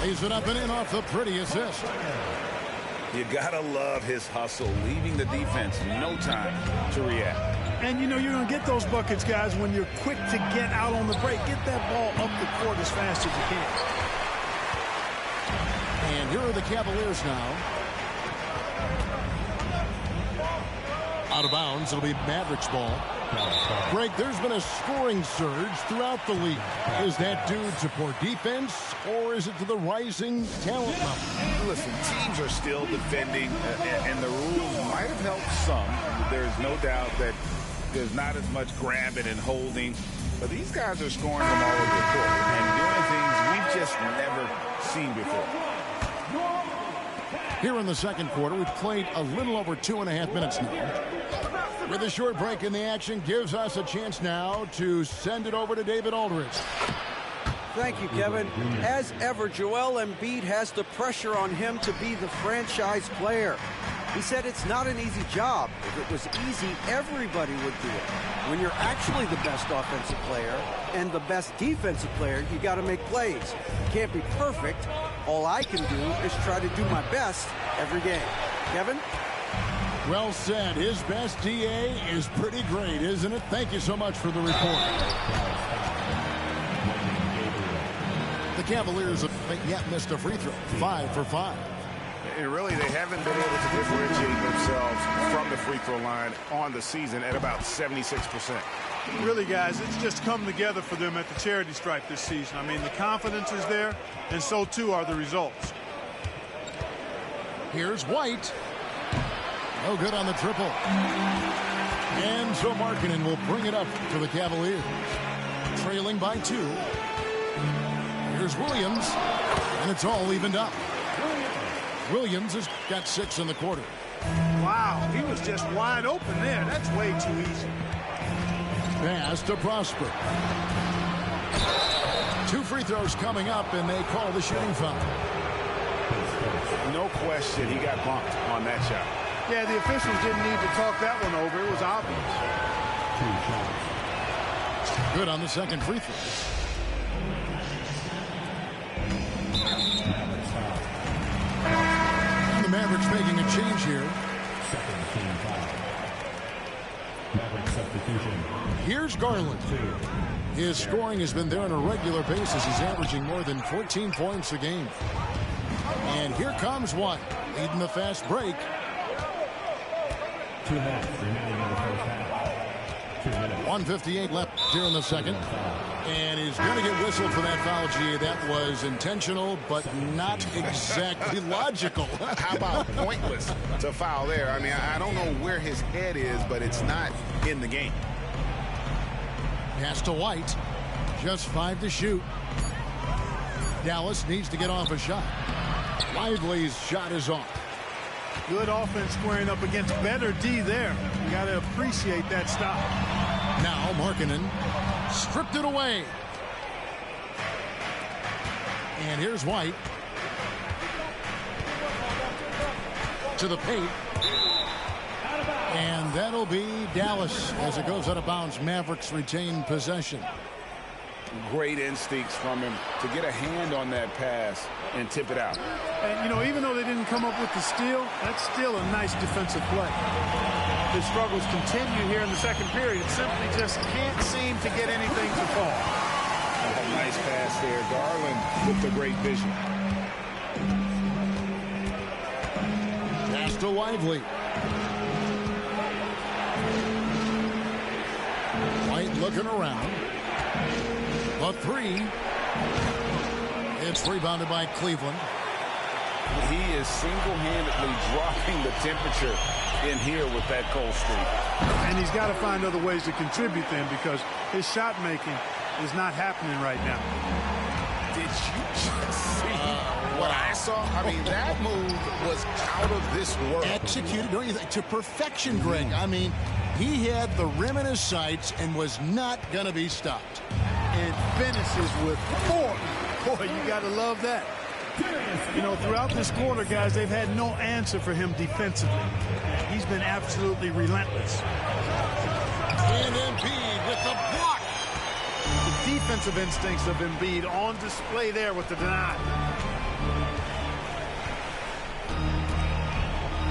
Lays it up and in off the pretty assist. You gotta love his hustle, leaving the defense no time to react. And you know you're gonna get those buckets, guys, when you're quick to get out on the break. Get that ball up the court as fast as you can. And here are the Cavaliers now. Out of bounds, it'll be Mavericks ball. Greg, there's been a scoring surge throughout the league. Is that due to poor defense, or is it to the rising talent level? Listen, teams are still defending, and the rules might have helped some. There's no doubt that there's not as much grabbing and holding, but these guys are scoring from all over the court and doing things we've just never seen before. Here in the second quarter, we've played a little over 2.5 minutes now. With a short break in the action, gives us a chance now to send it over to David Aldridge. Thank you, Kevin. As ever, Joel Embiid has the pressure on him to be the franchise player. He said it's not an easy job. If it was easy, everybody would do it. When you're actually the best offensive player and the best defensive player, you got to make plays. You can't be perfect. All I can do is try to do my best every game. Kevin? Well said. His best DA is pretty great, isn't it? Thank you so much for the report. The Cavaliers have yet missed a free throw. 5 for 5. And really, they haven't been able to differentiate themselves from the free throw line on the season at about 76%. Really, guys, it's just come together for them at the charity stripe this season. I mean, the confidence is there, and so too are the results. Here's White. No good on the triple. And so Markkanen will bring it up for the Cavaliers. Trailing by 2. Here's Williams. And it's all evened up. Williams has got 6 in the quarter. Wow, he was just wide open there. That's way too easy. Pass to Prosper. 2 free throws coming up, and they call the shooting foul. No question, he got bumped on that shot. Yeah, the officials didn't need to talk that one over. It was obvious. Good on the second free throw. The Mavericks making a change here. Second team foul. Maverick substitution. Here's Garland. His scoring has been there on a regular basis. He's averaging more than 14 points a game. And here comes White, leading the fast break. 2 minutes remaining in the first half. 2 minutes. 1:58 left here in the second. And he's going to get whistled for that foul, G. That was intentional, but not exactly logical. How about pointless to foul there? I mean, I don't know where his head is, but it's not in the game. Pass to White. Just 5 to shoot. Dallas needs to get off a shot. Lively's shot is off. Good offense squaring up against better D there. You got to appreciate that stop. Now Markkanen stripped it away. And here's White. To the paint. And that'll be Dallas as it goes out of bounds. Mavericks retain possession. Great instincts from him to get a hand on that pass and tip it out. And, you know, even though they didn't come up with the steal, that's still a nice defensive play. The struggles continue here in the second period. Simply just can't seem to get anything to fall. A nice pass there. Garland with the great vision. Pass to Lively. White looking around. The 3. It's rebounded by Cleveland. He is single-handedly dropping the temperature in here with that cold streak. And he's got to find other ways to contribute then, because his shot making is not happening right now. Did you just see what I saw? I mean, that move was out of this world. Executed, don't you think, to perfection, Greg. I mean, he had the rim in his sights and was not going to be stopped. And finishes with 4. Boy, you got to love that. You know, throughout this quarter, guys, they've had no answer for him defensively. He's been absolutely relentless. And Embiid with the block. The defensive instincts of Embiid on display there with the deny.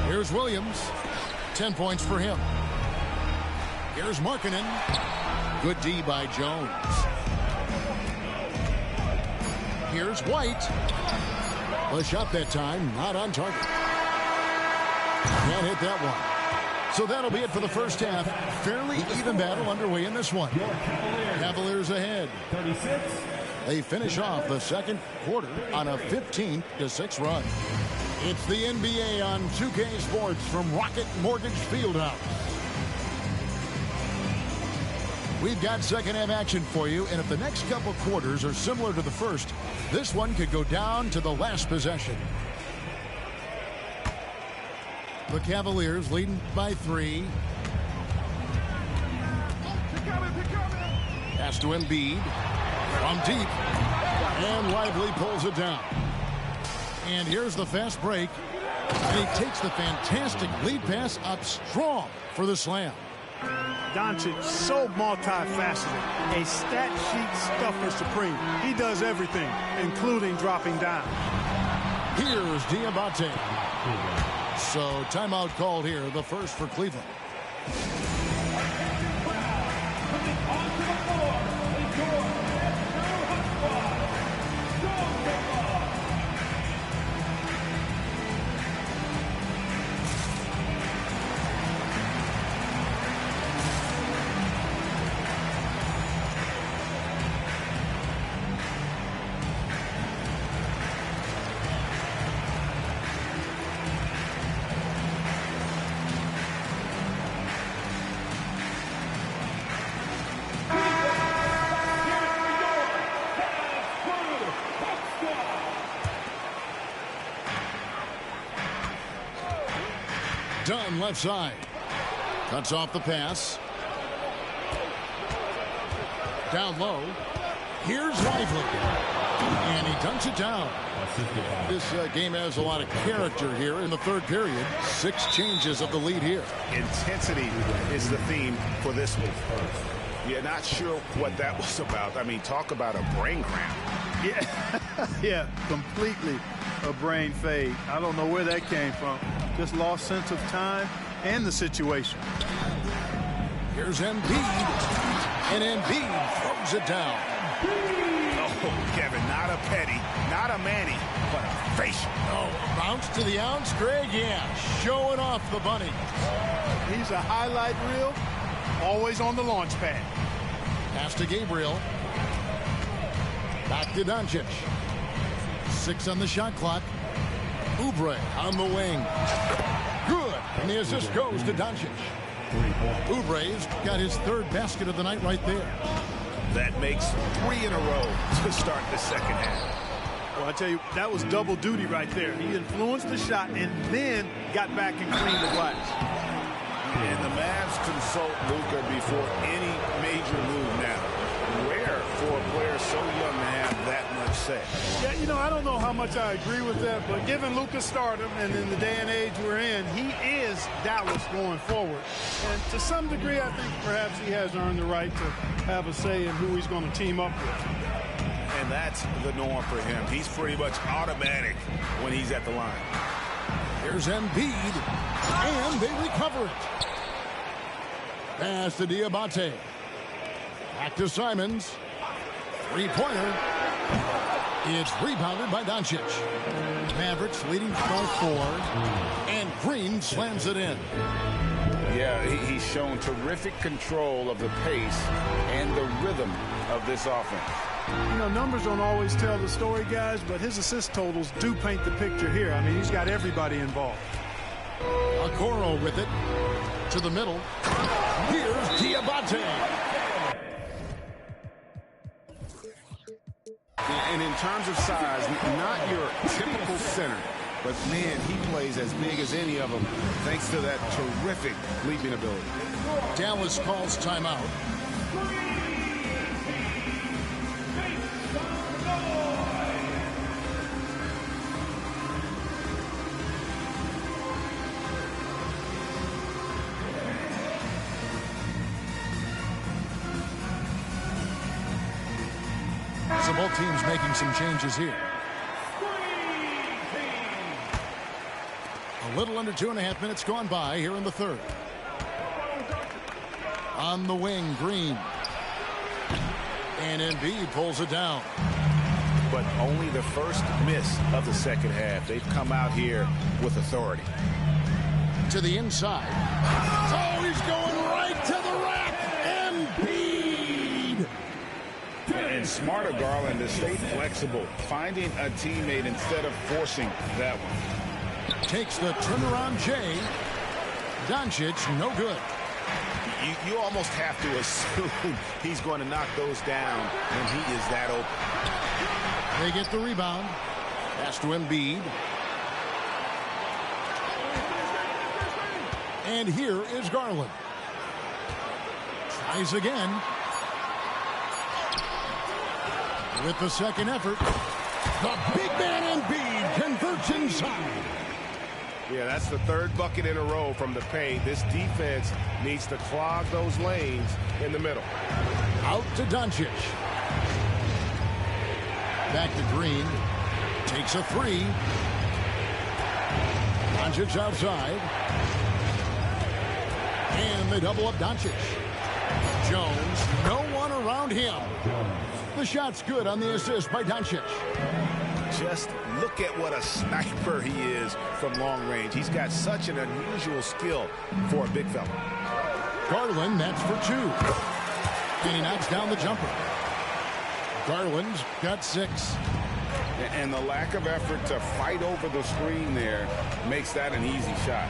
Here's Williams. 10 points for him. Here's Markkanen. Good D by Jones. Here's White. A shot that time, not on target. Can't hit that one. So that'll be it for the first half. Fairly even battle underway in this one. Cavaliers ahead. 36. They finish off the second quarter on a 15-6 run. It's the NBA on 2K Sports from Rocket Mortgage Fieldhouse. We've got second half action for you, and if the next couple quarters are similar to the first, this one could go down to the last possession. The Cavaliers leading by 3. Pass to Embiid from deep, and Lively pulls it down. And here's the fast break, and he takes the fantastic lead pass up strong for the slam. Doncic, so multifaceted, a stat sheet stuffer supreme. He does everything, including dropping down. Here's Diabate. So timeout called here, the first for Cleveland. Dunn left side. Cuts off the pass. Down low. Here's Lively. And he dunks it down. This game has a lot of character here in the third period. 6 changes of the lead here. Intensity is the theme for this one. Yeah, not sure what that was about. I mean, talk about a brain cramp. Yeah, yeah, completely a brain fade. I don't know where that came from. Just lost sense of time and the situation. Here's Embiid. And Embiid throws it down. Oh, Kevin, not a Petty, not a Manny, but a facial. Oh, bounce to the ounce, Greg. Yeah, showing off the bunny. He's a highlight reel, always on the launch pad. Pass to Gabriel. Back to Doncic. 6 on the shot clock. Oubre on the wing. Good. And the assist goes to Doncic. Oubre's got his 3rd basket of the night right there. That makes 3 in a row to start the second half. Well, I tell you, that was double duty right there. He influenced the shot and then got back and cleaned the glass. And the Mavs consult Luka before any major move now. Rare for a player so young to have that much say. Yeah, you know, I don't know how much I agree with that, but given Luka's stardom and in the day and age we're in, he is Dallas going forward. And to some degree, I think perhaps he has earned the right to have a say in who he's going to team up with. And that's the norm for him. He's pretty much automatic when he's at the line. Here's Embiid, and they recover it. Pass to Diabate. Back to Simons. 3-pointer. It's rebounded by Doncic. Mavericks leading by 4. And Green slams it in. Yeah, he's shown terrific control of the pace and the rhythm of this offense. You know, numbers don't always tell the story, guys, but his assist totals do paint the picture here. I mean, he's got everybody involved. Okoro with it to the middle. Here's Diabate. And in terms of size, not your typical center, but man, he plays as big as any of them thanks to that terrific leaping ability. Dallas calls timeout. So both teams making some changes here. A little under 2.5 minutes gone by here in the third. On the wing, Green. And Embiid pulls it down. But only the first miss of the second half. They've come out here with authority. To the inside. Oh, he's going right to the rack. Embiid. And smarter Garland to stay flexible, finding a teammate instead of forcing that one. Takes the turnaround Jay. Doncic, no good. You almost have to assume he's going to knock those down when he is that open. They get the rebound. Pass to Embiid. And here is Garland. Tries again. With the second effort, the big man Embiid converts inside. Yeah, that's the 3rd bucket in a row from the paint. This defense needs to clog those lanes in the middle. Out to Doncic. Back to Green. Takes a 3. Doncic outside. And they double up Doncic. Jones, no one around him. The shot's good on the assist by Doncic. Just look at what a sniper he is from long range. He's got such an unusual skill for a big fella. Garland, that's for 2. And he knocks down the jumper. Garland's got 6. And the lack of effort to fight over the screen there makes that an easy shot.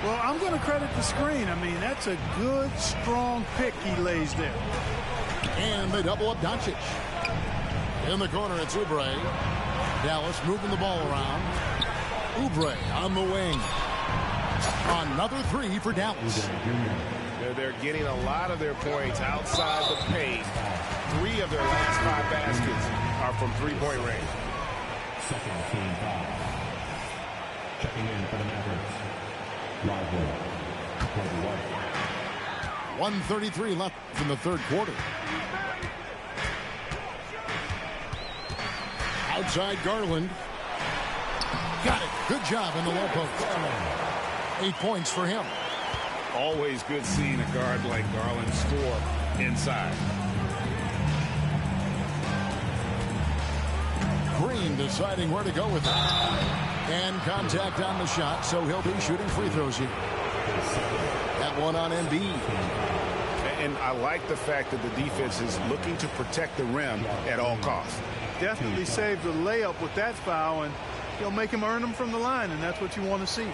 Well, I'm going to credit the screen. I mean, that's a good, strong pick he lays there. And they double up Doncic. In the corner, it's Oubre. Dallas moving the ball around. Oubre on the wing. Another three for Dallas. They're getting a lot of their points outside the paint. 3 of their last 5 baskets are from three-point range. Second team foul. Checking in for the Mavericks. Lively. Kobe White. 1:33 left in the third quarter. Outside Garland. Got it. Good job in the low post. 8 points for him. Always good seeing a guard like Garland score inside. Green deciding where to go with it. And contact on the shot, so he'll be shooting free throws here. That one on Embiid. And I like the fact that the defense is looking to protect the rim at all costs. Definitely saved the layup with that foul, and he'll make him earn them from the line, and that's what you want to see.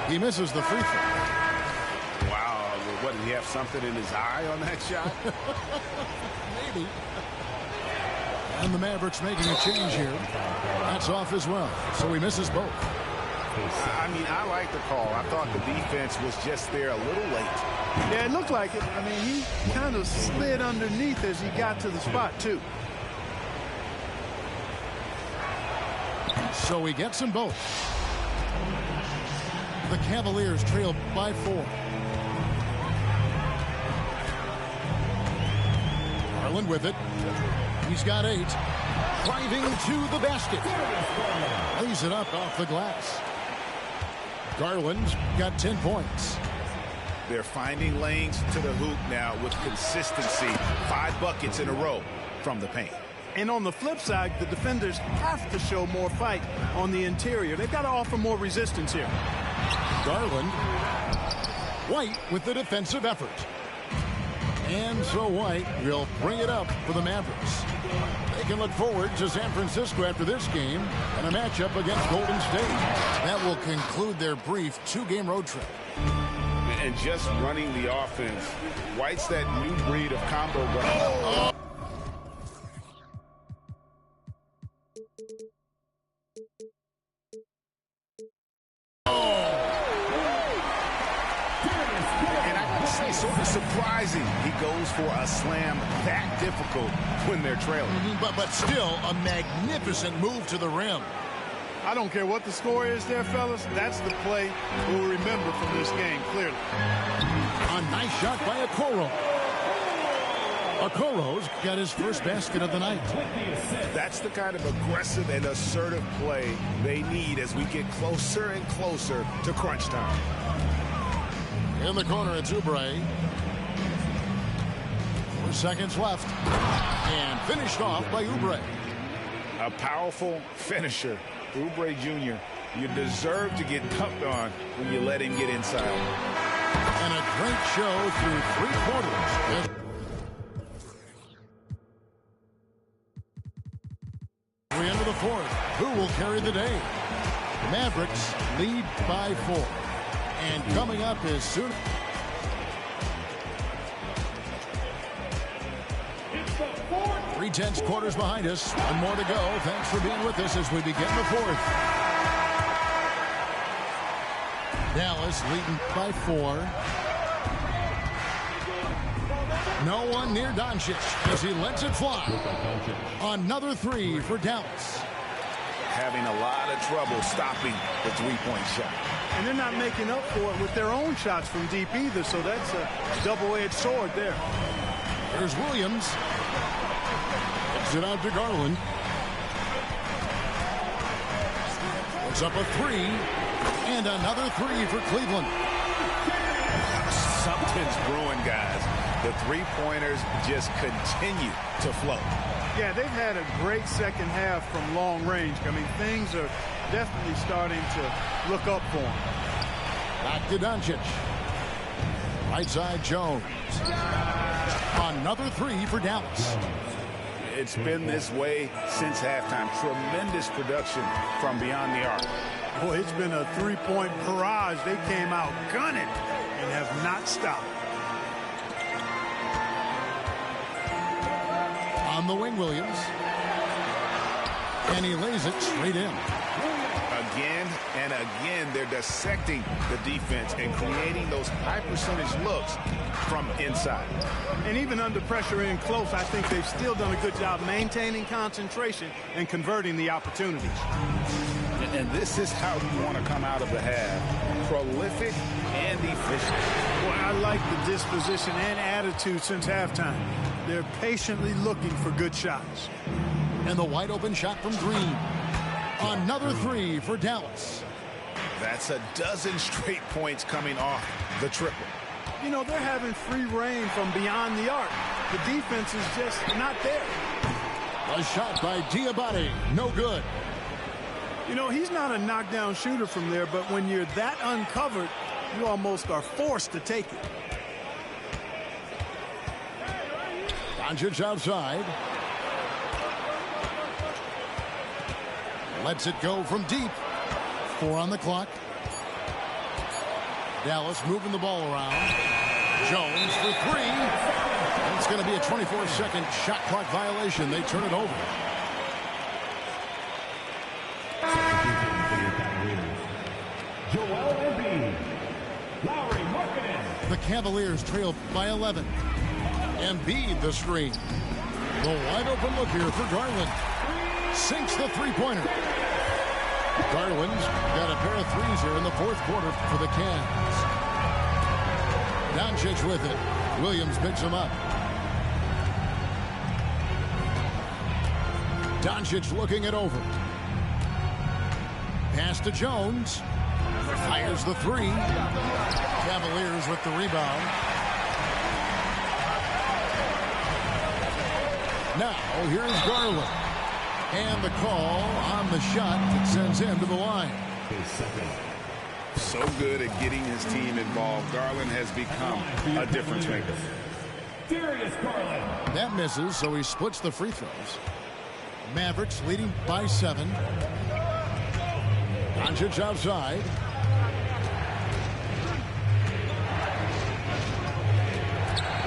He misses the free throw. Wow, what, did he have something in his eye on that shot? Maybe. And the Mavericks making a change here. That's off as well, so he misses both. I mean, I like the call. I thought the defense was just there a little late. Yeah, it looked like it. I mean, he kind of slid underneath as he got to the spot, too. So he gets them both. The Cavaliers trail by 4. Garland with it. He's got 8. Driving to the basket. Lays it up off the glass. Garland's got 10 points. They're finding lanes to the hoop now with consistency. 5 buckets in a row from the paint. And on the flip side, the defenders have to show more fight on the interior. They've got to offer more resistance here. Garland. White with the defensive effort. And so White will bring it up for the Mavericks. They can look forward to San Francisco after this game and a matchup against Golden State. That will conclude their brief 2-game road trip. And just running the offense, White's that new breed of combo guard. Sort of surprising he goes for a slam that difficult when they're trailing. But still a magnificent move to the rim. I don't care what the score is there, fellas. That's the play we'll remember from this game, clearly. A nice shot by Okoro. Okoro's got his first basket of the night. That's the kind of aggressive and assertive play they need as we get closer and closer to crunch time. In the corner, it's Oubre. 4 seconds left. And finished off by Oubre. A powerful finisher. Oubre Jr., you deserve to get dunked on when you let him get inside. And a great show through 3 quarters. We enter the 4th. Who will carry the day? Mavericks lead by 4. And coming up is soon. Three-tenths quarters behind us. 1 more to go. Thanks for being with us as we begin the 4th. Dallas leading by 4. No one near Doncic as he lets it fly. Another 3 for Dallas. Having a lot of trouble stopping the 3-point shot. And they're not making up for it with their own shots from deep either, so that's a double-edged sword there. There's Williams. Gives it out to Garland. Puts up a 3. And another 3 for Cleveland. Something's brewing, guys. The 3-pointers just continue to flow. Yeah, they've had a great second half from long range. I mean, things are definitely starting to look up for them. Back to Doncic. Right side, Jones. Another 3 for Dallas. It's been this way since halftime. Tremendous production from beyond the arc. Boy, it's been a 3-point barrage. They came out gunning and have not stopped. On the wing, Williams. And he lays it straight in. Again and again, they're dissecting the defense and creating those high percentage looks from inside. And even under pressure in close, I think they've still done a good job maintaining concentration and converting the opportunities. And this is how you want to come out of the half. Prolific and efficient. Boy, I like the disposition and attitude since halftime. They're patiently looking for good shots. And the wide open shot from Green. Another three for Dallas. That's a dozen straight points coming off the triple. You know, they're having free reign from beyond the arc. The defense is just not there. A shot by Diabate. No good. You know, he's not a knockdown shooter from there, but when you're that uncovered, you almost are forced to take it. Doncic outside. Lets it go from deep. 4 on the clock. Dallas moving the ball around. Jones for 3. And it's going to be a 24-second shot clock violation. They turn it over. Joel Embiid. Lauri Markkanen. The Cavaliers trail by 11. Embiid the screen. The wide open look here for Garland. Sinks the three-pointer. Garland's got a pair of threes here in the fourth quarter for the Cavs. Doncic with it. Williams picks him up. Doncic looking it over. Pass to Jones. Fires the three. Cavaliers with the rebound. Now here's Garland. And the call on the shot that sends him to the line. So good at getting his team involved. Garland has become a difference maker. Darius Garland. That misses, so he splits the free throws. Mavericks leading by 7. Doncic outside.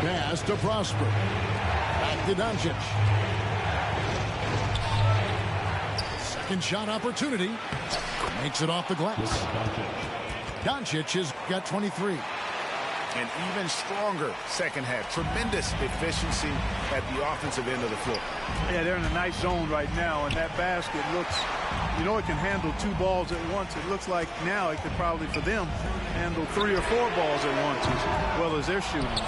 Pass to Prosper. Back to Doncic. Second shot opportunity. Makes it off the glass. Doncic has got 23. An even stronger second half. Tremendous efficiency at the offensive end of the floor. Yeah, they're in a nice zone right now, and that basket looks, you know, it can handle 2 balls at once. It looks like now it could probably, for them, handle 3 or 4 balls at once as well as they're shooting.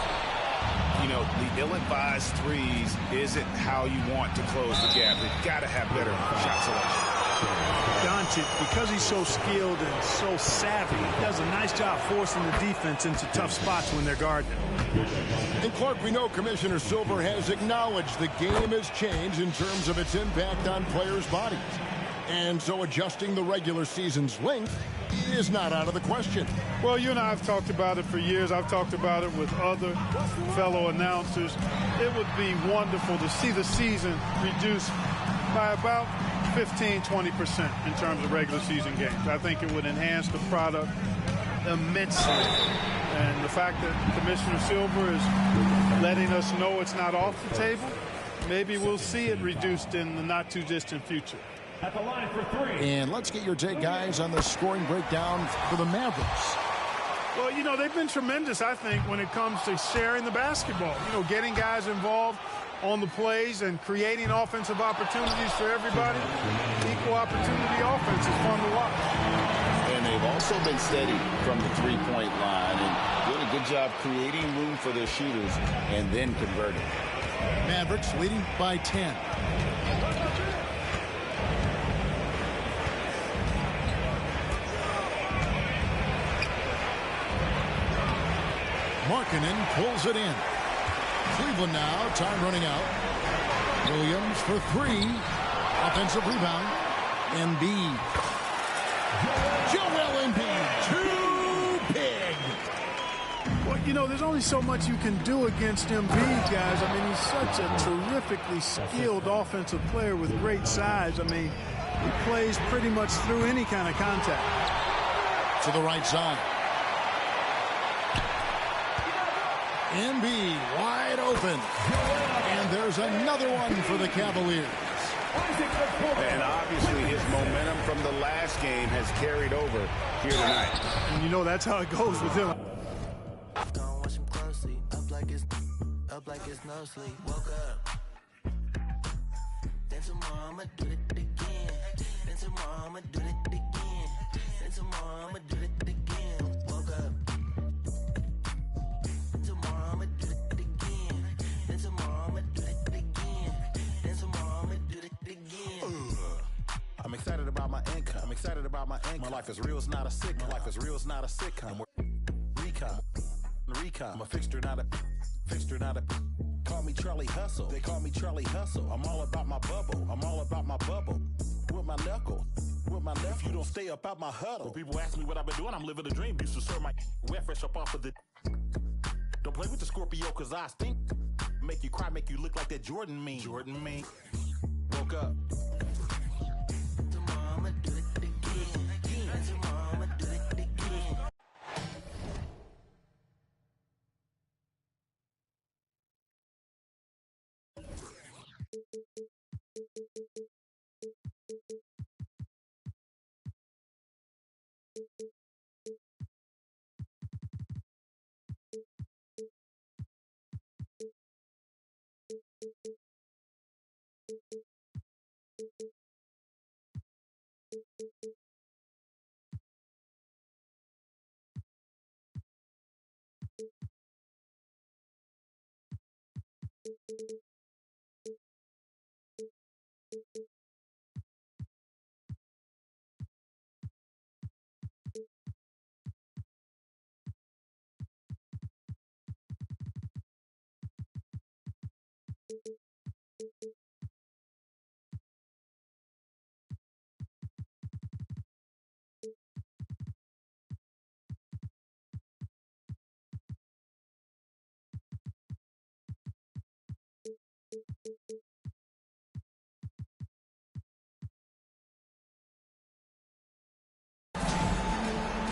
You know, the ill-advised threes isn't how you want to close the gap. They've got to have better shot selection. Doncic, because he's so skilled and so savvy, he does a nice job forcing the defense into tough spots when they're guarding. And Clark, we know Commissioner Silver has acknowledged the game has changed in terms of its impact on players' bodies. And so adjusting the regular season's length is not out of the question. Well, you and I have talked about it for years. I've talked about it with other fellow announcers. It would be wonderful to see the season reduced by about 15-20% in terms of regular season games. I think it would enhance the product immensely. And the fact that Commissioner Silver is letting us know it's not off the table, maybe we'll see it reduced in the not-too-distant future. At the line for 3. And let's get your take, guys, on the scoring breakdown for the Mavericks. Well, you know, they've been tremendous, I think, when it comes to sharing the basketball. You know, getting guys involved on the plays and creating offensive opportunities for everybody. Equal opportunity offense is fun to watch. And they've also been steady from the three-point line and doing a good job creating room for their shooters and then converting. Mavericks leading by 10. Markkanen pulls it in. Cleveland now, time running out. Williams for 3. Offensive rebound. Embiid. Joel Embiid, too big. Well, you know, there's only so much you can do against Embiid, guys. I mean, he's such a terrifically skilled offensive player with great size. I mean, he plays pretty much through any kind of contact. To the right side. Embiid wide open. And there's another one for the Cavaliers. And obviously his momentum from the last game has carried over here tonight. And you know that's how it goes with him. Don't watch him closely. Up like it's no sleep. Woke up. Then tomorrow I'ma do it again. Then tomorrow I'ma do it again. Then tomorrow I'ma do it again. Woke up. Tomorrow I'ma do it again. Then tomorrow I'ma do it again. Then tomorrow I'ma do it again. I'm excited about my income. I'm excited about my income. My life is real, it's not a sitcom. My life is real, it's not a sitcom. Recon. I'm a fixture, not a fixture, not a. Call me Charlie Hustle. They call me Charlie Hustle. I'm all about my bubble. I'm all about my bubble. With my knuckle. With my left. You don't stay up out my huddle. When people ask me what I've been doing, I'm living a dream. Used to serve my wet fresh up off of the. Don't play with the Scorpio, cause I stink. Make you cry, make you look like that Jordan meme. Jordan meme. Woke up. Tomorrow I'ma do it again. And tomorrow I'ma do it again.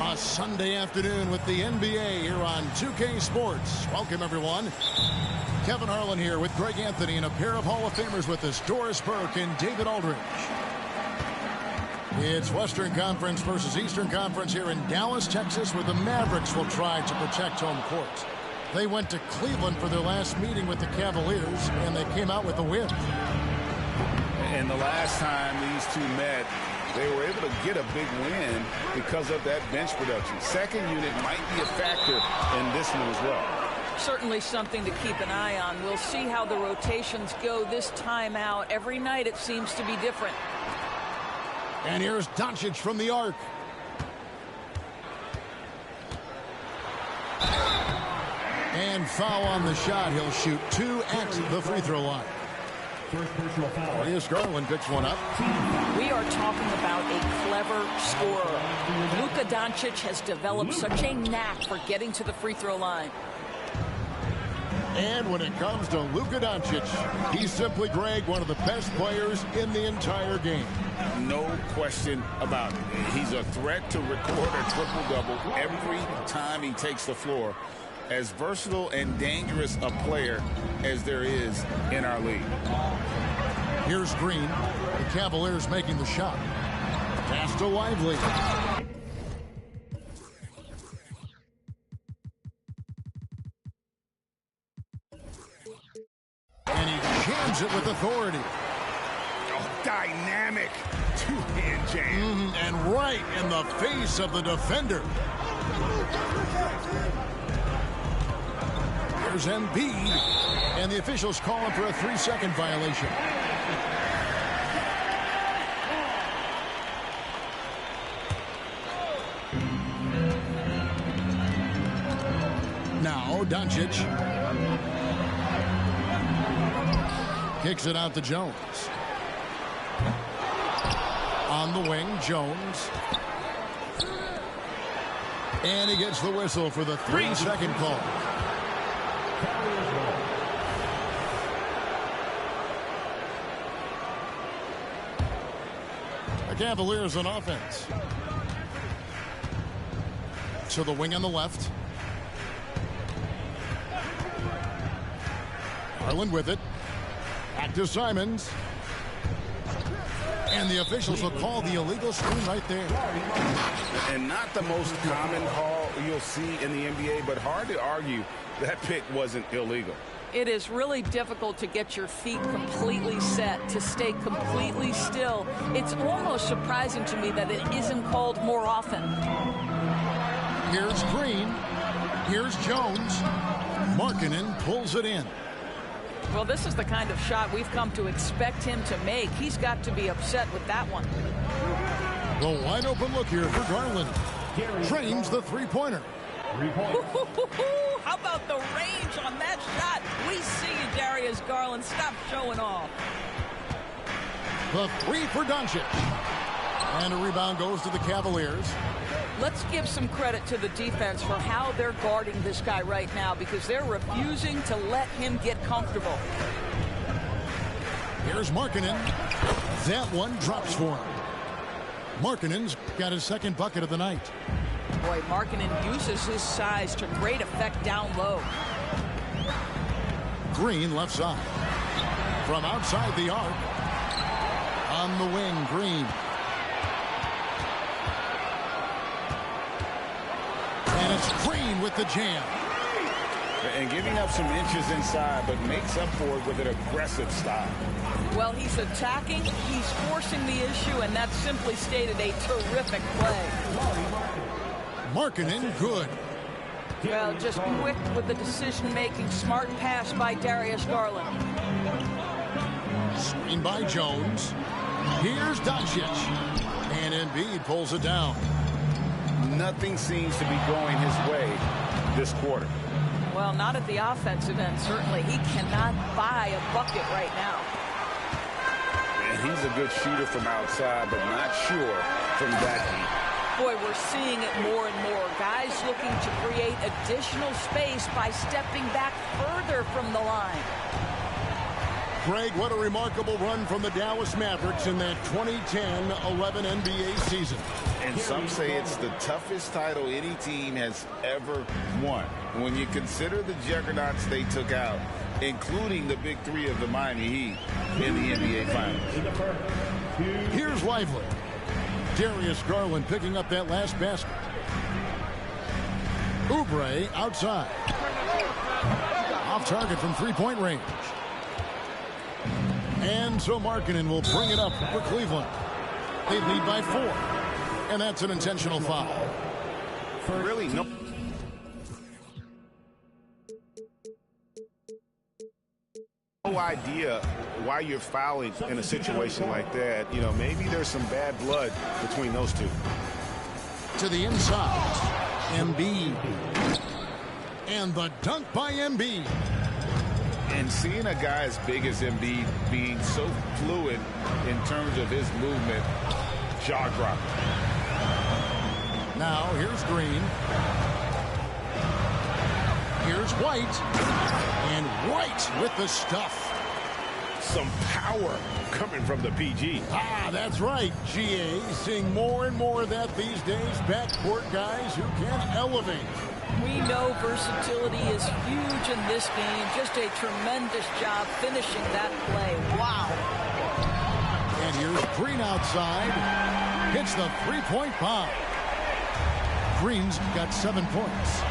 A Sunday afternoon with the NBA here on 2K Sports. Welcome, everyone. Kevin Harlan here with Greg Anthony and a pair of Hall of Famers with us, Doris Burke and David Aldridge. It's Western Conference versus Eastern Conference here in Dallas, Texas, where the Mavericks will try to protect home court. They went to Cleveland for their last meeting with the Cavaliers, and they came out with a win. And the last time these two met, they were able to get a big win because of that bench production. Second unit might be a factor in this one as well. Certainly something to keep an eye on. We'll see how the rotations go this time out. Every night it seems to be different. And here's Doncic from the arc. And foul on the shot. He'll shoot 2 at the free throw line. First personal foul. Darius Garland picks one up. We are talking about a clever scorer. Luka Doncic has developed such a knack for getting to the free throw line. And when it comes to Luka Doncic, he's simply, Greg, one of the best players in the entire game. No question about it. He's a threat to record a triple-double every time he takes the floor. As versatile and dangerous a player as there is in our league. Here's Green. The Cavaliers making the shot. Pass to Lively. And he jams it with authority. Oh, dynamic two-hand jam. And right in the face of the defender. Here's Embiid, and the officials call him for a 3-second violation. Now Doncic kicks it out to Jones. On the wing, Jones. And he gets the whistle for the 3-second call. The Cavaliers on offense. To the wing on the left. Garland with it. Back to Simons. And the officials will call the illegal screen right there. And not the most common call you'll see in the NBA, but hard to argue that pick wasn't illegal. It is really difficult to get your feet completely set, to stay completely still. It's almost surprising to me that it isn't called more often. Here's Green. Here's Jones. Markkanen pulls it in. Well, this is the kind of shot we've come to expect him to make. He's got to be upset with that one. The wide open look here for Garland. Trains the three-pointer. How about the range on that shot? We see you, Darius Garland. Stop showing off. The three for Doncic. And a rebound goes to the Cavaliers. Let's give some credit to the defense for how they're guarding this guy right now, because they're refusing to let him get comfortable. Here's Markkanen. That one drops for him. Markkanen's got his second bucket of the night. Boy, Markkanen uses his size to great effect down low. Green left side. From outside the arc. On the wing, Green. And it's Green with the jam. And giving up some inches inside, but makes up for it with an aggressive style. Well, he's attacking, he's forcing the issue, and that's simply stated a terrific play. Markkanen, good. Well, just quick with the decision-making, smart pass by Darius Garland. Screen by Jones. Here's Doncic. And Embiid pulls it down. Nothing seems to be going his way this quarter. Well, not at the offensive end, certainly. He cannot buy a bucket right now. And he's a good shooter from outside, but not sure from that deep. Boy, we're seeing it more and more. Guys looking to create additional space by stepping back further from the line. Greg, what a remarkable run from the Dallas Mavericks in that 2010-11 NBA season. And some say it's the toughest title any team has ever won. When you consider the juggernauts they took out, including the big three of the Miami Heat in the NBA Finals. Here's Lively. Darius Garland picking up that last basket. Oubre outside. Off target from three-point range. And so Markkanen will bring it up for Cleveland. They lead by 4. And that's an intentional foul. Really, no. No idea why you're fouling in a situation like that. You know, maybe there's some bad blood between those two. To the inside. Embiid. And the dunk by Embiid. And seeing a guy as big as Embiid being so fluid in terms of his movement, jaw-dropping. Now, here's Green. Here's White. And White with the stuff. Some power coming from the PG. Ah, that's right, GA. Seeing more and more of that these days. Backcourt guys who can elevate. We know versatility is huge in this game. Just a tremendous job finishing that play. Wow. And here's Green outside. Hits the three-point bomb. Green's got 7 points.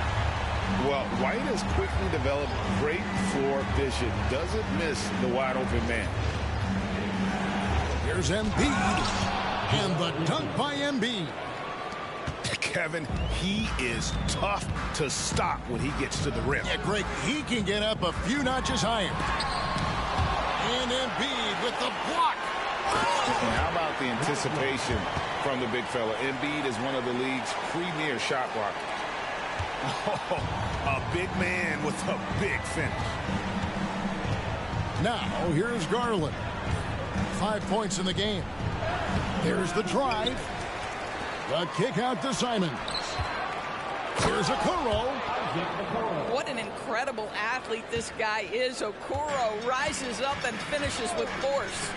Well, White has quickly developed great floor vision. Doesn't miss the wide-open man. Here's Embiid. And the dunk by Embiid. Kevin, he is tough to stop when he gets to the rim. Yeah, Greg, he can get up a few notches higher. And Embiid with the block. And how about the anticipation from the big fella? Embiid is one of the league's premier shot blockers. Oh, a big man with a big finish. Now, here's Garland. 5 points in the game. Here's the drive. The kick out to Simons. Here's Okoro. What an incredible athlete this guy is. Okoro rises up and finishes with force.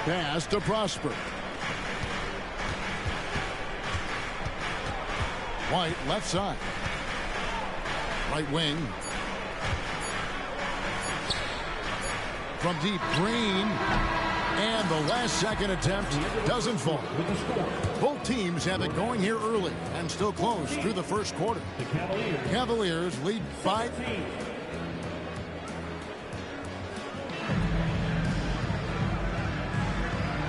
Pass to Prosper. White left side. Right wing. from deep. Green. And the last-second attempt doesn't fall. Both teams have it going here early and still close through the first quarter. Cavaliers lead 5.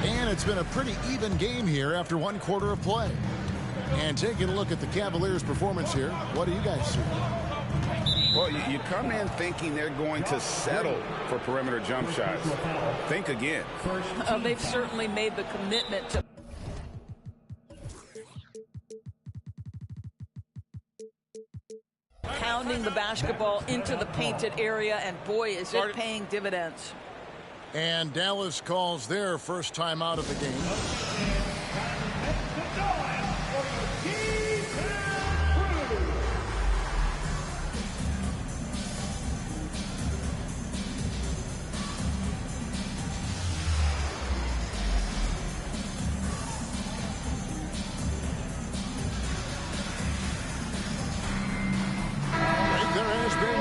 And it's been a pretty even game here after one quarter of play. And taking a look at the Cavaliers' performance here, what do you guys see? Well, you come in thinking they're going to settle for perimeter jump shots. Think again. They've certainly made the commitment to pounding the basketball into the painted area, and boy, is it paying dividends. And Dallas calls their first time out of the game.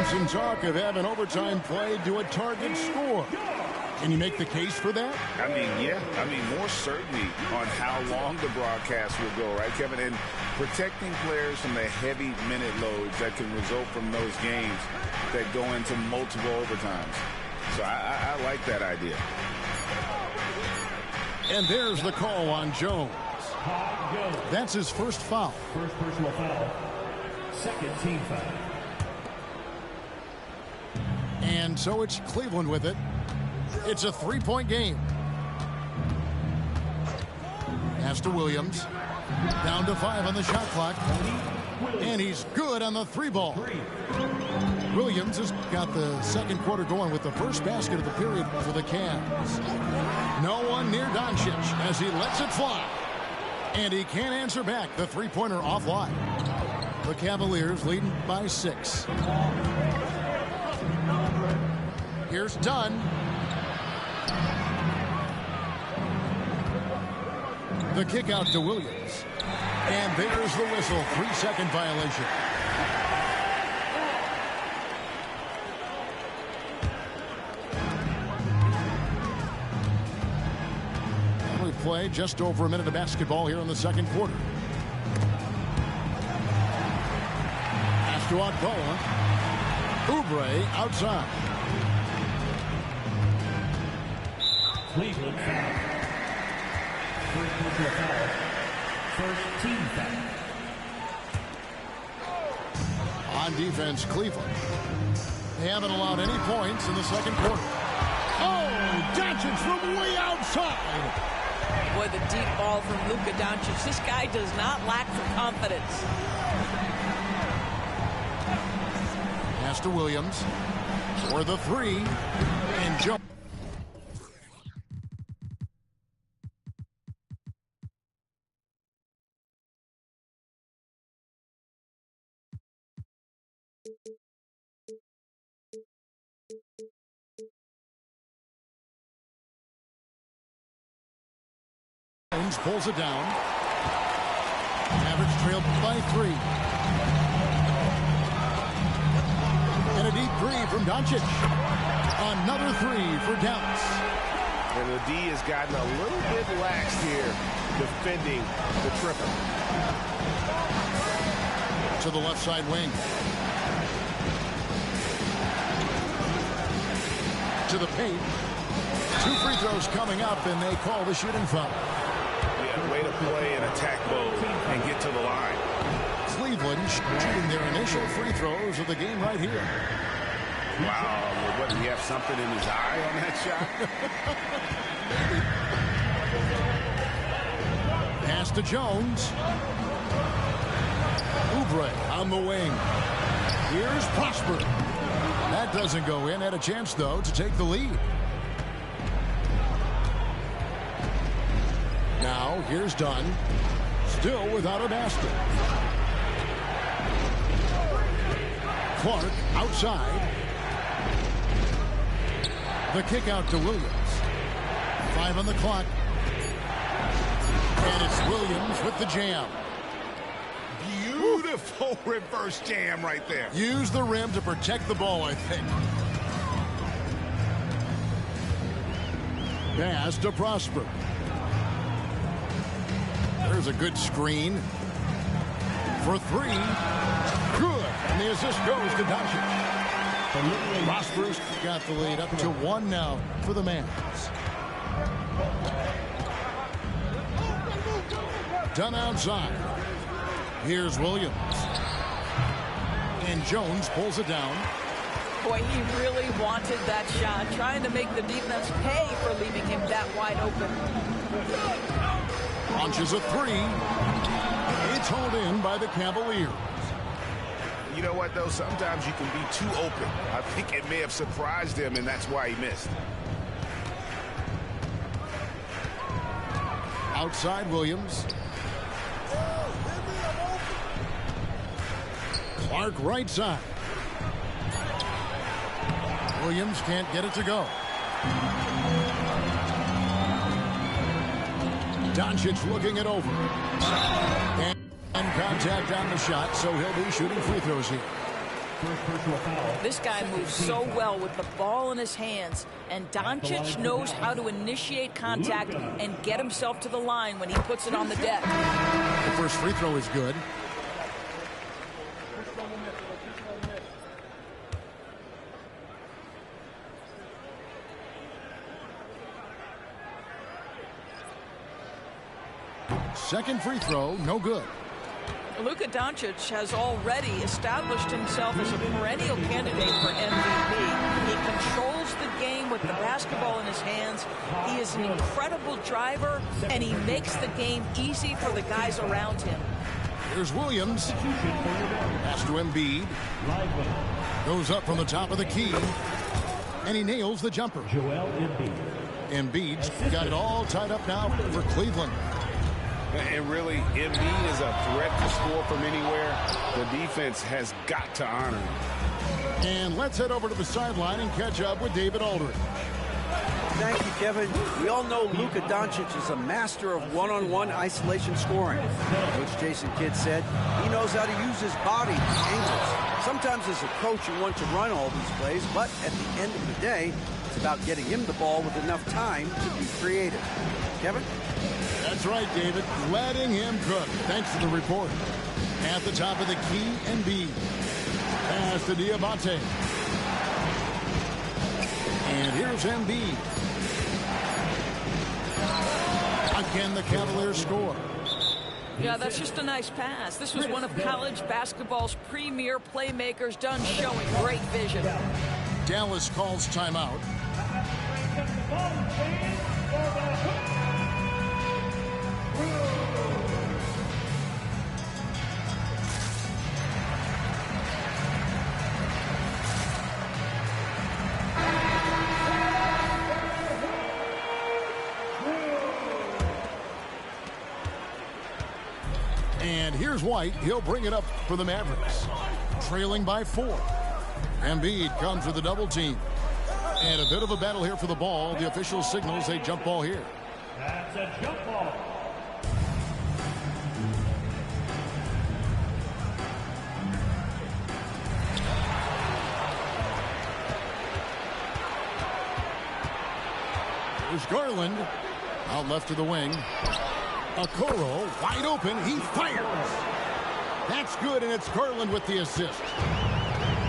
Some talk of having overtime play to a target score. Can you make the case for that? I mean, yeah. I mean, more certainty on how long the broadcast will go, right, Kevin? And protecting players from the heavy minute loads that can result from those games that go into multiple overtimes. So I like that idea. And there's the call on Jones. That's his first foul. First personal foul. Second team foul. And so it's Cleveland with it. It's a three-point game. Pass to Williams. Down to 5 on the shot clock. And he's good on the 3-ball. Williams has got the second quarter going with the first basket of the period for the Cavs. No one near Doncic as he lets it fly. And he can't answer back. The three-pointer offline. The Cavaliers leading by 6. Here's Dunn. The kick out to Williams. And there's the whistle. 3-second violation. We play just over a minute of basketball here in the second quarter. Pass to Agboa. Oubre outside. Cleveland foul. First personal foul. First team foul. On defense, Cleveland. They haven't allowed any points in the second quarter. Oh, Doncic from way outside. Boy, the deep ball from Luka Doncic. This guy does not lack for confidence. Pass to Williams for the 3. And Jones. Jones pulls it down. Mavericks trail by 3. And a deep 3 from Doncic. Another 3 for Dallas. And the D has gotten a little bit lax here defending the triple. To the left side wing. To the paint. 2 free throws coming up, and they call the shooting foul. Yeah, way to play in attack mode and get to the line. Cleveland shooting their initial free throws of the game right here. Wow, what, did he have something in his eye on that shot? Pass to Jones. Oubre on the wing. Here's Prosper. That doesn't go in. Had a chance, though, to take the lead. Now, here's Dunn. Still without a basket. Clark outside. The kick out to Williams. 5 on the clock. And it's Williams with the jam. Beautiful reverse jam right there. Use the rim to protect the ball, I think. Pass to Prosper. There's a good screen. For 3. Good. And the assist goes to Doncic. Prosper's got the lead up to 1 now for the Mavs. Done outside. Here's Williams. And Jones pulls it down. Boy, he really wanted that shot, trying to make the defense pay for leaving him that wide open. Launches a 3. It's hauled in by the Cavaliers. You know what, though? Sometimes you can be too open. I think it may have surprised him, and that's why he missed. Outside Williams. Clark right side. Williams can't get it to go. Doncic looking it over. And contact on the shot, so he'll be shooting free throws here. This guy moves so well with the ball in his hands, and Doncic knows how to initiate contact and get himself to the line when he puts it on the deck. The first free throw is good. Second free throw, no good. Luka Doncic has already established himself as a perennial candidate for MVP. He controls the game with the basketball in his hands. He is an incredible driver, and he makes the game easy for the guys around him. Here's Williams. Pass to Embiid. Goes up from the top of the key, and he nails the jumper. Embiid's got it all tied up now for Cleveland. And really, Embiid is a threat to score from anywhere. The defense has got to honor him. And let's head over to the sideline and catch up with David Aldridge. Thank you, Kevin. We all know Luka Doncic is a master of one-on-one isolation scoring. Coach Jason Kidd said he knows how to use his body and angles. Sometimes as a coach you want to run all these plays, but at the end of the day, it's about getting him the ball with enough time to be creative. Kevin? That's right, David. Letting him cook. Thanks for the report. At the top of the key, Embiid. Pass to Diabate. And here's Embiid. Again, the Cavaliers score. Yeah, that's just a nice pass. This was one of college basketball's premier playmakers, done showing great vision. Dallas calls timeout. And here's White. He'll bring it up for the Mavericks. Trailing by 4. Embiid comes with a double team. And a bit of a battle here for the ball. The official signals a jump ball here. That's a jump ball. There's Garland. Out left to the wing. Okoro wide open. He fires. That's good, and it's Garland with the assist.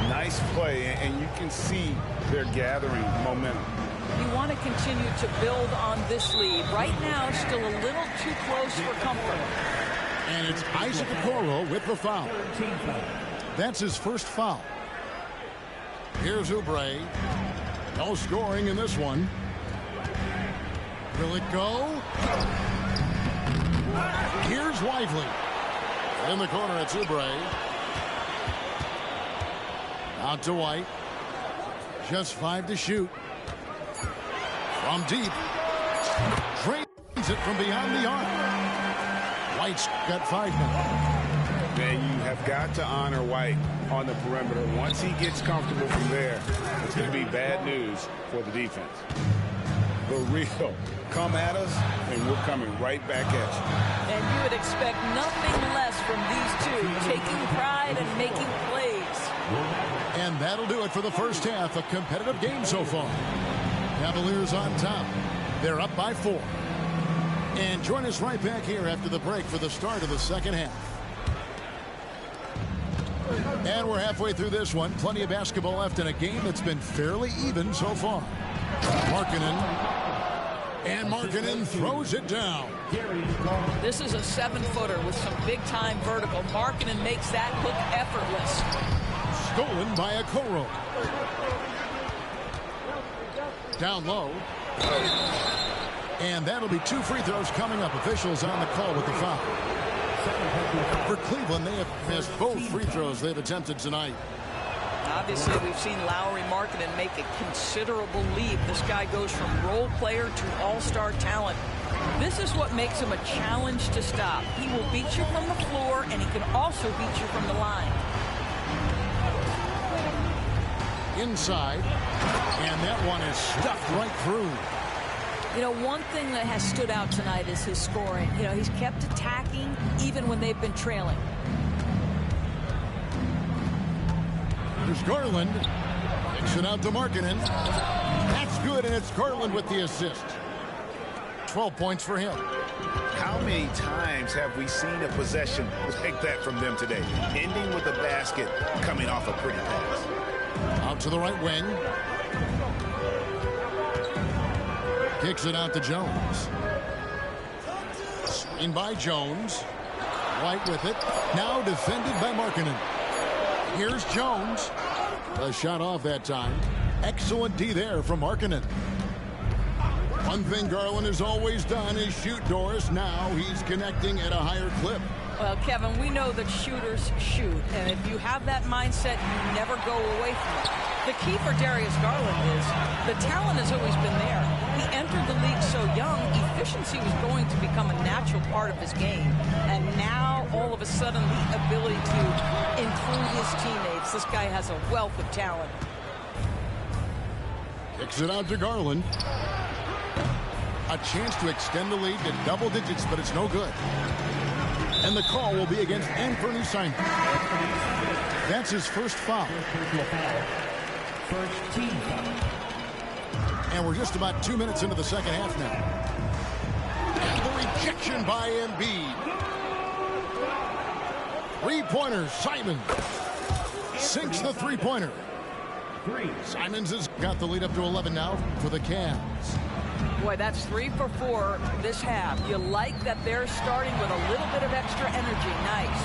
Nice play, and you can see they're gathering momentum. You want to continue to build on this lead. Right now, still a little too close for comfort. And it's Isaac Okoro with the foul. That's his first foul. Here's Oubre. No scoring in this one. Will it go? Here's Lively. In the corner, it's Oubre. Out to White. Just 5 to shoot. From deep. Drains it from beyond the arc. White's got 5 now. Man, you have got to honor White on the perimeter. Once he gets comfortable from there, it's going to be bad news for the defense. The real come at us, and we're coming right back at you. And you would expect nothing less from these two, taking pride and making plays. And that'll do it for the first half. A competitive game so far. Cavaliers on top. They're up by 4. And join us right back here after the break for the start of the second half. And we're halfway through this one. Plenty of basketball left in a game that's been fairly even so far. Markkanen. And Markkanen throws it down. This is a 7-footer with some big-time vertical. Markkanen makes that look effortless. Stolen by Okoro. Down low. And that'll be 2 free throws coming up. Officials on the call with the foul. For Cleveland, they have missed both free throws they've attempted tonight. Obviously, we've seen Lauri Markkanen make a considerable leap. This guy goes from role player to all-star talent. This is what makes him a challenge to stop. He will beat you from the floor, and he can also beat you from the line. Inside, and that one is stuffed right through. You know, one thing that has stood out tonight is his scoring. You know, he's kept attacking even when they've been trailing. There's Garland. Kicks it out to Markkanen. That's good, and it's Garland with the assist. 12 points for him. How many times have we seen a possession like that from them today? Ending with a basket, coming off a pretty pass. Out to the right wing. Kicks it out to Jones. Screen by Jones. White with it. Now defended by Markkanen. Here's Jones. A shot off that time. Excellent D there from Markkanen. One thing Garland has always done is shoot, Doris. Now he's connecting at a higher clip. Well, Kevin, we know that shooters shoot, and if you have that mindset, you never go away from it. The key for Darius Garland is the talent has always been there. He entered the league so young, efficiency was going to become a natural part of his game. And now, all of a sudden, the ability to include his teammates. This guy has a wealth of talent. Kicks it out to Garland. A chance to extend the lead to double digits, but it's no good. And the call will be against Anthony Simons. That's his first foul. First team foul. And we're just about 2 minutes into the second half now. And the rejection by Embiid. 3-pointer, Simons. Sinks the 3-pointer. Simons has got the lead up to 11 now for the Cavs. Boy, that's 3 for 4 this half. You like that they're starting with a little bit of extra energy. Nice.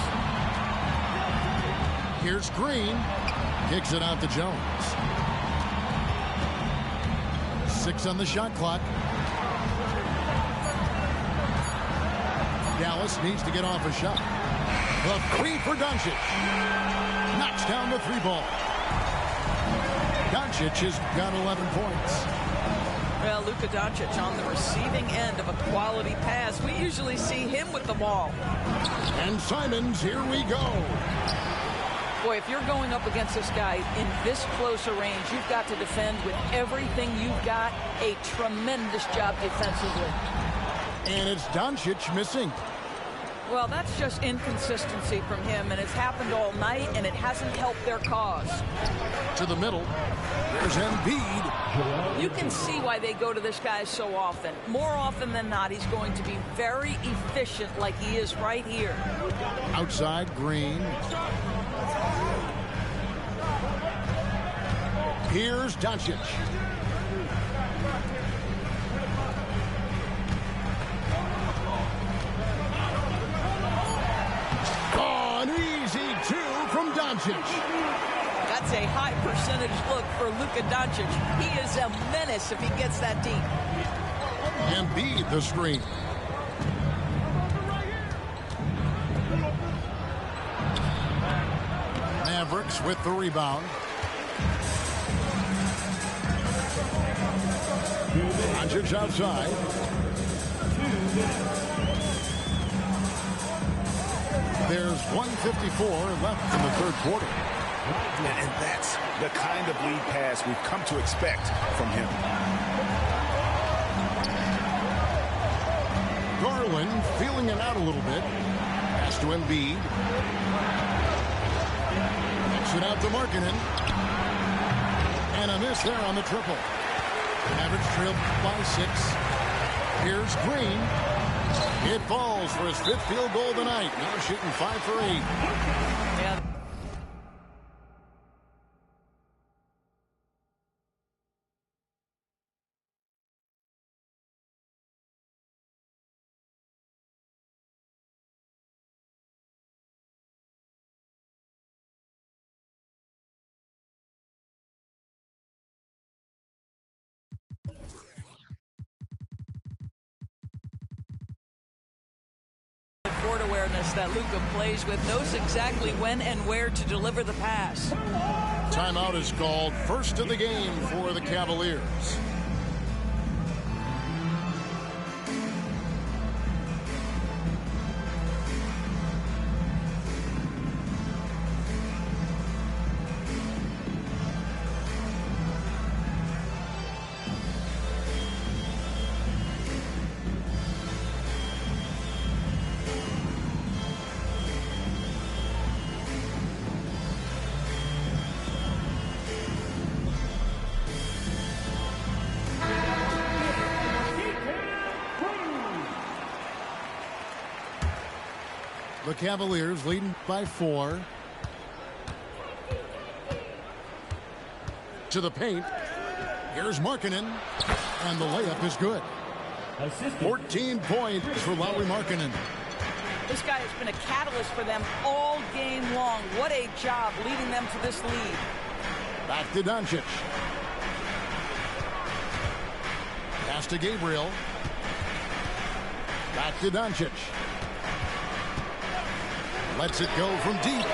Here's Green. Kicks it out to Jones. 6 on the shot clock. Dallas needs to get off a shot. The 3 for Doncic. Knocks down the 3 ball. Doncic has got 11 points. Well, Luka Doncic on the receiving end of a quality pass. We usually see him with the ball. And Simons, here we go. Boy, if you're going up against this guy in this close a range, you've got to defend with everything you've got. A tremendous job defensively. And it's Doncic missing. Well, that's just inconsistency from him, and it's happened all night, and it hasn't helped their cause. To the middle. There's Embiid. You can see why they go to this guy so often. More often than not, he's going to be very efficient like he is right here. Outside, Green. Here's Doncic. An easy 2 from Doncic. That's a high percentage look for Luka Doncic. He is a menace if he gets that deep. Embiid the screen. Mavericks with the rebound. Doncic outside. There's 1:54 left in the third quarter. And that's the kind of lead pass we've come to expect from him. Garland feeling it out a little bit. Pass to Embiid. Kicks it out to Markkanen. And a miss there on the triple. Mavericks trailed by 6. Here's Green. It falls for his 5th field goal of the night. Now shooting 5 for 8. Yeah. Court awareness that Luka plays with, knows exactly when and where to deliver the pass. Timeout is called. First of the game for the Cavaliers. The Cavaliers leading by 4. To the paint. Here's Markkanen. And the layup is good. 14 points for Lauri Markkanen. This guy has been a catalyst for them all game long. What a job leading them to this lead. Back to Doncic. Pass to Gabriel. Back to Doncic. Lets it go from deep.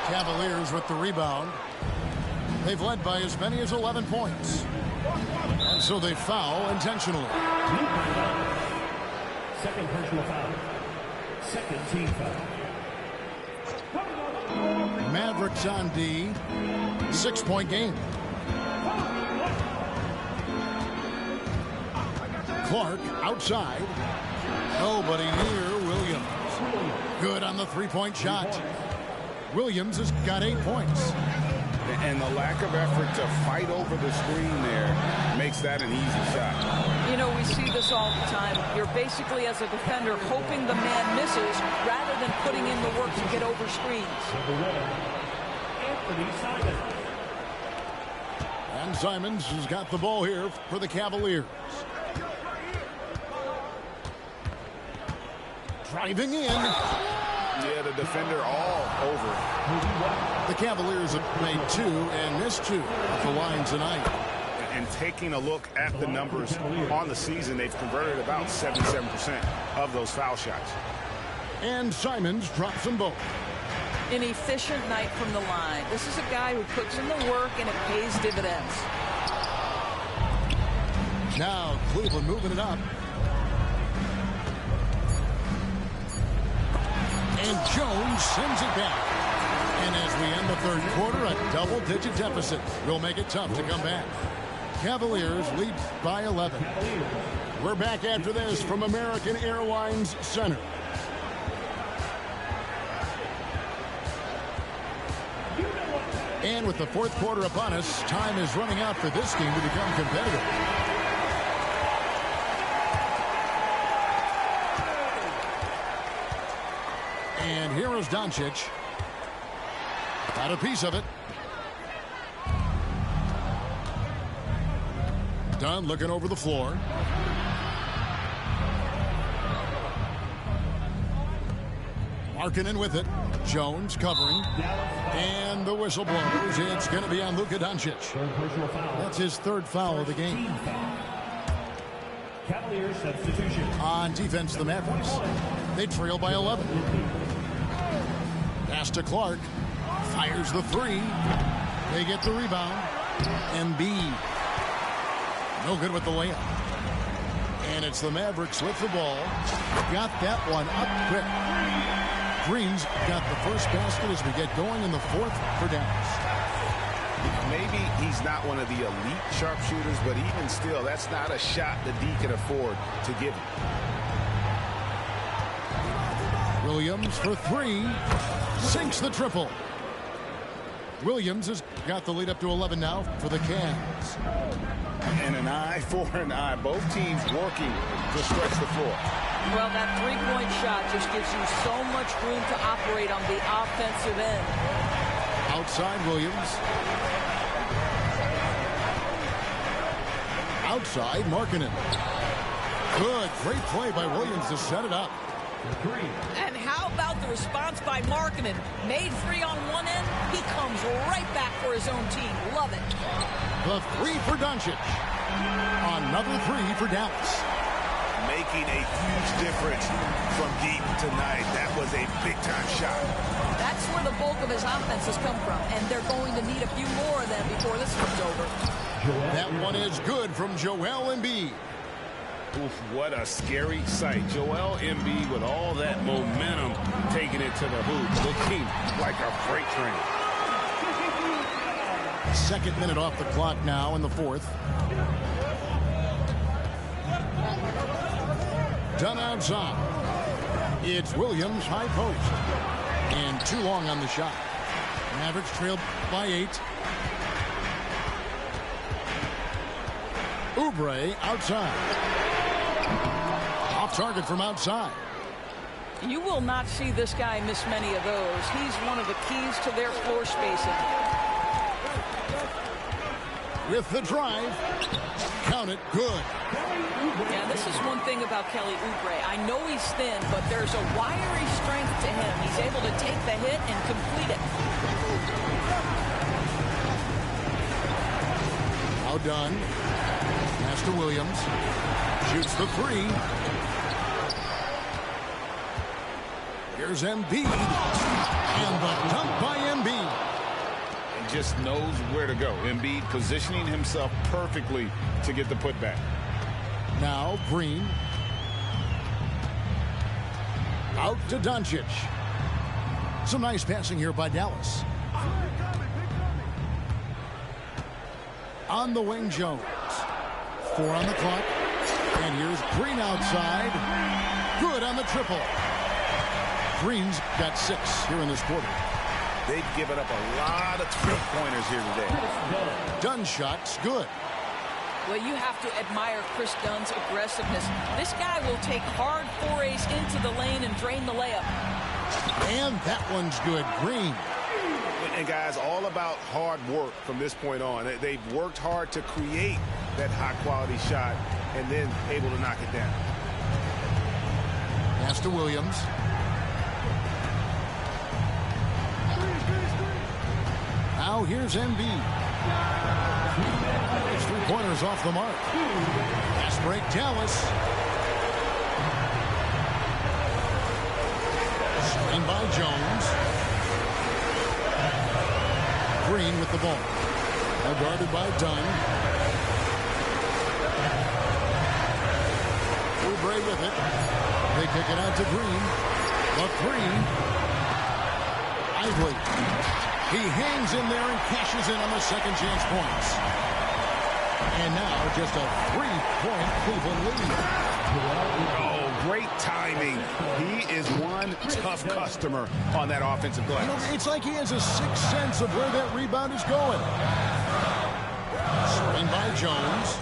Cavaliers with the rebound. They've led by as many as 11 points. And so they foul intentionally. Second personal foul. Second team foul. Mavericks on D. 6-point game. Clark outside. Nobody near Williams. Good on the 3-point shot. Williams has got 8 points. And the lack of effort to fight over the screen there makes that an easy shot. You know, we see this all the time. You're basically, as a defender, hoping the man misses rather than putting in the work to get over screens. And Simons has got the ball here for the Cavaliers. Driving in. Yeah, the defender all over. The Cavaliers have made 2 and missed 2 at the line tonight. And taking a look at the numbers on the season, they've converted about 77% of those foul shots. And Simons drops them both. An efficient night from the line. This is a guy who puts in the work and it pays dividends. Now Cleveland moving it up. And Jones sends it back. And as we end the 3rd quarter, a double-digit deficit will make it tough to come back. Cavaliers lead by 11. We're back after this from American Airlines Center. And with the 4th quarter upon us, time is running out for this game to become competitive. And here is Doncic. Got a piece of it. Dunn looking over the floor. Markkanen with it. Jones covering. And the whistle blows. It's going to be on Luka Doncic. That's his 3rd foul of the game. Cavaliers substitution. On defense, the Mavericks. They trail by 11. Pass to Clark. Fires the 3. They get the rebound. Embiid. No good with the layup. And it's the Mavericks with the ball. Got that one up quick. Green's got the first basket as we get going in the 4th for Dallas. Maybe he's not one of the elite sharpshooters, but even still, that's not a shot that D can afford to give him. Williams for 3. Sinks the triple. Williams has got the lead up to 11 now for the Cavs. And an eye for an eye. Both teams working to stretch the floor. Well, that three-point shot just gives you so much room to operate on the offensive end. Outside Williams. Outside Markkanen. Good. Great play by Williams to set it up. And how about the response by Markkanen? Made three on one end. He comes right back for his own team. Love it. The three for Doncic. Another three for Dallas. Making a huge difference from deep tonight. That was a big-time shot. That's where the bulk of his offense has come from, and they're going to need a few more of them before this one's over. That one is good from Joel Embiid. Oof, what a scary sight. Joel Embiid with all that momentum taking it to the hoop, looking like a freight train. Second minute off the clock now in the fourth. Done outside. It's Williams, high post. And too long on the shot. Mavericks trailed by 8. Oubre outside. Off target from outside. You will not see this guy miss many of those. He's one of the keys to their floor spacing. With the drive. Count it. Good. Yeah, this is one thing about Kelly Oubre. I know he's thin, but there's a wiry strength to him. He's able to take the hit and complete it. Outdone. Master Williams shoots the three. Here's Embiid. And the dunk by Embiid. And just knows where to go. Embiid positioning himself perfectly to get the putback. Now Green. Out to Doncic. Some nice passing here by Dallas. On the wing, Jones. 4 on the clock. And here's Green outside. Good on the triple. Green's got 6 here in this quarter. They've given up a lot of three-pointers here today. Dunn shot's good. Well, you have to admire Chris Dunn's aggressiveness. This guy will take hard forays into the lane and drain the layup. And that one's good. Green. And guys, all about hard work from this point on. They've worked hard to create that high-quality shot and then able to knock it down. Pass to Williams. Now here's Embiid. His three-pointers off the mark. Fast break, Dallas. Screen by Jones. Green with the ball. Now guarded by Dunn. Oubre with it. They kick it out to Green. The three. Ivory. He hangs in there and cashes in on the second chance points. And now just a 3-point Cleveland lead. Oh, great timing. He is one tough customer on that offensive glass. You know, it's like he has a sixth sense of where that rebound is going. Screen by Jones.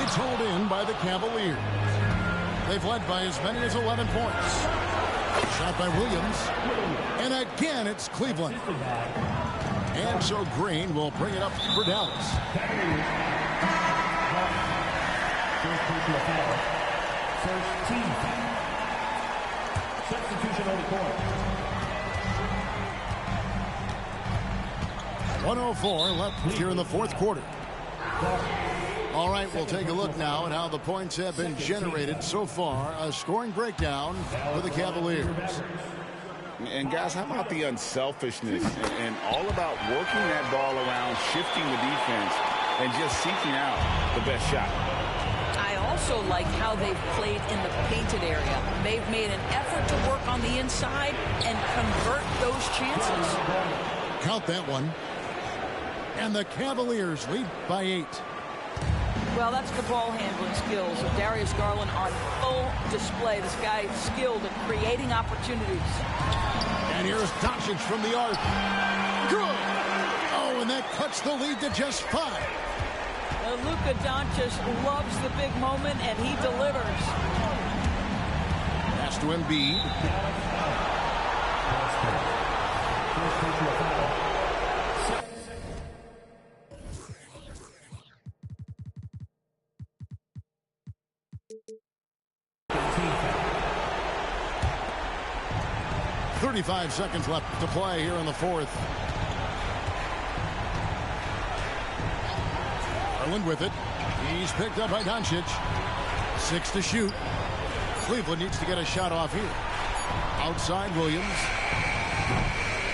It's hauled in by the Cavaliers. They've led by as many as 11 points. Shot by Williams. And again, it's Cleveland. And so Green will bring it up for Dallas. First team foul. Substitution on the court. 104 left here in the fourth quarter. All right, we'll take a look now at how the points have been generated so far. A scoring breakdown for the Cavaliers. And guys, how about the unselfishness and all about working that ball around, shifting the defense, and just seeking out the best shot. I also like how they've played in the painted area. They've made an effort to work on the inside and convert those chances. Count that one. And the Cavaliers lead by 8. Well, that's the ball handling skills of Darius Garland on full display. This guy is skilled at creating opportunities. And here's Doncic from the arc. Good. Oh, and that cuts the lead to just 5. Luka Doncic loves the big moment, and he delivers. Pass to Embiid. .35 seconds left to play here in the fourth. Garland with it. He's picked up by Doncic. 6 to shoot. Cleveland needs to get a shot off here. Outside Williams.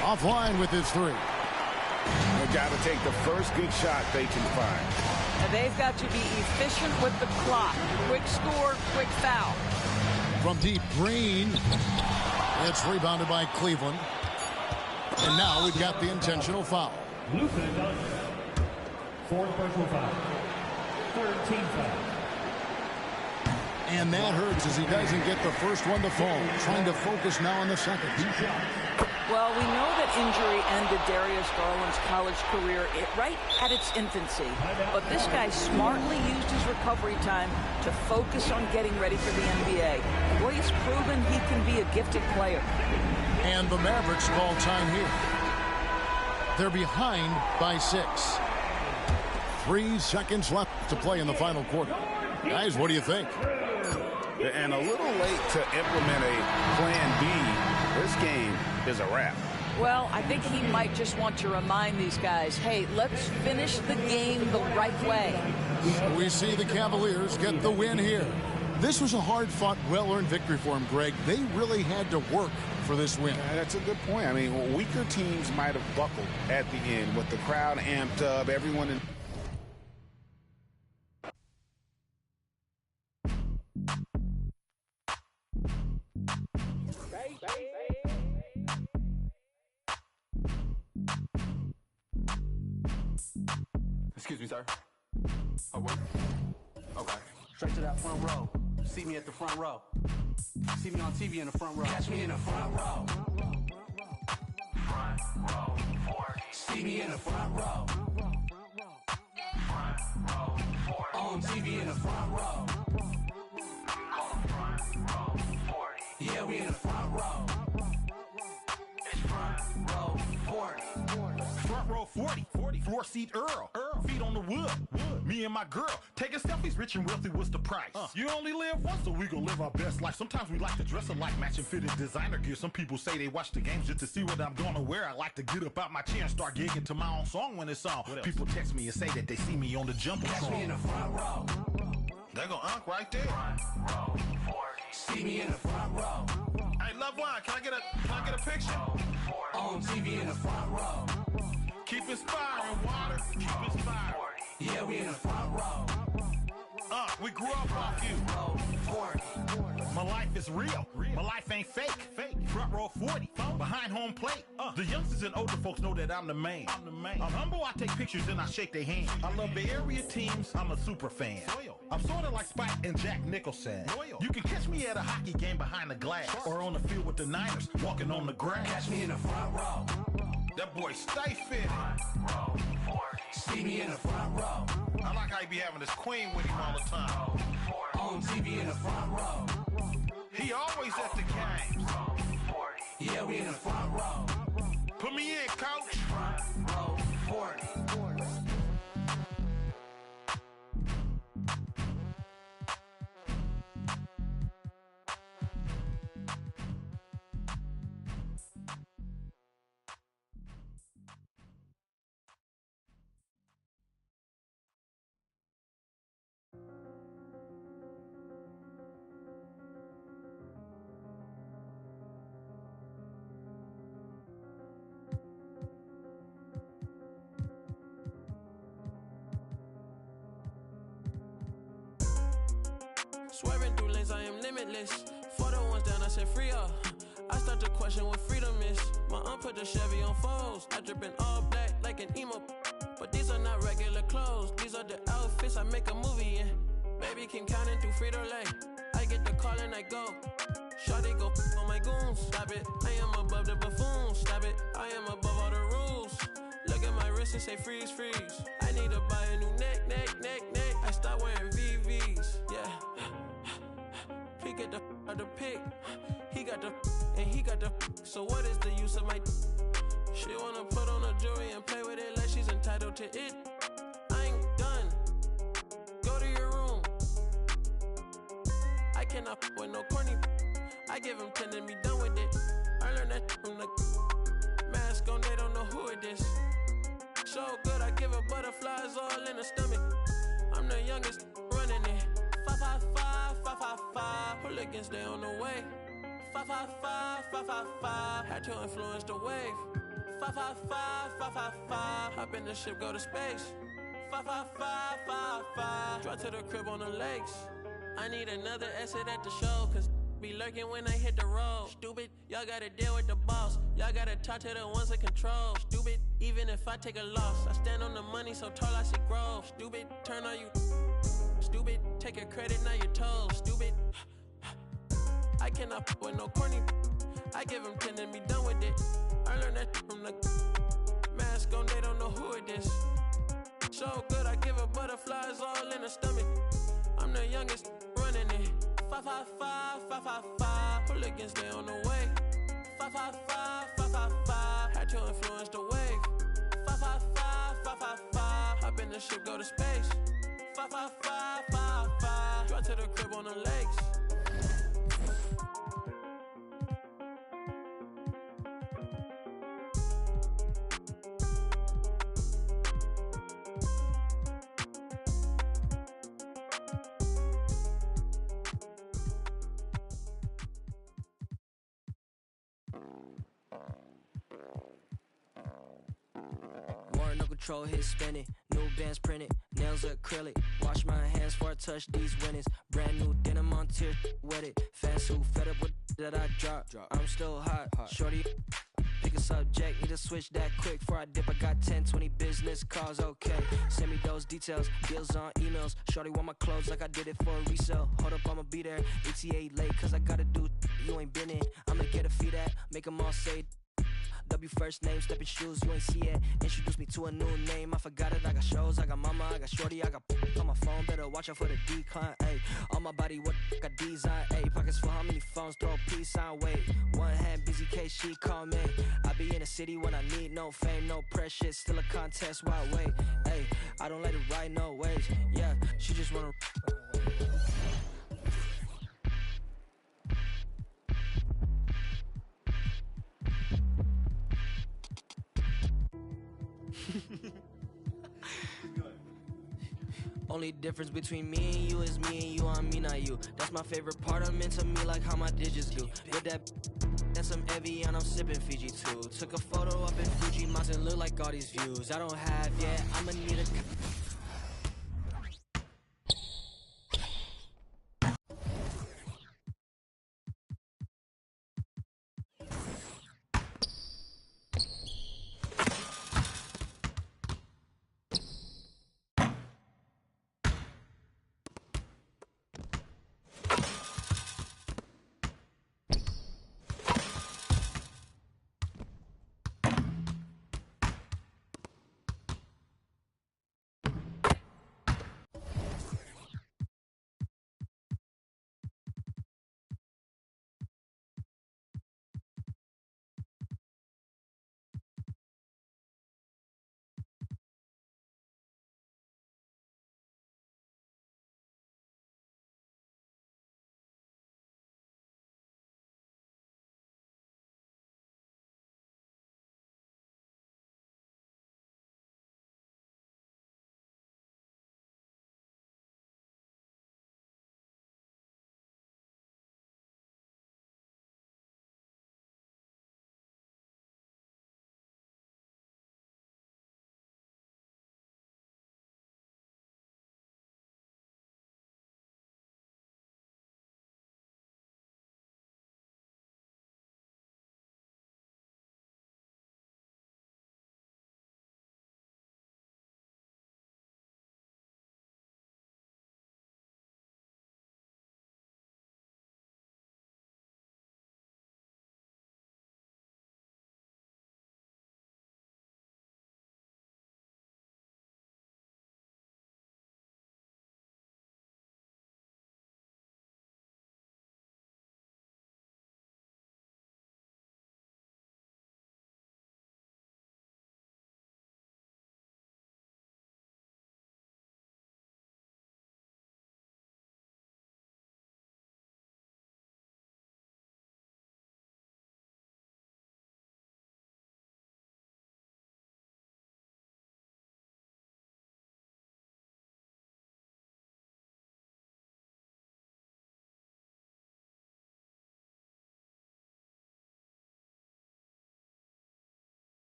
Offline with his 3. They've got to take the first good shot they can find. And they've got to be efficient with the clock. Quick score, quick foul. From deep, Green. It's rebounded by Cleveland. And now we've got the intentional foul. Luka Doncic. 4th personal foul. 3rd team foul. And that hurts as he doesn't get the first one to fall. Trying to focus now on the second. Well, we know that injury ended Darius Garland's college career right at its infancy. But this guy smartly used his recovery time to focus on getting ready for the NBA. Boy, he's proven he can be a gifted player. And the Mavericks call time here. They're behind by 6. 3 seconds left to play in the final quarter. Guys, what do you think? And a little late to implement a plan B. This game is a wrap. Well, I think he might just want to remind these guys, hey, let's finish the game the right way. We see the Cavaliers get the win here. This was a hard-fought, well-earned victory for them, Greg. They really had to work for this win. Yeah, that's a good point. I mean, weaker teams might have buckled at the end with the crowd amped up, everyone in... Excuse me, sir. Oh, what? Okay. Straight to that front row. See me at the front row. See me on TV in the front row. Catch me in the front row. Front row 40. See me in the front row. Front row 40. On TV in the front row. Call front row 40. Yeah, we in the front row. It's front row 40. Front row 40. Floor seat Earl. Feet on the wood. Me and my girl taking selfies. Rich and wealthy, what's the price? You only live once, so we gon' live our best life. Sometimes we like to dress alike, matching fitted designer gear. Some people say they watch the games just to see what I'm gonna wear. I like to get up out my chair and start gigging to my own song when it's on. People text me and say that they see me on the jumbotron. Catch me in the front row. They gon' unk right there. Front row 40. See me in the front row. Hey, loved one, can I get a picture? On TV in the front row. Keep inspiring, water. Keep inspiring. Yeah, we in the front row. We grew up off you. My life is real. My life ain't fake. Front row 40. Behind home plate. The youngsters and older folks know that I'm the man. I'm humble, I take pictures and I shake their hands. I love Bay Area teams, I'm a super fan. I'm sort of like Spike and Jack Nicholson. You can catch me at a hockey game behind the glass. Or on the field with the Niners, walking on the grass. Catch me in the front row. That boy stay fit. Front row 40. See me in the front row. I like how he be having his queen with him all the time. On TV in the front row. He always at the games. Yeah, we in the front row. Put me in, coach. Front row 40. Swerving through lanes, I am limitless. For the ones down, I said free up. I start to question what freedom is. My aunt put the Chevy on foes. I drippin' all black like an emo. But these are not regular clothes, these are the outfits I make a movie in. Baby, keep counting through Frito-Lay. I get the call and I go. Shawty go on my goons, stop it. I am above the buffoons, stop it. I am above all the rules. Look at my wrist and say freeze, freeze. I need to buy a new neck. I start wearing VVs, yeah. He get the out the pick. He got the and he got the. So what is the use of my? She wanna put on a jewelry and play with it like she's entitled to it. I ain't done. Go to your room. I cannot with no corny. I give him 10 and be done with it. I learned that from the mask on, they don't know who it is. So good, I give her butterflies all in the stomach. I'm the youngest running it. 555, 555. Hooligans, they on the way. 555, 555. Had to influence the wave. 555, 555. Hop in the ship, go to space. 555, 555. Drive to the crib on the lakes. I need another exit at the show, cause be lurking when I hit the road. Stupid, y'all gotta deal with the boss. Y'all gotta talk to the ones that control. Stupid, even if I take a loss, I stand on the money so tall I see growth. Stupid, turn on you. Stupid, take your credit, now you're told. Stupid, I cannot with no corny. I give him 10 and be done with it. I learned that from the mask on, they don't know who it is. So good, I give her butterflies all in her stomach. I'm the youngest running it. 555, 555. Hooligans, they on the way. 555, 555. Had to influence the wave. 555, 555. Hop in the ship, go to space. 555, 555. Drive to the crib on the lakes. Control his spinning, new bands printed, nails acrylic. Wash my hands before I touch these winnings. Brand new denim on tier, wet it. Fans who fed up with that I drop. I'm still hot, shorty. Pick a subject, need to switch that quick. Before I dip, I got 10, 20 business calls, okay. Send me those details, deals on emails. Shorty want my clothes like I did it for a resale. Hold up, I'ma be there. ETA late, cause I gotta do you ain't been in. I'ma get a feed at, make them all say W first name, stepping shoes, you ain't see it. Introduce me to a new name, I forgot it. I got shows, I got mama, I got shorty, I got on my phone. Better watch out for the decline, ayy. On my body, what got design, ayy. Pockets full, how many phones, throw a peace sign, wait. One hand busy, case she call me. I be in the city when I need no fame, no pressure, still a contest, why wait, ayy. I don't let it ride no waves, yeah. She just wanna Only difference between me and you is me and you on me, not you. That's my favorite part, I'm into me like how my digits do. With that and some Evian, I'm sipping Fiji too. Took a photo up in Fuji Mountain, look like all these views I don't have yet, I'ma need a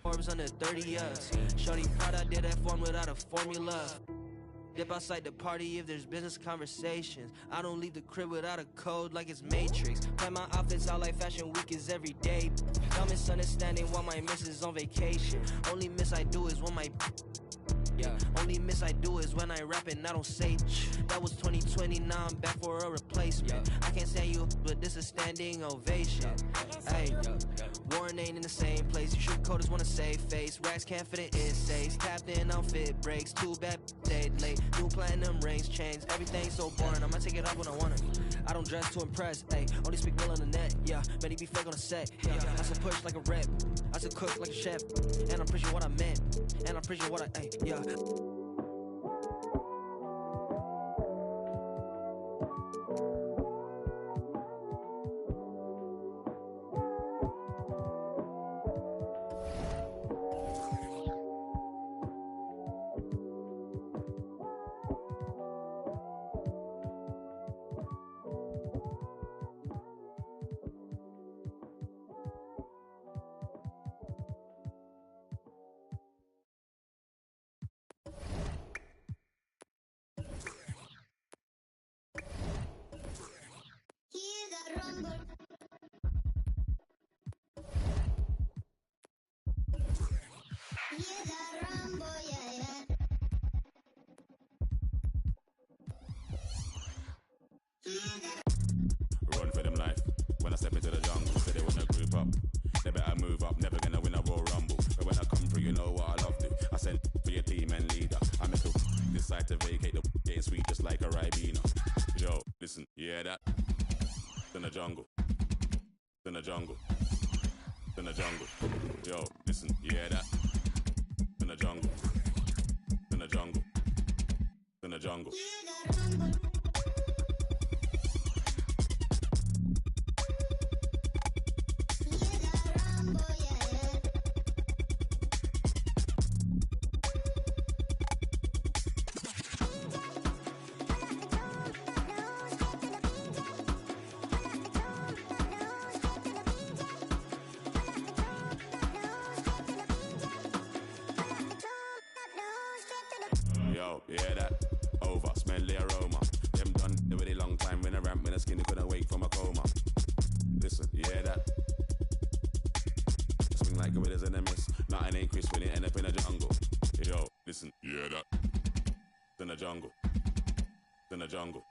Forbes under 30 years. Shorty proud I did F1 without a formula. Dip outside the party if there's business conversations. I don't leave the crib without a code like it's Matrix. Plan my outfits out like Fashion Week is every day. I'm misunderstanding while my miss is on vacation. Only miss I do is when my only miss I do is when I rap and I don't say. That was 2020, now I'm back for a replacement. I can't stand you, but this is standing ovation. Hey, Warren ain't in the same place. You shoot coders wanna save face. Racks can't fit in essays. Tapped in outfit breaks. Too bad stayed late. New platinum rings, chains. Everything's so boring. I'ma take it off when I wanna. I don't dress to impress. Hey, only speak real on the net. Yeah, many be fake on the set. Yeah, I said push like a rep. I said cook like a chef. And I'm pretty sure what I meant. And I'm pretty sure what I ain't. Yeah. Run for them life. When I step into the jungle, say they wanna group up. They better move up, never gonna win a Royal Rumble. But when I come through, you know what I love to. I send for your team and leader. I make a decide to vacate the getting sweet just like a Ribena. Yo, listen, you hear that? In the jungle. In the jungle. In the jungle. Yo, listen, you hear that? In the jungle. In the jungle. In the jungle. Yo, you hear that? Over, smell the aroma. Them done it with a long time when I ramp when the skinny couldn't wake from a coma. Listen, you hear that? Swing like a winners in a miss. Nothing ain't crisp when it end up in a jungle. Yo, listen, you hear that? In the jungle. In the jungle.